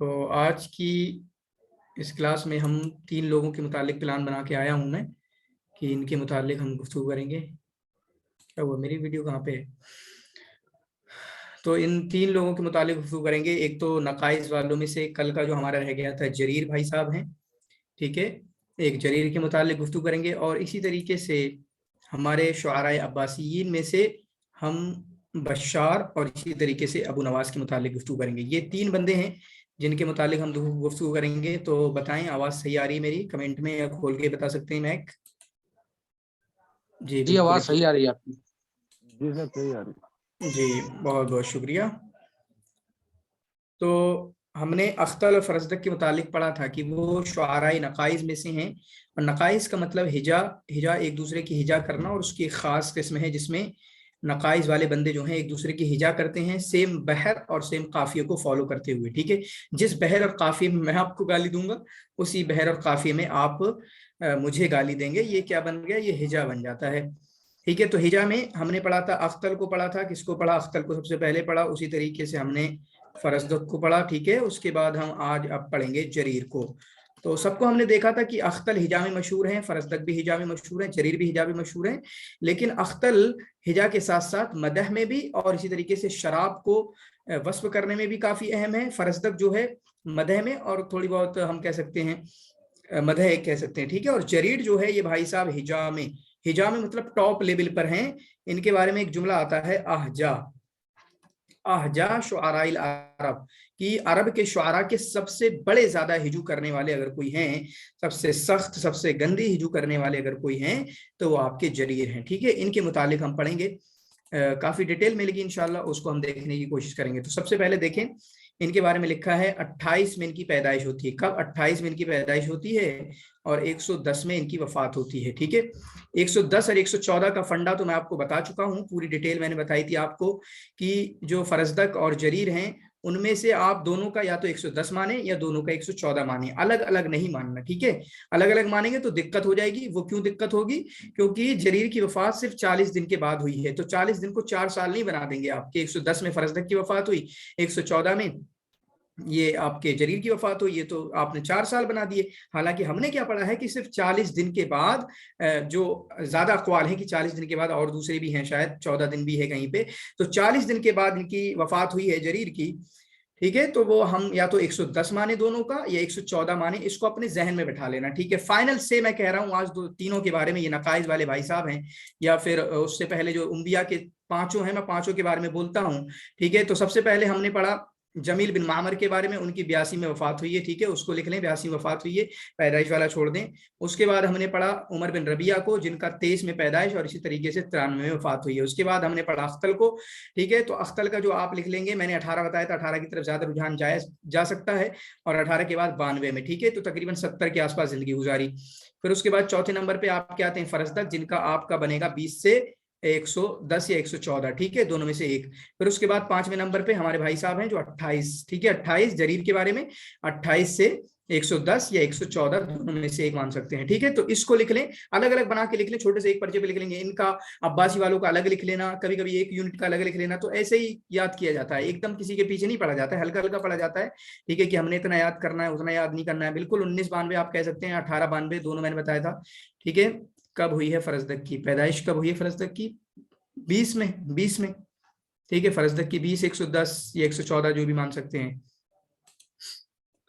تو आज की इस क्लास में हम 3 लोगों के मुतालिक प्लान बना के आया हूं मैं कि इनके मुतालिक हम गुफ्तगू करेंगे। क्या हुआ, मेरी वीडियो कहाँ पे है? तो इन 3 लोगों के मुतालिक गुफ्तगू करेंगे। एक तो नकाइज वालों में से कल का जो हमारा रह गया था जरीर भाई साहब हैं, ठीक है। एक जरीर के मुतालिक गुफ्तगू करेंगे और इसी तरीके से हमारे शुआराए अब्बासियीन में से हम बशार और इसी तरीके से अबू नवाज के मुतालिक गुफ्तगू करेंगे। ये 3 बंदे हैं जिनके मुतालिक हम गुफ्तगू करेंगे। तो बताएं आवाज़ सही आ रही है मेरी? कमेंट में या खोल के बता सकते हैं मैक? जी जी, बिल्कुल आवाज सही आ रही है आपकी। जी सर सही आ रही है। जी, बहुत बहुत शुक्रिया। तो हमने अख्तल और फरजदक के मुतालिक पढ़ा था कि वो शुआराए नकाइज में से हैं। और नकाइज का मतलब हिजा एक दूसरे की हिजा करना, और उसकी एक ख़ास किस्म है जिसमें नकाइज वाले बंदे जो हैं एक दूसरे की हिजा करते हैं सेम बहर और सेम काफिये को फॉलो करते हुए, ठीक है। जिस बहर और काफिये में मैं आपको गाली दूंगा उसी बहर और काफिये में आप मुझे गाली देंगे। ये क्या बन गया? ये हिजा बन जाता है, ठीक है। तो हिजा में हमने पढ़ा था, अख्तल को पढ़ा था। किसको पढ़ा? अख्तल को सबसे पहले पढ़ा। उसी तरीके से हमने फरजदक को पढ़ा, ठीक है। उसके बाद हम आज अब पढ़ेंगे जरीर को। तो सबको हमने देखा था कि अख्तल हिजा में मशहूर है, फरजदक भी हिजा में मशहूर है, जरीर भी हिजा में मशहूर है। लेकिन अख्तल हिजा के साथ साथ मदह में भी और इसी तरीके से शराब को वस्फ करने में भी काफी अहम है। फरजदक जो है मदह में और थोड़ी बहुत हम कह सकते हैं मदह कह सकते हैं, ठीक है। और जरीर जो है ये भाई साहब हिजा में मतलब टॉप लेवल पर हैं। इनके बारे में एक जुमला आता है आहजा शुआराइल अरब, कि अरब के शुआरा के सबसे बड़े ज्यादा हिजू करने वाले अगर कोई हैं, सबसे सख्त सबसे गंदी हिजू करने वाले अगर कोई हैं तो वो आपके जरीर हैं, ठीक है। इनके मुतालिक हम पढ़ेंगे काफी डिटेल में, लेकिन इंशाल्लाह उसको हम देखने की कोशिश करेंगे। तो सबसे पहले देखें, इनके बारे में लिखा है 28 में इनकी पैदाइश होती है। कब? 28 में इनकी पैदाइश होती है और 110 में इनकी वफात होती है, ठीक है। 110 और 114 का फंडा तो मैं आपको बता चुका हूं, पूरी डिटेल मैंने बताई थी आपको कि जो फरजदक और जरीर हैं उनमें से आप दोनों का या तो 110 माने या दोनों का 114 माने, अलग अलग नहीं मानना, ठीक है। अलग अलग मानेंगे तो दिक्कत हो जाएगी। वो क्यों दिक्कत होगी? क्योंकि जरीर की वफात सिर्फ 40 दिन के बाद हुई है, तो 40 दिन को 4 साल नहीं बना देंगे आपके। 110 में फरजदक की वफात हुई, 114 में ये आपके जरीर की वफात हुई, ये तो आपने 4 साल बना दिए। हालांकि हमने क्या पढ़ा है कि सिर्फ 40 दिन के बाद, जो ज्यादा अक़वाल है कि 40 दिन के बाद, और दूसरे भी हैं शायद 14 दिन भी है कहीं पे, तो 40 दिन के बाद इनकी वफात हुई है जरीर की, ठीक है। तो वो हम या तो 110 माने दोनों का या 114 माने, इसको अपने जहन में बैठा लेना, ठीक है। फाइनल से मैं कह रहा हूं आज तीनों के बारे में, ये नकाइज वाले भाई साहब हैं या फिर उससे पहले जो उम्बिया के 5 हैं, मैं 5 के बारे में बोलता हूं, ठीक है। तो सबसे पहले हमने पढ़ा जमील बिन मामर के बारे में, उनकी 82 में वफात हुई है, ठीक है, उसको लिख लें, 82 वफात हुई है, पैदाइश वाला छोड़ दें। उसके बाद हमने पढ़ा उमर बिन रबिया को, जिनका 23 में पैदाइश और इसी तरीके से 93 में वफात हुई है। उसके बाद हमने पढ़ा अख्तल को, ठीक है। तो अख्तल का जो आप लिख लेंगे, मैंने 18 बताया था, 18 की तरफ ज्यादा रुझान जा सकता है, और 18 के बाद 92 में, ठीक है। तो तकरीबन 70 के आसपास जिंदगी गुजारी। फिर उसके बाद चौथे नंबर पे आपके आते हैं फरजदक, जिनका आपका बनेगा 20 से 110 या 114, ठीक है, दोनों में से एक। फिर उसके बाद 5वें नंबर पे हमारे भाई साहब हैं जो 28, ठीक है, 28 जरीर के बारे में, 28 से 110 या 114 दोनों में से एक मान सकते हैं, ठीक है। तो इसको लिख लें, अलग अलग बना के लिख लें, छोटे से एक पर्चे पे लिख लेंगे। इनका अब्बासी वालों का अलग लिख लेना, कभी कभी एक यूनिट का अलग लिख लेना, तो ऐसे ही याद किया जाता है, एकदम किसी के पीछे नहीं पढ़ा जाता है, हल्का हल्का पढ़ा जाता है, ठीक है, कि हमने इतना याद करना है उतना याद नहीं करना है। बिल्कुल 1992 आप कह सकते हैं, 1892 दोनों मैंने बताया था, ठीक है। कब हुई है फरजदक की पैदाइश? कब हुई है फरजदक की? 20 में, ठीक है। फरजदक की 20, 110 या 114 जो भी मान सकते हैं।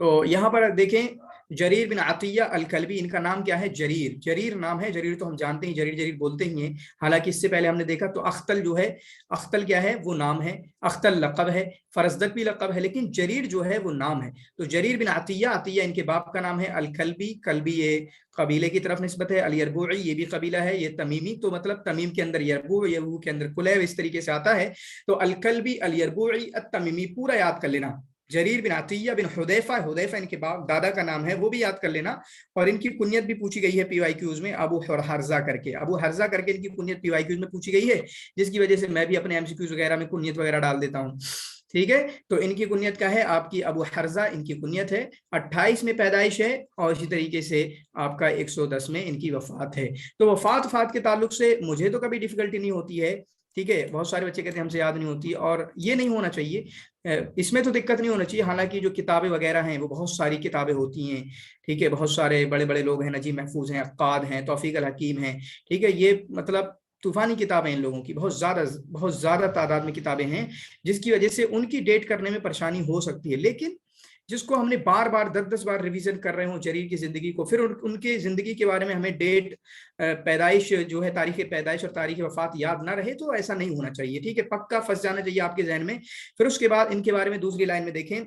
तो यहां पर देखें, जरीर बिन अतिया अल कल्बी, इनका नाम क्या है? जरीर नाम है। जरीर तो हम जानते हैं, जरीर बोलते ही हैं। हालांकि इससे पहले हमने देखा तो अख्तल जो है, अख्तल क्या है? वो नाम है, अख्तल लक़ब है, फरजदक भी लक़ब है, लेकिन जरीर जो है वो नाम है। तो जरीर बिन अतिया इनके बाप का नाम है, अल कल्बी ये कबीले की तरफ निस्बत है, अल यरबुई ये भी कबीला है, ये तमीमी, तो मतलब तमीम के अंदर यरबु, यरबु के अंदर कुलैब, इस तरीके से आता है। तो अल कल्बी अल यरबुई अत तमीमी पूरा याद कर लेना। जरीर बिन अतिया बिन हुदैफा इनके बाप दादा का नाम है, वो भी याद कर लेना। और इनकी कुनियत भी पूछी गई है पीवाईक्यूज में, अबू हर्जा करके इनकी कुनियत पीवाईक्यूज में पूछी गई है, जिसकी वजह से मैं भी अपने एमसीक्यूज वगैरह में कुनियत वगैरह डाल देता हूँ, ठीक है। तो इनकी कुनियत क्या है? आपकी अबू हर्जा इनकी कुनियत है, 28 में पैदाइश है और इसी तरीके से आपका 110 में इनकी वफात है। तो वफात के ताल्लुक से मुझे तो कभी डिफिकल्टी नहीं होती है ठीक है, बहुत सारे बच्चे कहते हैं हमसे याद नहीं होती, और ये नहीं होना चाहिए, इसमें तो दिक्कत नहीं होना चाहिए। हालांकि जो किताबें वगैरह हैं वो बहुत सारी किताबें होती हैं, ठीक है, बहुत सारे बड़े बड़े लोग हैं, नजीब महफूज हैं, अक्काद हैं, तौफीक अल हकीम हैं, ठीक है, ये मतलब तूफानी किताबें इन लोगों की, बहुत ज्यादा तादाद में किताबें हैं, जिसकी वजह से उनकी डेट करने में परेशानी हो सकती है। लेकिन जिसको हमने बार बार 10-10 बार रिवीजन कर रहे हो जरीर की जिंदगी को, फिर उनके जिंदगी के बारे में हमें डेट पैदाइश जो है, तारीख पैदाइश और तारीख वफात याद ना रहे, तो ऐसा नहीं होना चाहिए, ठीक है, पक्का फंस जाना चाहिए आपके जहन में। फिर उसके बाद इनके बारे में दूसरी लाइन में देखें,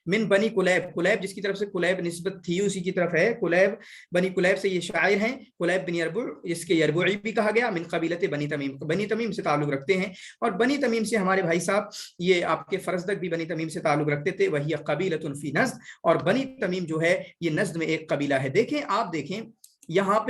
मिन बनी कुलैब, कुलैब जिसकी तरफ से कुलैब निस्बत थी उसी की तरफ है, कुलैब बनी कुलैब से ये शायर हैं, कुलैब बिन यरबुअ, इसके यरबुई भी कहा गया, मिन कबीलत बनी तमीम, बनी तमीम से ताल्लुक रखते हैं, और बनी तमीम से हमारे भाई साहब ये आपके फरजदक भी बनी तमीम से ताल्लुक रखते थे, वही कबीलतुन फी नज़्द, और बनी तमीम जो है ये नज़्द में एक कबीला है। देखें, आप देखें यहाँ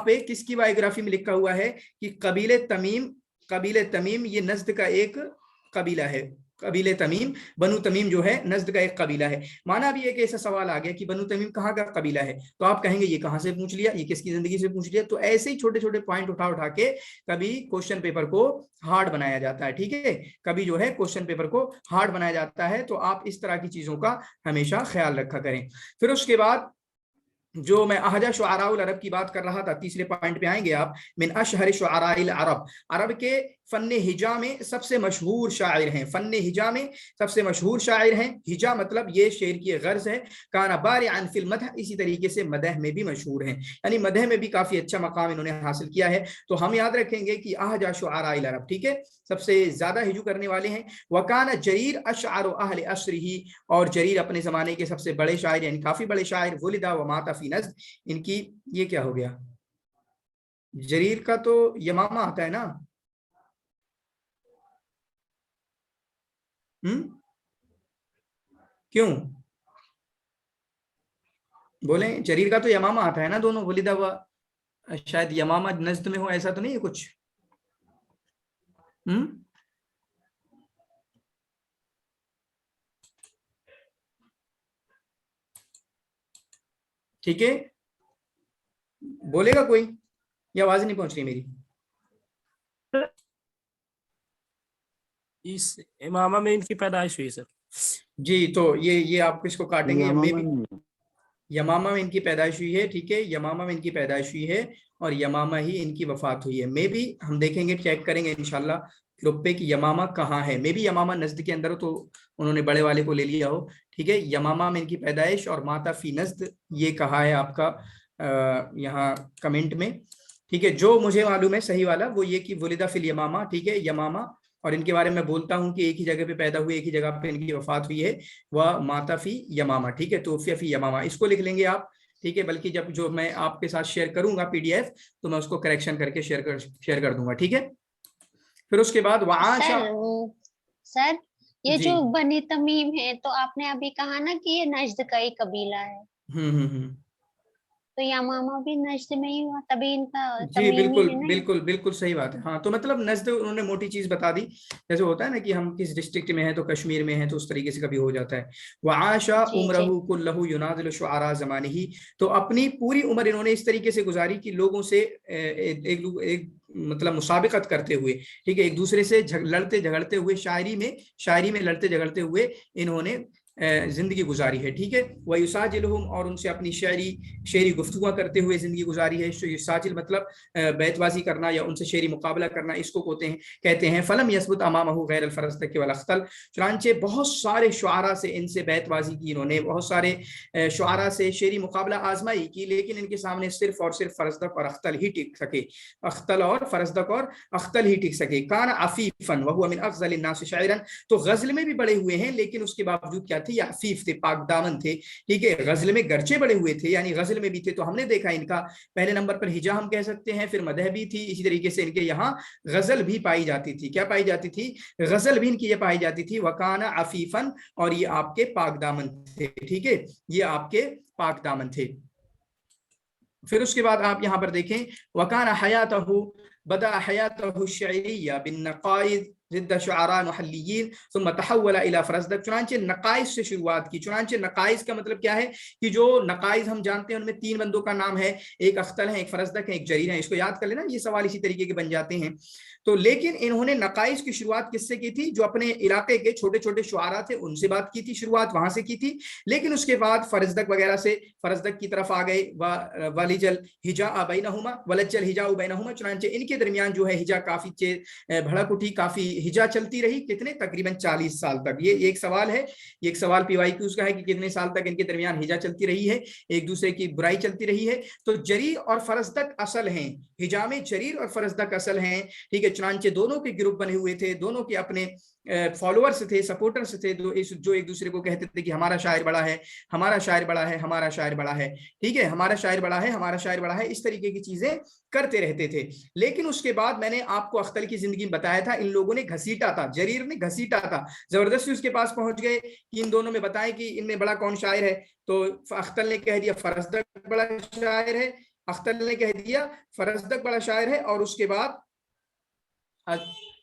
पे किसकी बायोग्राफी में लिखा हुआ है कि कबीले तमीम ये नज़्द का एक कबीला है, कबीले तमीम, बनु तमीम जो है नज़्द का एक कबीला है। माना भी एक ऐसा सवाल आ गया कि बनु तमीम कहाँ का कबीला है, तो आप कहेंगे ये कहाँ से पूछ लिया, ये किसकी जिंदगी से पूछ लिया। तो ऐसे ही छोटे छोटे पॉइंट उठा के कभी क्वेश्चन पेपर को हार्ड बनाया जाता है, ठीक है, कभी जो है क्वेश्चन पेपर को हार्ड बनाया जाता है। तो आप इस तरह की चीजों का हमेशा ख्याल रखा करें। फिर उसके बाद जो मैं अहजा शुआराउल अरब की बात कर रहा था, तीसरे पॉइंट पे आएंगे आप, मिन अशहर शुआराइल अरब, अरब के फन्ने हिजा में सबसे मशहूर शायर हैं, फन्ने हिजा में सबसे मशहूर शायर हैं। हिजा मतलब ये शेर की गर्ज है, काना बारिअन फिल मदह, इसी तरीके से मदह में भी मशहूर हैं, यानी मदह में भी काफी अच्छा मकाम इन्होंने हासिल किया है। तो हम याद रखेंगे कि अहजा शुआराइल अरब, ठीक है, सबसे ज्यादा हिजू करने वाले हैं। वकाना जरीर अशआर अहले असरिही, और जरीर अपने जमाने के सबसे बड़े शायर, यानी काफी बड़े शायर, वुलिदा व माता फी नज़्द, इनकी ये क्या हो गया, जरीर का तो यमामा आता है ना, क्यों बोले, जरीर का तो यमामा आता है ना, दोनों वलिदा व, शायद यमामा नज़्द में हो, ऐसा तो नहीं है कुछ। ठीक है, बोलेगा कोई, ये आवाज नहीं पहुंच रही मेरी? इस इमामा में इनकी पैदाइश हुई सर। जी, तो ये आप किसको काटेंगे, यमामा में इनकी पैदाइश हुई है, ठीक है, यमामा में इनकी पैदाइश हुई है, और यमामा ही इनकी वफात हुई है। मे भी हम देखेंगे, चेक करेंगे इंशाल्लाह ग्रुप पे कि यमामा कहाँ है, मे भी यमामा नज़्द के अंदर हो, तो उन्होंने बड़े वाले को ले लिया हो, ठीक है। यमामा में इनकी पैदाइश और माता फी नज़्द ये कहा है आपका यहाँ कमेंट में, ठीक है। जो मुझे मालूम है सही वाला वो ये कि वुलिदा फिल यमामा, ठीक है, यमामा, और इनके बारे में बोलता हूँ कि एक ही जगह पे पैदा हुए, एक ही जगह पे इनकी वफात हुई है, वह माता फी यमामा, ठीक है, तोफिया फी यमामा, इसको लिख लेंगे आप, ठीक है। बल्कि जब जो मैं आपके साथ शेयर करूंगा पीडीएफ, तो मैं उसको करेक्शन करके शेयर कर दूंगा, ठीक है। फिर उसके बाद सर ये जो बनी तमीम है, तो आपने अभी कहा ना कि ये नज़्द का ही कबीला है, तो यमामा भी नज़्द में ही हुआ, तभी इनका जी बिल्कुल सही बात है। हाँ, तो मतलब नज़्द उन्होंने मोटी चीज बता दी, जैसे होता है ना कि हम किस डिस्ट्रिक्ट में हैं तो कश्मीर में हैं, तो उस तरीके से कभी हो जाता है। वआशा उम्रहु कुल्लहु युनादिलु शुआरा ज़मानिही, तो अपनी पूरी उम्र इन्होंने इस तरीके से गुजारी कि लोगों से एक मतलब मुसाबिकत करते हुए, ठीक है, एक दूसरे से लड़ते झगड़ते हुए, शायरी में लड़ते झगड़ते हुए इन्होंने जिंदगी गुजारी है, ठीक है। वह युसाजिलहुम, और उनसे अपनी शेरी गुफ्तगू करते हुए जिंदगी गुजारी है। युसाजिल मतलब बैतबाजी करना या उनसे शेरी मुकाबला करना, इसको कहते हैं। फलम यसबुत अमामहु गैर अल फरज़दक वल अख्तल, चुनांचे बहुत सारे शुआरा से इनसे बैतबाजी की इन्होंने, बहुत सारे शुआरा से शेरी मुकाबला आजमाई की, लेकिन इनके सामने सिर्फ और सिर्फ फरज़दक और अख्तल ही टिक सके, अख्तल और फरज़दक और अख्तल ही टिक सके। कान अफीफन वहुवा मिन अफ़ज़ल अन्नास शायरन, तो गज़ल में भी बड़े हुए हैं, लेकिन उसके बावजूद क्या थे, अफीफ थे, पाक दामन थे, ठीक है, गजल में गर्चे बड़े हुए थे, यानी गजल में भी थे। तो हमने देखा इनका पहले नंबर पर हिजा हम कह सकते हैं, फिर मदह भी थी, इसी तरीके से इनके यहाँ गजल भी पाई जाती थी। क्या पाई जाती थी? गजल भी इनकी ये पाई जाती थी। वकाना अफीफन, और ये आपके पाक दामन थे, ठीक है, ये आपके पाक दामन थे। फिर उसके बाद आप यहाँ पर देखें, वकाना हयातहु बदा हयातहु शायरिया बिन नक़ाइद ज़िद्द शुआरा मुहल्लियीन सुम्मा तहव्वला इला फरज़दक, चुनांचे नक़ाइस से शुरुआत की। चुनांचे नक़ाइस का मतलब क्या है कि जो नक़ाइस हम जानते हैं उनमें 3 बंदों का नाम है, एक अख्तल है, एक फरज़दक है, एक जरीर है। इसको याद कर लेना, ये सवाल इसी तरीके के बन जाते हैं। تو لیکن انہوں نے نقائص کی شروعات کس سے کی تھی؟ جو اپنے علاقے کے چھوٹے چھوٹے شعراء تھے ان سے بات کی تھی، شروعات وہاں سے کی تھی، لیکن اس کے بعد فرزدق وغیرہ سے فرزدق کی طرف آ گئے، ولجل ہجا بینہما ولجل ہجا بینہما، چنانچہ ان کے درمیان جو ہے ہجا کافی بھڑک اٹھی، کافی ہجا چلتی رہی، کتنے؟ تقریباً 40 سال تک۔ یہ ایک سوال ہے، یہ ایک سوال پی وائی کیوز کا ہے کہ کتنے سال تک ان کے درمیان ہجا چلتی رہی ہے، ایک دوسرے کی برائی چلتی رہی ہے۔ تو جریر اور فرزدق اصل ہیں، ہجا میں جریر اور فرزدق اصل ہیں، ٹھیک ہے۔ چنانچہ دونوں کے گروپ بنے ہوئے تھے، دونوں کے اپنے فالوورز تھے، سپورٹرز تھے، جو ایک دوسرے کو کہتے تھے کہ ہمارا شاعر بڑا ہے، ہمارا شاعر بڑا ہے، ہمارا شاعر بڑا ہے، ٹھیک ہے، ہمارا شاعر بڑا ہے، ہمارا شاعر بڑا ہے، اس طریقے کی چیزیں کرتے رہتے تھے۔ لیکن اس کے بعد میں نے آپ کو اختل کی زندگی میں بتایا تھا، ان لوگوں نے گھسیٹا تھا، جریر نے گھسیٹا تھا، زبردستی اس کے پاس پہنچ گئے کہ ان دونوں میں بتائیں کہ ان میں بڑا کون شاعر ہے، تو اختل نے کہہ دیا فرزدق بڑا شاعر ہے، اختل نے کہہ دیا فرزدق بڑا شاعر ہے، اور اس کے بعد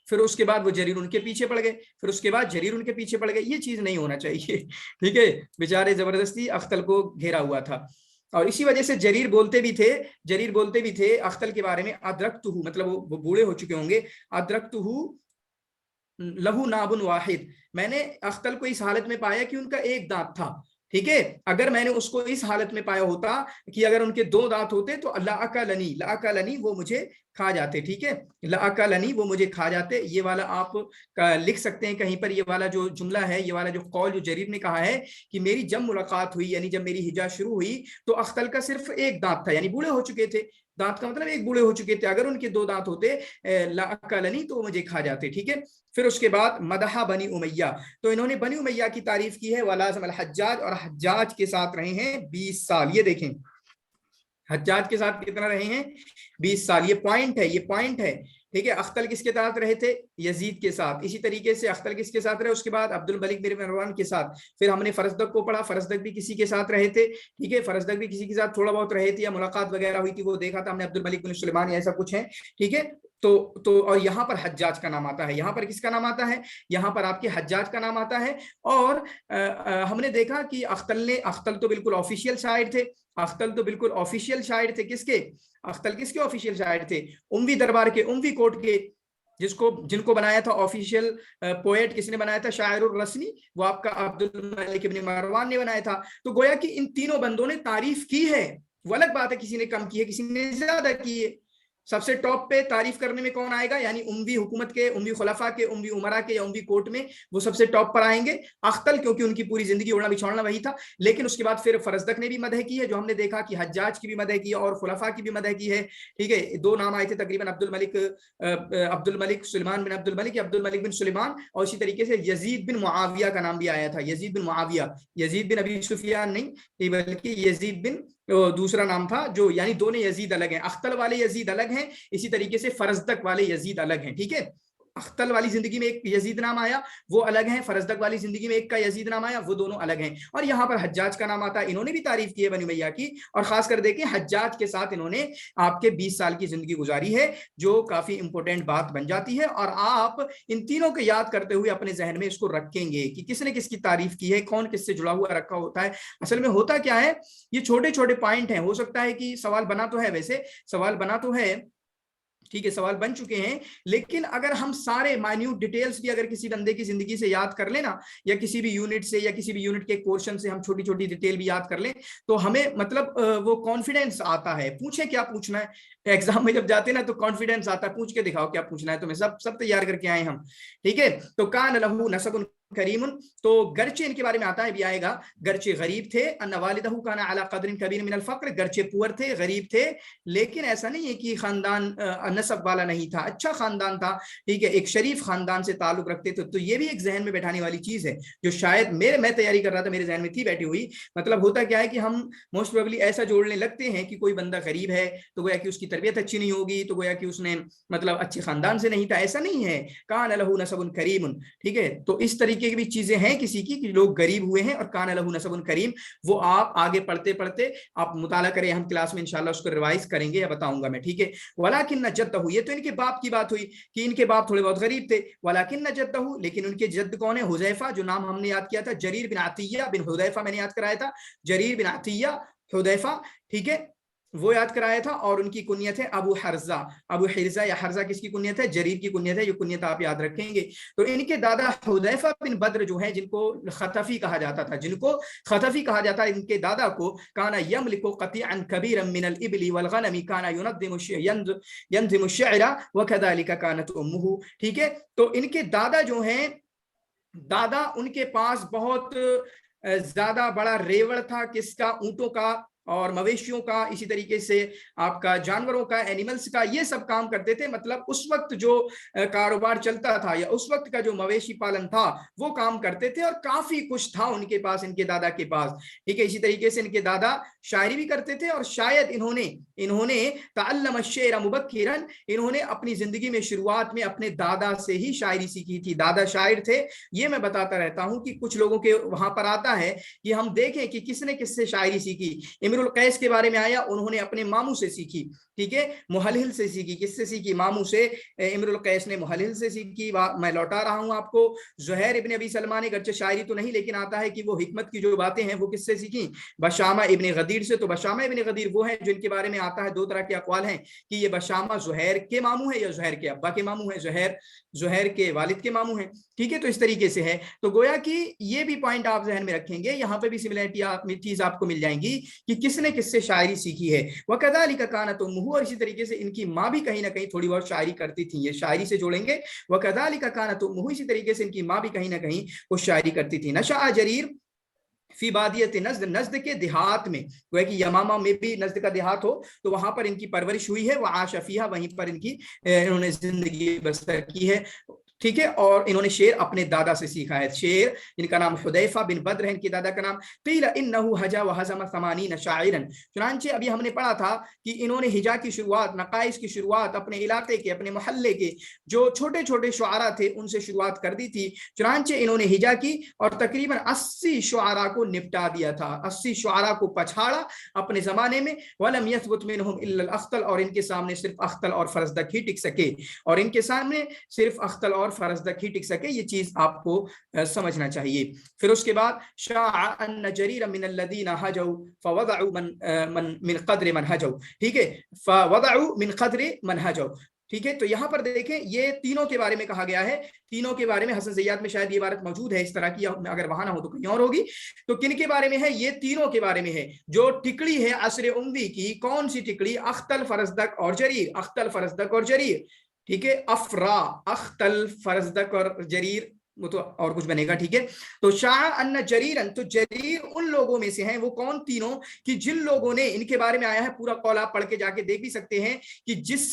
پھر اس کے بعد وہ جریر ان کے پیچھے پڑ گئے، پھر اس کے بعد جریر ان کے پیچھے پڑ گئے۔ یہ چیز نہیں ہونا چاہیے، ٹھیک ہے، بیچارے زبردستی اختل کو گھیرا ہوا تھا، اور اسی وجہ سے جریر بولتے بھی تھے اختل کے بارے میں، ادرکتہ، مطلب وہ بوڑھے ہو چکے ہوں گے، ادرکتہ لہو ناب واحد، میں نے اختل کو اس حالت میں پایا کہ ان کا ایک دانت تھا، ٹھیک ہے، اگر میں نے اس کو اس حالت میں پایا ہوتا کہ اگر ان کے 2 دانت ہوتے تو لأکلنی وہ مجھے کھا جاتے، ٹھیک ہے، لأکلنی وہ مجھے کھا جاتے۔ یہ والا آپ لکھ سکتے ہیں کہیں پر، یہ والا جو جملہ ہے، یہ والا جو قول جو جریر نے کہا ہے کہ میری جب ملاقات ہوئی، یعنی جب میری ہجا شروع ہوئی تو اختل کا صرف ایک دانت تھا، یعنی بوڑھے ہو چکے تھے، دانت کا مطلب ایک بوڑھے ہو چکے تھے، اگر ان کے 2 دانت ہوتے لأکلنی تو مجھے کھا جاتے، ٹھیک ہے۔ پھر اس کے بعد مدح بنی امیہ، تو انہوں نے بنی امیہ کی تعریف کی ہے، ولازم الحجاج، اور حجاج کے ساتھ رہے ہیں 20 سال، یہ دیکھیں حجاج کے ساتھ کتنا رہے ہیں؟ 20 سال، یہ پوائنٹ ہے، ٹھیک ہے۔ اختل کس کے ساتھ رہے تھے؟ یزید کے ساتھ۔ اسی طریقے سے اختل کس کے ساتھ رہے؟ اس کے بعد عبد الملک بن مروان کے ساتھ۔ پھر ہم نے فرزدق کو پڑھا، فرزدق بھی کسی کے ساتھ رہے تھے، ٹھیک ہے، فرزدق بھی کسی کے ساتھ تھوڑا بہت رہے تھے، یا ملاقات وغیرہ ہوئی تھی، وہ دیکھا تھا ہم نے عبد الملک بن سلیمان یا ایسا کچھ ہے، ٹھیک ہے۔ تو اور یہاں پر حجاج کا نام آتا ہے، یہاں پر کس کا نام آتا ہے؟ یہاں پر آپ کے حجاج کا نام آتا ہے۔ اور ہم نے دیکھا کہ اختل تو بالکل آفیشیل شاعر تھے، کس کے؟ اختل کس کے آفیشیل شاعر تھے؟ اموی دربار کے، اموی کوٹ کے، جن کو بنایا تھا آفیشیل پوئٹ، کس نے بنایا تھا؟ شاعر الرسمی، وہ آپ کا عبد الملک بن مروان نے بنایا تھا۔ تو گویا کہ ان تینوں بندوں نے تعریف کی ہے، وہ الگ بات ہے کسی نے کم کی ہے، کسی نے زیادہ کی ہے۔ سب سے ٹاپ پہ تعریف کرنے میں کون آئے گا؟ یعنی اموی حکومت کے، اموی خلفاء کے، اموی امراء کے یا اموی کوٹ میں وہ سب سے ٹاپ پر آئیں گے اختل، کیونکہ ان کی پوری زندگی اڑنا بچھوڑنا وہی تھا۔ لیکن اس کے بعد پھر فرزدق نے بھی مدح کی ہے، جو ہم نے دیکھا کہ حجاج کی بھی مدح کی ہے اور خلفاء کی بھی مدح کی ہے، ٹھیک ہے۔ 2 نام آئے تھے تقریباً، عبد الملک سلیمان بن عبد الملک، عبد الملک بن سلیمان، اور اسی طریقے سے یزید بن معاویہ کا نام بھی آیا تھا، یزید بن معاویہ، یزید بن ابی سفیان نہیں بلکہ یزید بن دوسرا نام تھا، جو یعنی دونوں یزید الگ ہیں، اختل والے یزید الگ ہیں، اسی طریقے سے فرزدق والے یزید الگ ہیں، ٹھیک ہے۔ اختل والی زندگی میں ایک یزید نام آیا، وہ الگ ہیں، فرزدق والی زندگی میں ایک کا یزید نام آیا، وہ دونوں الگ ہیں۔ اور یہاں پر حجاج کا نام آتا ہے، انہوں نے بھی تعریف کی ہے بنی امیہ کی، اور خاص کر دیکھیں حجاج کے ساتھ انہوں نے آپ کے 20 سال کی زندگی گزاری ہے، جو کافی امپورٹنٹ بات بن جاتی ہے، اور آپ ان تینوں کو یاد کرتے ہوئے اپنے ذہن میں اس کو رکھیں گے کہ کس نے کس کی تعریف کی ہے، کون کس سے جڑا ہوا رکھا ہوتا ہے۔ اصل میں ہوتا کیا ہے، یہ چھوٹے چھوٹے پوائنٹ ہیں، ہو سکتا ہے کہ سوال بنا تو ہے، ویسے سوال بنا تو ہے، ٹھیک ہے، سوال بن چکے ہیں، لیکن اگر ہم سارے مائنیوٹ ڈیٹیلز بھی اگر کسی بندے کی زندگی سے یاد کر لیں نا، یا کسی بھی یونٹ سے یا کسی بھی یونٹ کے ایک پورشن سے ہم چھوٹی چھوٹی ڈیٹیل بھی یاد کر لیں، تو ہمیں مطلب وہ کانفیڈنس آتا ہے، پوچھیں کیا پوچھنا ہے، ایگزام میں جب جاتے ہیں نا تو کانفیڈنس آتا ہے، پوچھ کے دکھاؤ کیا پوچھنا ہے تمہیں، سب تیار کر کے آئے ہم، ٹھیک ہے۔ تو کان لہو نسب کریم، تو گرچہ ان کے بارے میں آتا ہے بھی آئے گا، گرچہ غریب تھے، ان والدہ کان علی قدر کبیر من الفقر، گرچہ پور تھے، غریب تھے، لیکن ایسا نہیں ہے کہ خاندان نسب والا نہیں تھا، اچھا خاندان تھا، ٹھیک ہے، ایک شریف خاندان سے تعلق رکھتے تھے۔ تو یہ بھی ایک ذہن میں بیٹھانے والی چیز ہے، جو شاید میں تیاری کر رہا تھا، میرے ذہن میں تھی بیٹھی ہوئی۔ مطلب ہوتا کیا ہے کہ ہم موسٹ پروبیبلی ایسا جوڑنے لگتے ہیں کہ کوئی بندہ غریب ہے تو گویا کہ اس کی تربیت اچھی نہیں ہوگی، تو گویا کہ اس نے مطلب اچھے خاندان سے نہیں تھا، ایسا نہیں ہے، کان لہو نسب کریم، ٹھیک ہے۔ تو اس طریقے کی بھی چیزیں ہیں کسی کی کہ لوگ غریب ہوئے ہیں، اور کان لہو نسب کریم، وہ آپ آگے پڑھتے پڑھتے آپ مطالعہ کریں، ہم کلاس میں انشاءاللہ اس کو ریوائز کریں گے یا بتاؤں گا میں، ٹھیک ہے۔ ولیکن جدہ، یہ تو ان کے باپ کی بات ہوئی کہ ان کے باپ تھوڑے بہت غریب تھے، ولیکن جدہ، لیکن ان کے جد کون ہے؟ حذیفہ، جو نام ہم نے یاد کیا تھا، جریر بن عطیہ بن حذیفہ میں نے یاد کرایا تھا، جریر بن عطیہ حذیفہ، ٹھیک ہے۔ وہ یاد کرایا تھا، اور ان کی کنیت ہے ابو حرزہ. ابو حرزہ یا حرزہ کس کی کنیت ہے؟ جریر کی کنیت ہے. یہ کنیت آپ یاد رکھیں گے. تو ان کے دادا حذیفہ بن بدر جو ہیں، جن کو خطفی کہا جاتا تھا، ان کے دادا کو کانا یملک قطیعا کبیرا من الابل والغنم کانا ينظم الشعر وكذلك كانت امه. ٹھیک ہے، تو ان کے دادا جو ہیں، دادا ان کے پاس بہت زیادہ بڑا ریوڑ تھا، کس کا؟ اونٹوں کا اور مویشیوں کا، اسی طریقے سے آپ کا جانوروں کا، اینیملز کا، یہ سب کام کرتے تھے. مطلب اس وقت جو کاروبار چلتا تھا یا اس وقت کا جو مویشی پالن تھا وہ کام کرتے تھے، اور کافی کچھ تھا ان کے پاس، ان کے دادا کے پاس. ٹھیک ہے، اسی طریقے سے ان کے دادا شاعری بھی کرتے تھے، اور شاید انہوں نے تعلم الشعر مبکرا، انہوں نے اپنی زندگی میں شروعات میں اپنے دادا سے ہی شاعری سیکھی تھی. دادا شاعر تھے. یہ میں بتاتا رہتا ہوں کہ کچھ لوگوں کے وہاں پر آتا ہے کہ ہم دیکھیں کہ کس نے کس سے شاعری سیکھی. امر القیس کے بارے میں آیا، انہوں نے اپنے ماموں سے سیکھی. ٹھیک ہے، محلل سے سیکھی. کس سے سیکھی؟ ماموں سے. امر القیس نے محلل سے سیکھی. میں لوٹا رہا ہوں آپ کو، زہیر ابن ابی سلمہ نے گرچہ شاعری تو نہیں، لیکن آتا ہے کہ وہ حکمت کی جو باتیں ہیں وہ کس سے سیکھی؟ بشامہ ابن غدیر سے. تو بشامہ ابن غدیر وہ ہیں جن کے بارے میں آتا ہے، دو طرح کے اقوال ہیں کہ یہ بشامہ زہیر کے ماموں ہیں یا زہیر کے ابا کے ماموں ہیں. زہیر کے والد کے ماموں ہیں. ٹھیک ہے، تو اس طریقے سے ہے. تو گویا کہ یہ بھی پوائنٹ آپ ذہن میں رکھیں گے، یہاں پہ بھی سملیرٹی چیز آپ کو مل جائیں گی کہ کس نے کس سے شاعری سیکھی ہے. وَكَذَلِكَ كَانَتْ أُمُّهُ، اور اسی طریقے سے ان کی ماں بھی کہیں نہ کہیں تھوڑی بہت شاعری کرتی تھی. یہ شاعری سے جوڑیں گے. وَكَذَلِكَ كَانَتْ أُمُّهُ، اسی طریقے سے ان کی ماں بھی کہیں نہ کہیں وہ شاعری کرتی تھی. نشأ جریر فی بادیت نجد، نجد کے دیہات میں، گویا کہ یمامہ میں بھی نجد کا دیہات ہو تو وہاں پر ان کی پرورش ہوئی ہے. وعاش فیہا، وہیں پر انہوں نے زندگی بسر کی ہے. ٹھیک ہے، اور انہوں نے شعر اپنے دادا سے سیکھا ہے. شعر جن کا نام حذیفہ بن بدر ہے، ان کے دادا کا نام. قیل انہ حجا وہزم 80 شاعرا، چنانچہ ابھی ہم نے پڑھا تھا کہ انہوں نے ہجا کی شروعات، نقائص کی شروعات اپنے علاقے کے، اپنے محلے کے جو چھوٹے چھوٹے شعراء تھے ان سے شروعات کر دی تھی. چنانچہ انہوں نے ہجا کی اور تقریباً 80 شعراء کو نپٹا دیا تھا، 80 شعراء کو پچھاڑا اپنے زمانے میں. ولم يثبت منهم الا الاخطل، اور ان کے سامنے صرف اختل اور فرزدق ہی ٹک سکے، اور ان کے سامنے صرف اختل اور فرزدق ہی ٹک سکے. یہ چیز آپ کو سمجھنا چاہیے. پھر اس کے بعد شاع ان جریر من الذين هجوا فوضعوا من قدر من هجوا. ٹھیک ہے، فوضعوا من قدر من هجوا. ٹھیک ہے، تو یہاں پر دیکھیں یہ تینوں کے بارے میں کہا گیا ہے. تینوں کے بارے میں حسن زیاد میں شاید یہ عبارت موجود ہے اس طرح کی، اگر وہاں نہ ہو تو کہیں اور ہوگی. تو کن کے بارے میں ہے؟ یہ تینوں کے بارے میں ہے. جو ٹکڑی ہے عصر اموی کی، کون سی ٹکڑی؟ اختل، فرزدق اور جریر. اختل، فرزدق اور جریر. ٹھیک ہے، افرا، اختل، فرزدق اور جریر، وہ تو اور کچھ بنے گا. ٹھیک ہے، تو شاع ان جریرن، تو جریر ان لوگوں میں سے ہیں. وہ کون تینوں؟ کہ جن لوگوں نے، ان کے بارے میں آیا ہے پورا قول، آپ پڑھ کے جا کے دیکھ بھی سکتے ہیں، کہ جس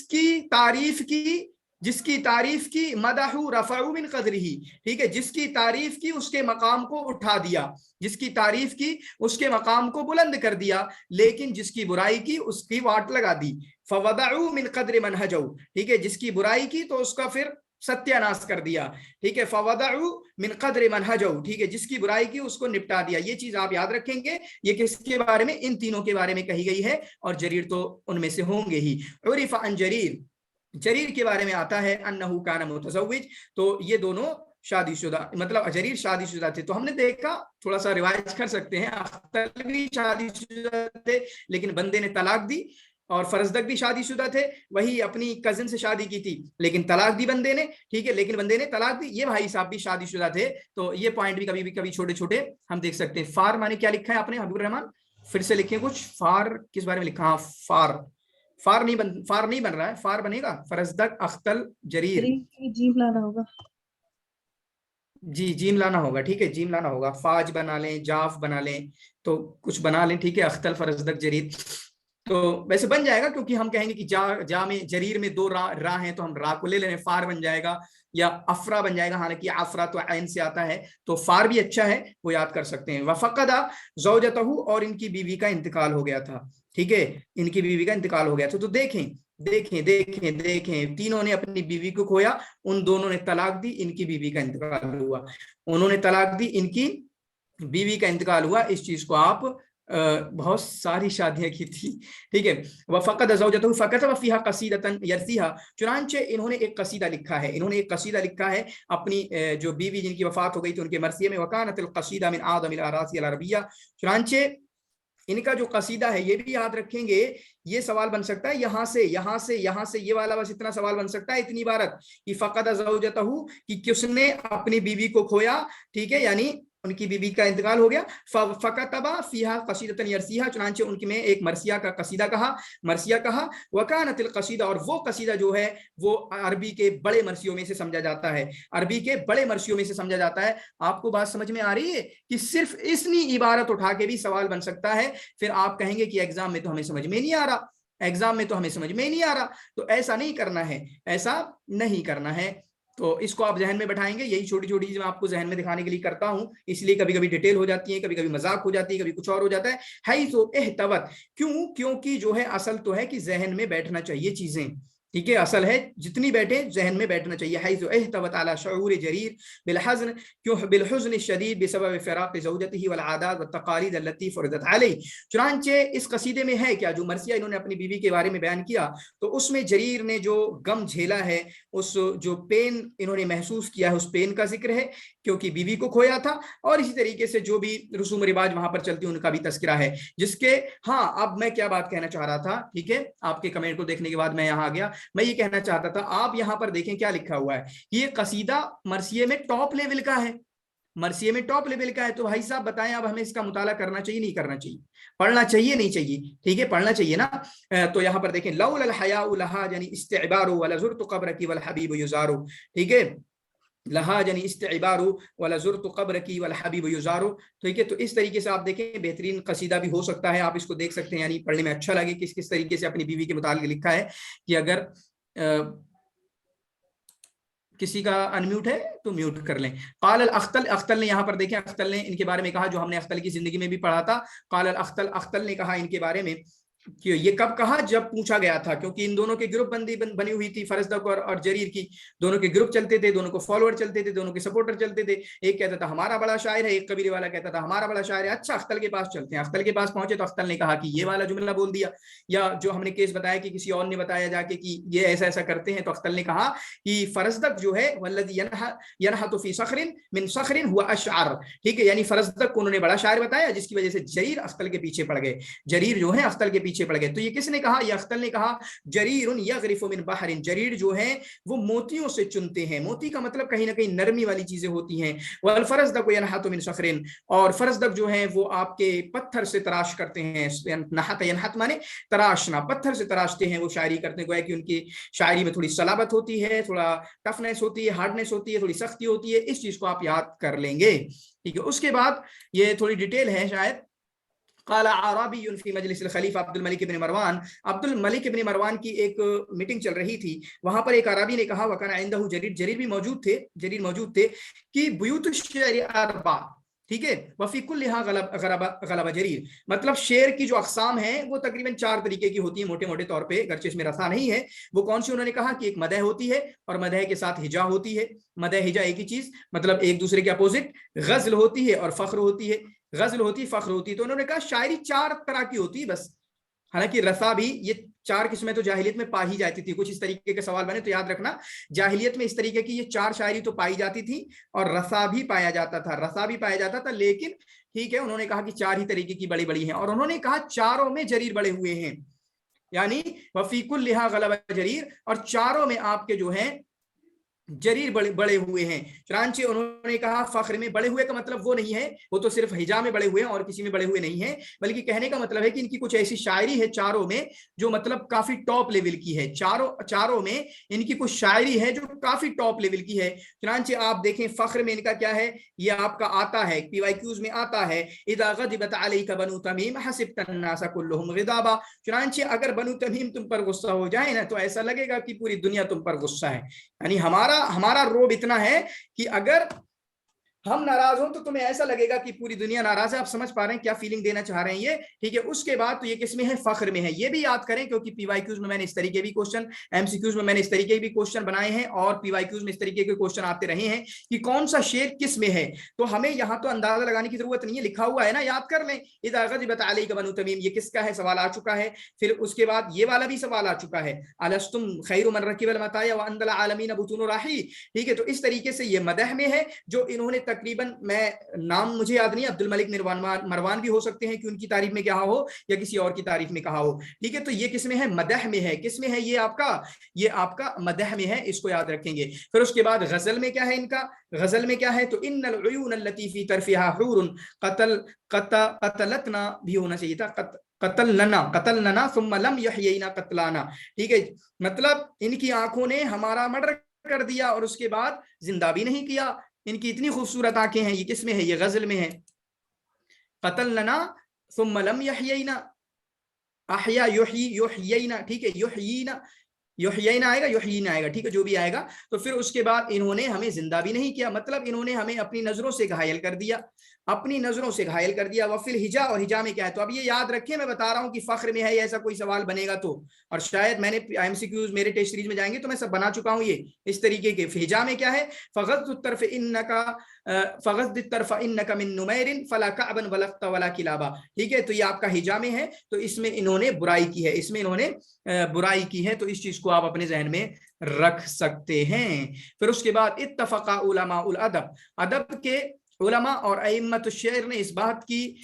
کی تعریف کی مدحو رفعو من قدرہ. ٹھیک ہے، جس کی تعریف کی اس کے مقام کو اٹھا دیا، جس کی تعریف کی اس کے مقام کو بلند کر دیا، لیکن جس کی برائی کی اس کی واٹ لگا دی. فوضعوا من قدر من هجوا. ٹھیک ہے، جس کی برائی کی تو اس کا پھر ستیہ ناش کر دیا. ٹھیک ہے، فوضعوا من قدر من هجوا. ٹھیک ہے، جس کی برائی کی اس کو نپٹا دیا. یہ چیز آپ یاد رکھیں گے. یہ کس کے بارے میں؟ ان تینوں کے بارے میں کہی گئی ہے، اور جریر تو ان میں سے ہوں گے ہی. عرف عن جریر، جریر کے بارے میں آتا ہے انہو کان متزوج، تو یہ دونوں شادی شدہ، مطلب جریر شادی شدہ تھے. تو ہم نے دیکھا، تھوڑا سا روایت کر سکتے ہیں، اختر بھی شادی شدہ تھے لیکن بندے نے طلاق دی، اور فرزدق بھی شادی شدہ تھے، وہی اپنی کزن سے شادی کی تھی لیکن طلاق دی بندے نے. ٹھیک ہے، لیکن بندے نے طلاق دی. یہ بھائی صاحب بھی شادی شدہ تھے. تو یہ پوائنٹ بھی کبھی چھوٹے چھوٹے ہم دیکھ سکتے ہیں. فار مانے کیا لکھا ہے آپ نے حبیب الرحمان؟ پھر سے لکھیں کچھ. فار کس بارے میں لکھا؟ ہاں، فار نہیں بن رہا ہے. فار بنے گا فرزدق، اختل، جریر. جیم لانا ہوگا. جی، جیم لانا ہوگا. ٹھیک ہے، جیم لانا ہوگا. فاج بنا لیں، جاف بنا لیں، تو کچھ بنا لیں. ٹھیک ہے، اختل، فرزدق، جریر. تو ویسے بن جائے گا، کیونکہ ہم کہیں گے کہ جا میں جریر میں دو راہ ہیں تو ہم راہ کو لے لیں. فار بن جائے گا یا افرا بن جائے گا. حالانکہ افرا تو عین سے آتا ہے، تو فار بھی اچھا ہے، وہ یاد کر سکتے ہیں. وفقد زوجتہ، اور ان کی بیوی کا انتقال ہو گیا تھا. ٹھیک ہے، ان کی بیوی کا انتقال ہو گیا تھا. تو دیکھیں تینوں نے اپنی بیوی کو کھویا. ان دونوں نے طلاق دی، ان کی بیوی کا انتقال ہوا. انہوں نے طلاق دی، ان کی بیوی کا انتقال ہوا. اس چیز کو آپ بہت ساری شادیاں کی تھی. ٹھیک ہے، وفقد زوجته فكتب فيها قصيدة يرثيها، چنانچہ انہوں نے ایک قصیدہ لکھا ہے، اپنی جو بیوی جن کی وفات ہو گئی تھی ان کے مرثیے میں. وكانت القصيدة من اعظم الاراضي العربية، چنانچہ इनका जो कसीदा है ये भी याद रखेंगे, ये सवाल बन सकता है यहाँ से यहाँ से यहाँ से, ये वाला बस इतना सवाल बन सकता है, इतनी इबारत कि फक़द ज़ौजतहू, कि किसने अपनी बीवी को खोया, ठीक है, यानी उनकी बीवी का इंतकाल हो गया। फ़कतबा फ़ीहा क़सीदतन यरसीहा, चुनांचे उनकी में एक मरसिया का कसीदा कहा, मरसिया कहा। वकानतिल कसीदा, और वो कसीदा जो है वो अरबी के बड़े मरसियों में से समझा जाता है, अरबी के बड़े मरसियों में से समझा जाता है। आपको बात समझ में आ रही है कि सिर्फ इतनी इबारत उठा के भी सवाल बन सकता है, फिर आप कहेंगे कि एग्जाम में तो हमें समझ में नहीं आ रहा, एग्जाम में तो हमें समझ में नहीं आ रहा। तो ऐसा नहीं करना है, ऐसा नहीं करना है। तो इसको आप जहन में बैठाएंगे, यही छोटी छोटी चीजें मैं आपको जहन में दिखाने के लिए करता हूं, इसलिए कभी कभी डिटेल हो जाती है, कभी कभी मजाक हो जाती है, कभी कुछ और हो जाता है तो एहतवत, क्यों, क्योंकि जो है असल तो है कि जहन में बैठना चाहिए चीजें, ठीक है, असल है जितनी बैठे जहन में बैठना चाहिए। हैज़ु एहतवत अला शऊर जरीर बिलहज़न, क्यों बिलहुज़्न शदीद बिसबब फ़िराक़ ज़ौजतिही वल आदात व तक़ालीद अल्लती फ़ुरिदत अलैहि। चुनांचे इस कसीदे में है क्या, जो मरसिया इन्होंने अपनी बीवी के बारे में बयान किया, तो उसमें जरीर ने जो गम झेला है, उस जो पेन इन्होंने महसूस किया है, उस पेन का जिक्र है, क्योंकि बीवी को खोया था। और इसी तरीके से जो भी रसूम रिवाज वहां पर चलती है उनका भी तस्करा है, जिसके, हाँ, अब मैं क्या बात कहना चाह रहा था, ठीक है, आपके कमेंट को देखने के बाद मैं यहाँ आ गया, मैं ये कहना चाहता था, आप यहाँ पर देखें क्या लिखा हुआ है, ये कसीदा मरसिये में टॉप लेवल का है, मरसिये में टॉप लेवल का है। तो भाई साहब बताएं, अब हमें इसका मुताला करना चाहिए नहीं करना चाहिए, पढ़ना चाहिए नहीं चाहिए, ठीक है, पढ़ना चाहिए ना। तो यहाँ पर देखें, लौलल हयाउ लहा यानी इस्तिबारु वला ज़ुरतु क़ब्रकी वल हबीब युज़ारु, ठीक है, लहा यानी इस्तिबारु वला ज़ुरतु क़ब्रकी वल हबीब युज़ारु, ठीक है। तो इस तरीके से आप देखें, बेहतरीन कसीदा भी हो सकता है, आप इसको देख सकते हैं, यानी पढ़ने में अच्छा लगे किस किस तरीके से अपनी बीवी के मुतालिक लिखा है। कि अगर किसी का अनम्यूट है तो म्यूट कर लें। क़ाल अल अख्तल, अख्तल ने यहाँ पर देखें, अख्तल ने इनके बारे में कहा, जो हमने अख्तल की जिंदगी में भी पढ़ा था। क़ाल अल अख्तल, अख्तल ने कहा इनके बारे में कि ये कब कहा, जब पूछा गया था, क्योंकि इन दोनों के ग्रुप बंदी बनी हुई थी, फरजदक और जरीर की, दोनों के ग्रुप चलते थे, दोनों को फॉलोअर चलते थे, दोनों के सपोर्टर चलते थे। एक कहता था हमारा बड़ा शायर है, एक कबीले वाला कहता था हमारा बड़ा शायर है। अच्छा, अख्तल के पास चलते हैं। अख्तल के पास पहुंचे तो अख्तल ने कहा कि ये वाला जुमला बोल दिया, या जो हमने केस बताया कि किसी और ने बताया जाके कि ये ऐसा ऐसा करते हैं, तो अख्तल ने कहा कि फरजदक जो है वल्लज़ी यनहतु फी सखरिन मिन सखरिन हुवा अशअर, ठीक है, यानी फरजदक को उन्होंने बड़ा शायर बताया, जिसकी वजह से जरीर अख्तल के पीछे पड़ गए, जरीर जो है अख्तल के पीछे पड़ गए। तो ये किसने कहा, ये अख्तल ने कहा, जरीरुन यग़रिफ़ु मिन बहरिन, जरीर जो है वो मोतियों से चुनते हैं, मोती का मतलब कहीं ना कहीं नरमी वाली चीजें होती हैं। वल फरजदक यनहतु मिन सखरिन, और फरजदक जो है वो आपके पत्थर से तराश करते हैं, नहत यनहत माने तराशना, पत्थर से तराशते हैं, वो शायरी करते हैं, गोया कि उनकी शायरी में थोड़ी सलाबत होती है, थोड़ा टफनेस होती है, हार्डनेस होती है, थोड़ी सख्ती होती है। इस चीज को आप याद कर लेंगे, ठीक है। उसके बाद ये थोड़ी डिटेल है शायद। क़ाल अअराबियुन फी मजलिसिल खलीफा अब्दुल मलिक इब्न मरवान, अब्दुल मलिक इब्न मरवान की एक मीटिंग चल रही थी, वहां पर एक अरबी ने कहा, वकाना इंदहु जरीर, जरीर भी मौजूद थे, जरीर मौजूद थे, कि बुयूत शेर अरबा, ठीक है, वफी कुल्लिहा गलबा जरीर, मतलब शेर की जो अक़साम है वो तकरीबन 4 तरीके की होती है मोटे मोटे तौर पे, गर्चे इसमें रसा नहीं है। वो कौन सी, उन्होंने कहा कि एक मदह होती है, और मदह के साथ हिजा होती है, मदह हिजा एक ही चीज, मतलब एक दूसरे के अपोजिट। गज़ल होती है और फख्र होती है, गज़ल होती, फख्र होती। तो उन्होंने कहा शायरी 4 तरह की होती है बस, हालांकि रसा भी, ये 4 किस्में तो जाहिलियत में पाई जाती थी। कुछ इस तरीके के सवाल बने तो याद रखना, जाहिलियत में इस तरीके की ये 4 शायरी तो पाई जाती थी, और रसा भी पाया जाता था, रसा भी पाया जाता था, लेकिन ठीक है, उन्होंने कहा कि 4 ही तरीके की बड़ी बड़ी हैं, और उन्होंने कहा चारों में जरीर बड़े हुए हैं, यानी वफी कुल्लिहा गलबा जरीर, और चारों में आपके जो है जरीर बड़े हुए हैं। चुनांचे उन्होंने कहा फख्र में बड़े हुए का मतलब वो नहीं है, वो तो सिर्फ हिजा में बड़े हुए हैं और किसी में बड़े हुए नहीं है, बल्कि कहने का मतलब है कि इनकी कुछ ऐसी शायरी है चारों में जो मतलब काफी टॉप लेवल की है, चारों में इनकी कुछ शायरी है जो काफी टॉप लेवल की है। चुनांचे आप देखें फख्र में इनका क्या है, ये आपका आता है PYQs में आता है, इदा गज़िबत अलैका बनु तमीम हसिबत अन्नास कुल्लुहुम गिदाबा। चुनांचे अगर बनु तमीम तुम पर गुस्सा हो जाए ना, तो ऐसा लगेगा कि पूरी दुनिया तुम पर गुस्सा है, यानी हमारा रोब इतना है कि अगर हम नाराज हो तो तुम्हें ऐसा लगेगा कि पूरी दुनिया नाराज है। आप समझ पा रहे हैं क्या फीलिंग देना चाह रहे हैं ये, ठीक है। उसके बाद तो ये किस में है, फख्र में है। ये भी याद करें क्योंकि PYQs में मैंने इस तरीके भी क्वेश्चन, MCQs में मैंने इस तरीके भी क्वेश्चन बनाए हैं, और PYQs में इस तरीके के क्वेश्चन आते रहे हैं कि कौन सा शेर किस में है। तो हमें यहाँ तो अंदाजा लगाने की जरूरत नहीं है, लिखा हुआ है ना, याद कर लें। इज़ा ग़ज़िबत अलैका बनु तमीम, ये किसका है, सवाल आ चुका है। फिर उसके बाद ये वाला भी सवाल आ चुका है, अलस्तुम खैरु मन रकिबल मताया व अंदल आलमीन बुतून राही, ठीक है। तो इस तरीके से ये मदह में है जो इन्होंने تقریباً میں نام مجھے یاد نہیں, عبد الملک مروان بھی ہو سکتے ہیں کہ ان کی تعریف میں کہا ہو یا کسی اور کی تعریف میں کہا ہو. ٹھیک ہے, تو یہ کس میں ہے؟ مدح میں ہے. کس میں ہے؟ یہ آپ کا مدح میں ہے, اس کو یاد رکھیں گے. پھر اس کے بعد غزل میں کیا ہے ان کا؟ غزل میں کیا ہے؟ تو ان العیون التی فی طرفها حور قتلتنا بھی ہونا چاہیے تھا, قتلنا ثم لم یحیینا قتلانا. ٹھیک ہے, مطلب ان کی آنکھوں نے ہمارا مرڈر کر دیا اور اس کے بعد زندہ بھی نہیں کیا. ان کی اتنی خوبصورت آنکھیں ہیں. یہ کس میں ہے؟ یہ غزل میں ہے. قتلنا ثم لم یحیینا, احیا یحیینا. ٹھیک ہے, یحیینا آئے گا, یحیینا آئے گا. ٹھیک ہے, جو بھی آئے گا. تو پھر اس کے بعد انہوں نے ہمیں زندہ بھی نہیں کیا, مطلب انہوں نے ہمیں اپنی نظروں سے گھائل کر دیا, اپنی نظروں سے گھائل کر دیا. وفل ہجا, اور ہجا میں کیا ہے؟ تو اب یہ یاد رکھیں, میں بتا رہا ہوں کہ فخر میں ہے, ایسا کوئی سوال بنے گا تو, اور شاید میں نے MCQs میرے ٹیسٹ سیریز میں جائیں گے تو میں سب بنا چکا ہوں یہ اس طریقے کے. ہجا میں کیا ہے؟ فغض الطرف انک من نمیر فلا کعبا ولقت ولا کلابا. ٹھیک ہے, تو یہ آپ کا ہجا میں ہے, تو اس میں انہوں نے برائی کی ہے, اس میں انہوں نے برائی کی ہے. تو اس چیز کو آپ اپنے ذہن میں رکھ سکتے ہیں. پھر اس کے بعد اتفق علماء الادب, ادب کے علماء اور ائمۃ الشعر نے اس بات کی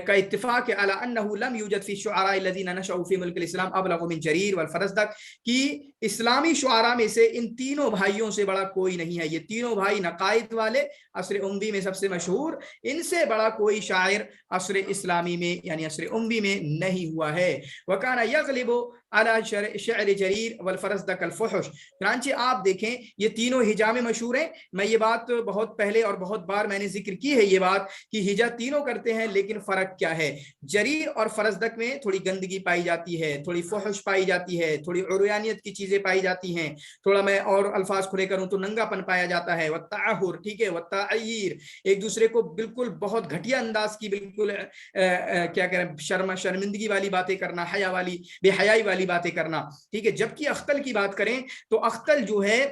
کا اتفاق علی انہ لم یوجد فی الشعراء الذین نشأوا فی ملک الاسلام ابلغ من جریر والفرزدق, کہ اسلامی شعراء میں سے ان تینوں بھائیوں سے بڑا کوئی نہیں ہے. یہ تینوں بھائی نقائد والے, عصر اموی میں سب سے مشہور, ان سے بڑا کوئی شاعر عصر اسلامی میں یعنی عصر اموی میں نہیں ہوا ہے. وکان یغلب علی شعر جریر والفرزدق الفحش. چنانچہ آپ دیکھیں یہ تینوں ہجا میں مشہور ہیں. میں یہ بات بہت پہلے اور بہت بار میں نے ذکر کی ہے یہ بات کہ ہجا تینوں کرتے ہیں, لیکن فرق کیا ہے؟ جریر اور فرزدق میں تھوڑی گندگی پائی جاتی ہے, تھوڑی فحش پائی جاتی ہے, تھوڑی عریانیت کی چیزیں پائی جاتی ہیں, تھوڑا میں اور الفاظ کھلے کروں تو ننگا پن پایا جاتا ہے, والتعہر. ٹھیک ہے, والتعیر, ایک دوسرے کو بالکل بہت گھٹیا انداز کی بالکل کیا کہہ رہے ہیں شرمندگی والی باتیں کرنا, حیا والی بے حیائی والی باتیں کرنا. ٹھیک ہے, جبکہ اختل کی بات کریں تو اختل جو ہے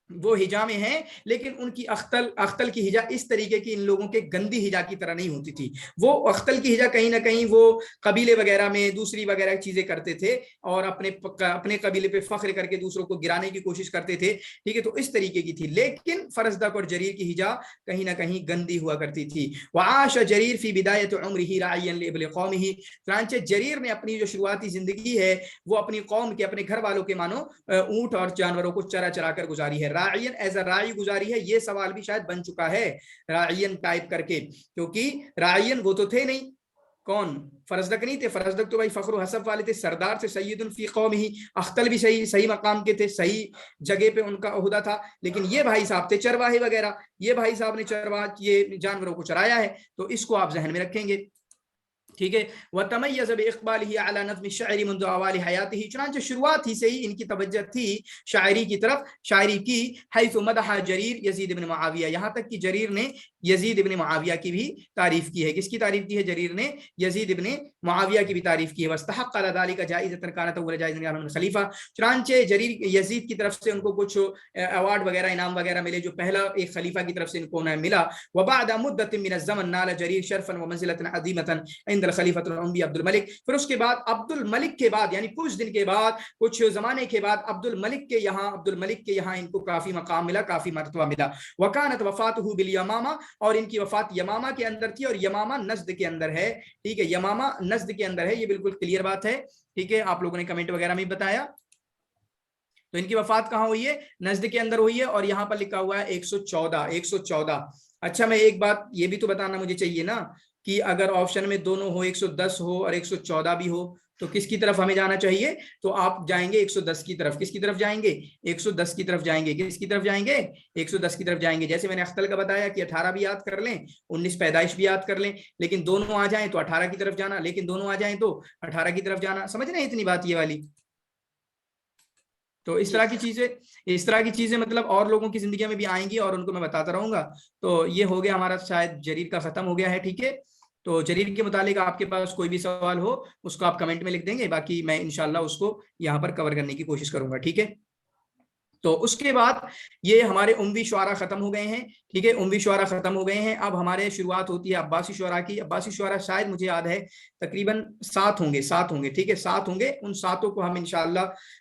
وہ ہجا میں ہیں, لیکن ان کی اختل کی ہجا اس طریقے کی ان لوگوں کے گندی ہجا کی طرح نہیں ہوتی تھی. وہ اختل کی ہجا کہیں نہ کہیں وہ قبیلے وغیرہ میں دوسری وغیرہ چیزیں کرتے تھے اور اپنے قبیلے پہ فخر کر کے دوسروں کو گرانے کی کوشش کرتے تھے. ٹھیک ہے, تو اس طریقے کی تھی. لیکن فرزدق اور جریر کی ہجا کہیں نہ کہیں گندی ہوا کرتی تھی. وعاش جریر فی بدایت عمرہ راعیا لابل قومہ, چنانچہ جریر نے اپنی جو شروعاتی زندگی ہے وہ اپنی قوم کے, اپنے گھر والوں کے مانو اونٹ اور جانوروں کو چرا چرا کر گزاری ہے. راعین ایز اے راعی گزاری ہے. یہ سوال بھی شاید بن چکا ہے راعین ٹائپ کر کے, کیونکہ راعین وہ تو تھے نہیں, کون؟ فرزدق نہیں تھے. فرزدق تو بھائی فخر و حسب والے تھے, سردار تھے, سید فی قومہ. اختل بھی صحیح مقام کے تھے, صحیح جگہ پہ ان کا عہدہ تھا. لیکن یہ بھائی صاحب تھے چرواہے وغیرہ, یہ بھائی صاحب نے یہ جانوروں کو چرایا ہے. تو اس کو آپ ذہن میں رکھیں گے. ٹھیک ہے, وتمیز باقبالہ علی نظم الشعر منذ اوائل حیاتہ, چنانچہ شروعات ہی سے ہی ان کی توجہ تھی شاعری کی طرف, شاعری کی. حیث مدح جریر یزید بن معاویہ, یہاں تک کہ جریر نے یزید بن معاویہ کی بھی تعریف کی ہے. کس کی تعریف کی ہے؟ جریر نے یزید بن معاویہ کی بھی تعریف کی ہے. واستحق علی ذلک جائزۃ کانت اول جائزۃ من خلیفہ, چنانچہ جریر یزید کی طرف سے ان کو کچھ ایوارڈ وغیرہ انعام وغیرہ ملے جو پہلا ایک خلیفہ کی طرف سے ان کو ملا. وبعد مدت من الزمن نال جریر شرفا ومنزلۃ عظیمۃ عند خلیفۃ الانبیاء عبد الملک. پھر اس کے بعد عبد الملک کے بعد یعنی کچھ دن کے بعد, کچھ زمانے کے بعد عبد الملک کے یہاں ان کو کافی مقام ملا, کافی مرتبہ ملا. وکانت وفاتہ بالیمامہ, اور ان کی وفات یمامہ کے اندر تھی, اور یمامہ نجد کے اندر ہے. ٹھیک ہے, یمامہ نجد کے اندر ہے, یہ بالکل کلیئر بات ہے. ٹھیک ہے, آپ لوگوں نے کمنٹ وغیرہ میں بتایا. تو ان کی وفات کہاں ہوئی ہے؟ نجد کے اندر ہوئی ہے, اور یہاں پر لکھا ہوا ہے 114. اچھا, میں ایک بات یہ بھی تو بتانا مجھے چاہیے نا کہ اگر آپشن میں دونوں ہو, 110 ہو اور 114 بھی ہو, تو کس کی طرف ہمیں جانا چاہیے؟ تو آپ جائیں گے 110 کی طرف. کس کی طرف جائیں گے؟ 110 کی طرف جائیں گے. کس کی طرف جائیں گے؟ 110 کی طرف جائیں گے. جیسے میں نے اختل کا بتایا کہ 18 بھی یاد کر لیں, 19 پیدائش بھی یاد کر لیں, لیکن دونوں آ جائیں تو 18 کی طرف جانا, لیکن دونوں آ جائیں تو 18 کی طرف جانا. سمجھ رہے ہیں اتنی بات یہ والی؟ تو اس طرح کی چیزیں مطلب اور لوگوں کی زندگی میں بھی آئیں گی اور ان کو میں بتاتا رہوں گا. تو یہ ہو گیا ہمارا, شاید جریر کا ختم ہو گیا ہے. ٹھیک ہے, تو جریر کے متعلق آپ کے پاس کوئی بھی سوال ہو اس کو آپ کمنٹ میں لکھ دیں گے, باقی میں انشاءاللہ اس کو یہاں پر کور کرنے کی کوشش کروں گا. ٹھیک ہے, تو اس کے بعد یہ ہمارے اموی شعراء ختم ہو گئے ہیں، ٹھیک ہے، اموی شعراء ختم ہو گئے ہیں. اب ہمارے شروعات ہوتی ہے عباسی شعراء کی. عباسی شعراء شاید مجھے یاد ہے تقریباً 7 ہوں گے، ٹھیک ہے، 7 ہوں گے. ان 7 کو ہم انشاءاللہ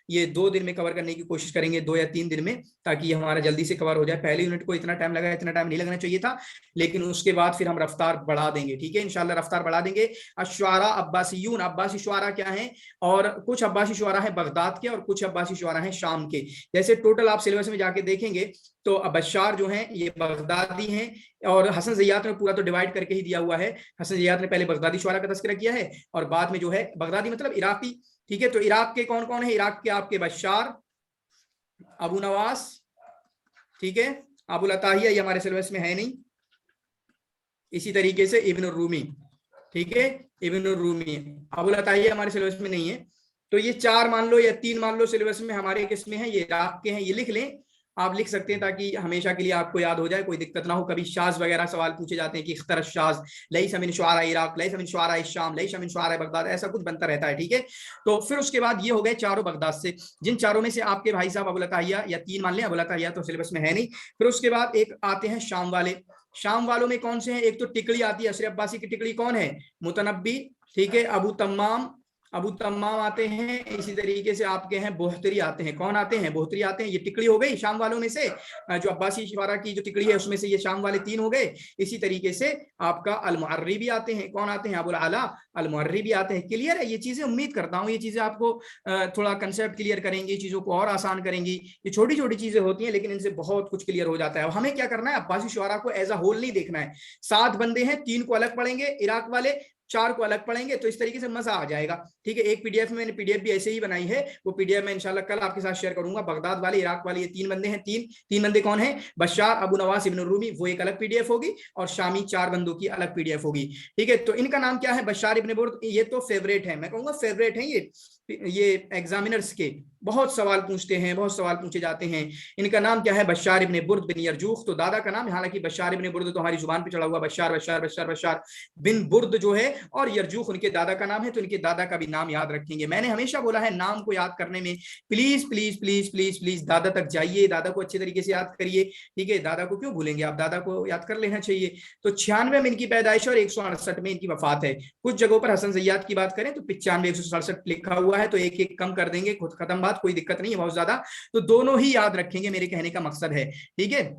یہ 2 دن میں کور کرنے کی کوشش کریں گے، 2 یا 3 دن میں، تاکہ یہ ہمارا جلدی سے کور ہو جائے. پہلے یونٹ کو اتنا ٹائم لگا، اتنا ٹائم نہیں لگنا چاہیے تھا، لیکن اس کے بعد پھر ہم رفتار بڑھا دیں گے، ٹھیک ہے، انشاءاللہ رفتار بڑھا دیں گے. الشعراء عباسیون، عباسی شعراء کیا ہیں؟ اور کچھ عباسی شعراء ہیں بغداد کے اور کچھ عباسی شعراء ہیں شام کے. جیسے ٹوٹل آپ سلیبس میں جا کے دیکھیں گے تو بشار جو ہیں یہ بغدادی ہیں، اور حسن زیات نے پورا تو ڈیوائڈ کر کے ہی دیا ہوا ہے. حسن زیات نے پہلے بغدادی شعراء کا تذکرہ کیا ہے اور بعد میں جو ہے بغدادی مطلب عراقی، ٹھیک ہے. تو عراق کے کون کون ہیں؟ عراق کے آپ کے بشار، ابو نواس، ٹھیک ہے، ابو العتاہیہ یہ ہمارے سلیبس میں ہے نہیں. اسی طریقے سے ابن الرومی، ٹھیک ہے، ابن الرومی، ابو العتاہیہ ہمارے سلیبس میں نہیں ہے. تو یہ 4 مان لو یا 3 مان لو سلیبس میں ہمارے کس میں ہیں؟ یہ عراق کے ہیں. یہ لکھ لیں، آپ لکھ سکتے ہیں تاکہ ہمیشہ کے لیے آپ کو یاد ہو جائے، کوئی دقت نہ ہو. کبھی شاذ وغیرہ سوال پوچھے جاتے ہیں کہ اختر الشاذ لیس من شعراء عراق، لیس من شعراء الشام، لیس من شعراء بغداد، ایسا کچھ بنتا رہتا ہے، ٹھیک ہے. تو پھر اس کے بعد یہ ہو گئے 4 بغداد سے، جن 4 میں سے آپ کے بھائی صاحب ابو العتاہیہ یا 3 مان لیں، ابو العتاہیہ تو سلیبس میں ہے نہیں. پھر اس کے بعد ایک آتے ہیں شام والے. شام والوں میں کون سے ہیں؟ ایک تو ٹکڑی آتی ہے، عصر عباسی کی ٹکڑی کون ہے؟ متنبی، ٹھیک ہے، ابو تمام آتے ہیں. اسی طریقے سے آپ کے ہیں بہتری آتے ہیں. کون آتے ہیں؟ بہتری آتے ہیں. یہ ٹکڑی ہو گئی شام والوں میں سے، جو عباسی شعراء کی جو ٹکڑی ہے اس میں سے یہ شام والے 3 ہو گئے. اسی طریقے سے آپ کا المعری بھی آتے ہیں. کون آتے ہیں؟ ابو العلا المعری بھی آتے ہیں. کلیئر ہے یہ چیزیں؟ امید کرتا ہوں یہ چیزیں آپ کو تھوڑا کنسیپٹ کلیئر کریں گی، چیزوں کو اور آسان کریں گی. یہ چھوٹی چھوٹی چیزیں ہوتی ہیں لیکن ان سے بہت کچھ کلیئر ہو جاتا ہے. اور ہمیں کیا کرنا ہے؟ عباسی شعراء کو ایز اے ہول نہیں دیکھنا ہے. 7 بندے ہیں، 3 کو الگ پڑھیں گے عراق والے، 4 کو الگ پڑھیں گے، تو اس طریقے سے مزہ آ جائے گا، ٹھیک ہے. ایک پی ڈی ایف میں نے پی ڈی ایف بھی ایسے ہی بنائی ہے، وہ پی ڈی ایف میں انشاءاللہ کل آپ کے ساتھ شیئر کروں گا. بغداد والے، عراق والے، یہ 3 بندے ہیں. 3 بندے کون ہیں؟ بشار، ابو نواس، ابن الرومی، وہ ایک الگ پی ڈی ایف ہوگی، اور شامی 4 بندوں کی الگ پی ڈی ایف ہوگی، ٹھیک ہے. تو ان کا نام کیا ہے؟ بشار ابن برد. یہ تو فیوریٹ ہے، میں کہوں گا فیوریٹ ہیں یہ ایگزامینرز کے، بہت سوال پوچھتے ہیں، بہت سوال پوچھے جاتے ہیں. ان کا نام کیا ہے؟ بشار ابن برد بن یرجوخ. تو دادا کا نام، حالانکہ بشار ابن برد تو ہماری زبان پہ چڑھا ہوا، بشار بشار بشار بشار بن برد جو ہے، اور یرجوخ ان کے دادا کا نام ہے. تو ان کے دادا کا بھی نام یاد رکھیں گے. میں نے ہمیشہ بولا ہے نام کو یاد کرنے میں please please please please please دادا تک جائیے، دادا کو اچھے طریقے سے یاد کریے، ٹھیک ہے. دادا کو کیوں بھولیں گے آپ؟ دادا کو یاد کر لینا چاہیے. تو 96 میں ان کی پیدائش اور 168 میں ان کی وفات ہے. کچھ جگہوں پر حسن زیات کی بات کریں تو 95 167 لکھا ہوا ہے، تو ایک ایک کم کر دیں گے، خود ختم بات، کوئی دقت نہیں ہے بہت زیادہ. تو دونوں ہی یاد رکھیں گے، میرے کہنے کا مقصد ہے، ٹھیک ہے.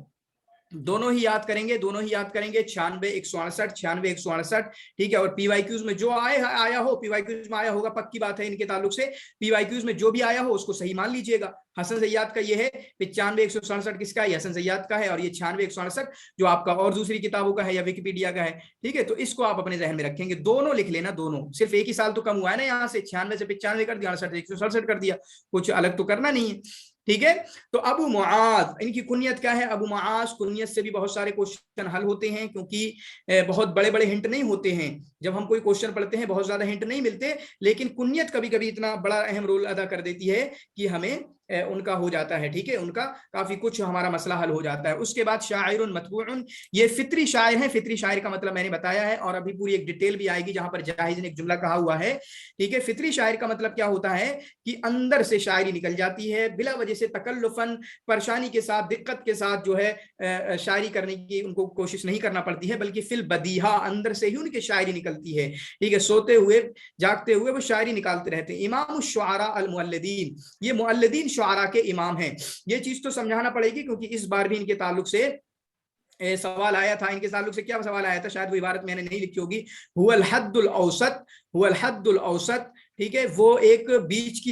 دونوں ہی یاد کریں گے، 96 168، 96 168، ٹھیک ہے. اور پی وائی کیوز میں جو آیا ہو، پی وائی کیوز میں آیا ہوگا، پکی بات ہے ان کے تعلق سے. پی وائی کیوز میں جو بھی آیا ہو اس کو صحیح مان لیجئے گا. حسن زیات کا یہ ہے 95 168 کس کا ہے؟ یہ حسن زیات کا ہے. اور یہ 96 168 جو آپ کا اور دوسری کتابوں کا ہے یا ویکیپیڈیا کا ہے، ٹھیک ہے. تو اس کو آپ اپنے ذہن میں رکھیں گے. دونوں لکھ لینا، دونوں. صرف ایک ہی سال تو کم ہوا ہے نا، یہاں سے 96 سے 95 کر دیا، 68 سے 167 کر دیا، کچھ الگ تو کرنا نہیں ہے، ٹھیک ہے. تو ابو معاذ، ان کی کنیت کیا ہے؟ ابو معاذ. کنیت سے بھی بہت سارے کوشچن حل ہوتے ہیں، کیونکہ بہت بڑے بڑے ہنٹ نہیں ہوتے ہیں. جب ہم کوئی کوشچن پڑھتے ہیں بہت زیادہ ہنٹ نہیں ملتے، لیکن کنیت کبھی کبھی اتنا بڑا اہم رول ادا کر دیتی ہے کہ ہمیں ان کا ہو جاتا ہے، ٹھیک ہے. ان کا کافی کچھ ہمارا مسئلہ حل ہو جاتا ہے. اس کے بعد شاعر مطبوع، یہ فطری شاعر ہیں. فطری شاعر کا مطلب میں نے بتایا ہے، اور ابھی پوری ایک ڈیٹیل بھی آئے گی جہاں پر جاہز نے ایک جملہ کہا ہوا ہے، ٹھیک ہے. فطری شاعر کا مطلب کیا ہوتا ہے؟ کہ اندر سے شاعری نکل جاتی ہے، بلا وجہ سے تکلفاً، پریشانی کے ساتھ، دقت کے ساتھ جو ہے شاعری کرنے کی ان کو کوشش نہیں کرنا پڑتی ہے، بلکہ فی البدیہہ، اندر سے ہی ان کی شاعری نکلتی ہے، ٹھیک ہے. سوتے ہوئے جاگتے ہوئے وہ شاعری نکالتے رہتے ہیں. امام الشعراء المؤلدین، یہ مؤلدین شعراء کے امام ہیں. یہ چیز تو سمجھانا پڑے گی، کیونکہ اس بار بھی ان کے تعلق سے سوال آیا تھا. ان کے تعلق سے کیا سوال آیا تھا؟ شاید وہ عبارت میں نے نہیں لکھی ہوگی. هو الحد الاوسط، هو الحد الاوسط، ٹھیک ہے. وہ ایک بیچ کی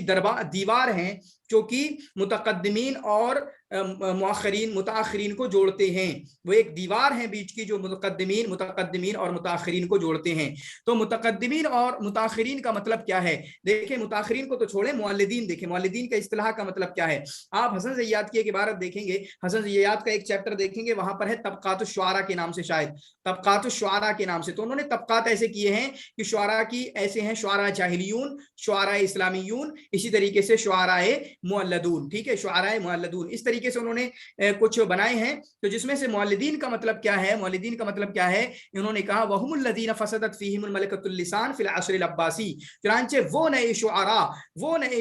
دیوار ہیں جو کہ متقدمین اور متاخرین کو جوڑتے ہیں. وہ ایک دیوار ہیں بیچ کی جو متقدمین اور متاخرین کو جوڑتے ہیں. تو متقدمین اور متاخرین کا مطلب کیا ہے؟ دیکھیں، متاخرین کو تو چھوڑیں، مؤلدین دیکھیں. مؤلدین کا اصطلاح کا مطلب کیا ہے؟ آپ حسن زیات کی ایک عبارت دیکھیں گے، حسن زیات کا ایک چیپٹر دیکھیں گے، وہاں پر ہے طبقات الشعراء کے نام سے، شاید طبقات الشعراء کے نام سے. تو انہوں نے طبقات ایسے کیے ہیں کہ شعراء کی ایسے ہیں: شعراء جاہلیون، شعراء اسلامیون، اسی طریقے سے شعراء मुअल्लदून, ठीक है, शुआराए मुअल्लदून, इस तरीके से उन्होंने कुछ बनाए हैं। तो जिसमें से मुअल्लिदीन का मतलब क्या है, मुअल्लिदीन का मतलब क्या है, इन्होंने कहा वहुमुल लदीन फसदत फीहिमुल मलकतुल लिसान फिल असरिल अब्बासी, चुनांचे वो नए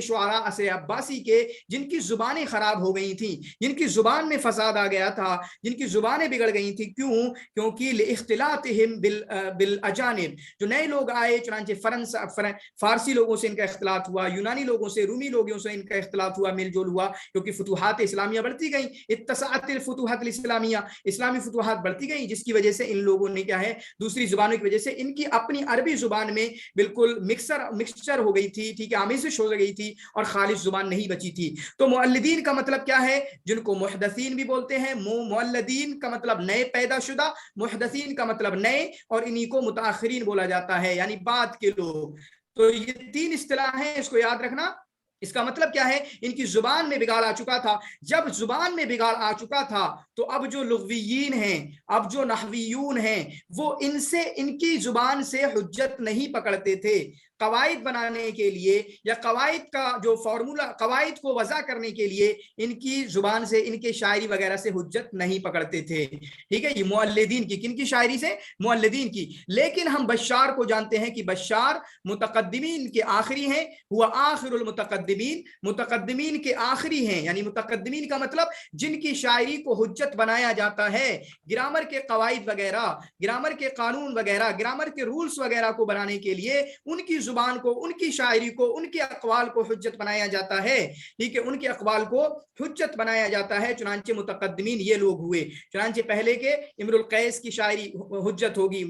शुआरा असर अब्बासी के जिनकी जुबानें खराब हो गई थी, जिनकी जुबान में फसाद आ गया था, जिनकी जुबानें बिगड़ गई थी, क्यों, क्योंकि लिइख्तिलातिहिम बिल अजानिब, जो नए लोग आए, चुनांचे फारसी लोगों से इनका इख्तिलात हुआ, यूनानी लोगों से, रूमी लोगों से इनका इख्तिलात हुआ, मेलजोल हुआ, क्योंकि फुतूहात इस्लामिया बढ़ती गई, इत्तसाअतिल फुतूहात इस्लामिया, इस्लामी फुतूहात बढ़ती गई, जिसकी वजह से इन लोगों ने क्या है, दूसरी जुबानों की वजह से इनकी अपनी अरबी जुबान में बिल्कुल मिक्सचर हो गई थी, ठीक है, आमिज़श हो गई थी और खालिस जुबान नहीं बची थी। तो मुअल्लिदीन का मतलब क्या है, जिनको मुहदसीन भी बोलते हैं, मुअल्लिदीन का मतलब नए पैदाशुदा, मुहदसीन का मतलब नए, और इन्हीं को मुताखिरीन बोला जाता है, यानी बाद के लोग। तो ये तीन इस्तिलाह हैं, इसको याद रखना। इसका मतलब क्या है, इनकी जुबान में बिगाड़ आ चुका था। जब जुबान में बिगाड़ आ चुका था तो अब जो लुग़वियीन हैं, अब जो नहवियून हैं, वो इनसे, इनकी जुबान से हुज्जत नहीं पकड़ते थे। कवायद बनाने के लिए या कवायद का जो फॉर्मूला, कवायद को वज़ा करने के लिए इनकी जुबान से, इनके शायरी वगैरह से हुज्जत नहीं पकड़ते थे, ठीक है। ये मुअल्लिदीन की, किनकी शायरी से, मुअल्लिदीन की। लेकिन हम बशार को जानते हैं कि बशार मुतकद्दिमीन के आखिरी हैं, हुआ आखिरुल मुतकद्दिमीन, मुतकद्दिमीन के आखिरी हैं, यानी मुतकद्दिमीन का मतलब जिनकी शायरी को हुज्जत बनाया जाता है, ग्रामर के कवायद वगैरह, ग्रामर के कानून वगैरह, ग्रामर के रूल्स वगैरह को बनाने के लिए उनकी जुबान को, उनकी शायरी को, उनके अक़वाल को हुज्जत बनाया जाता है, ठीक है, उनके अक़वाल को हुज्जत बनाया जाता है। चुनांचे मुतकद्दिमीन ये लोग हुए। चुनांचे पहले के इम्रुल कैस की शायरी हुज्जत होगी,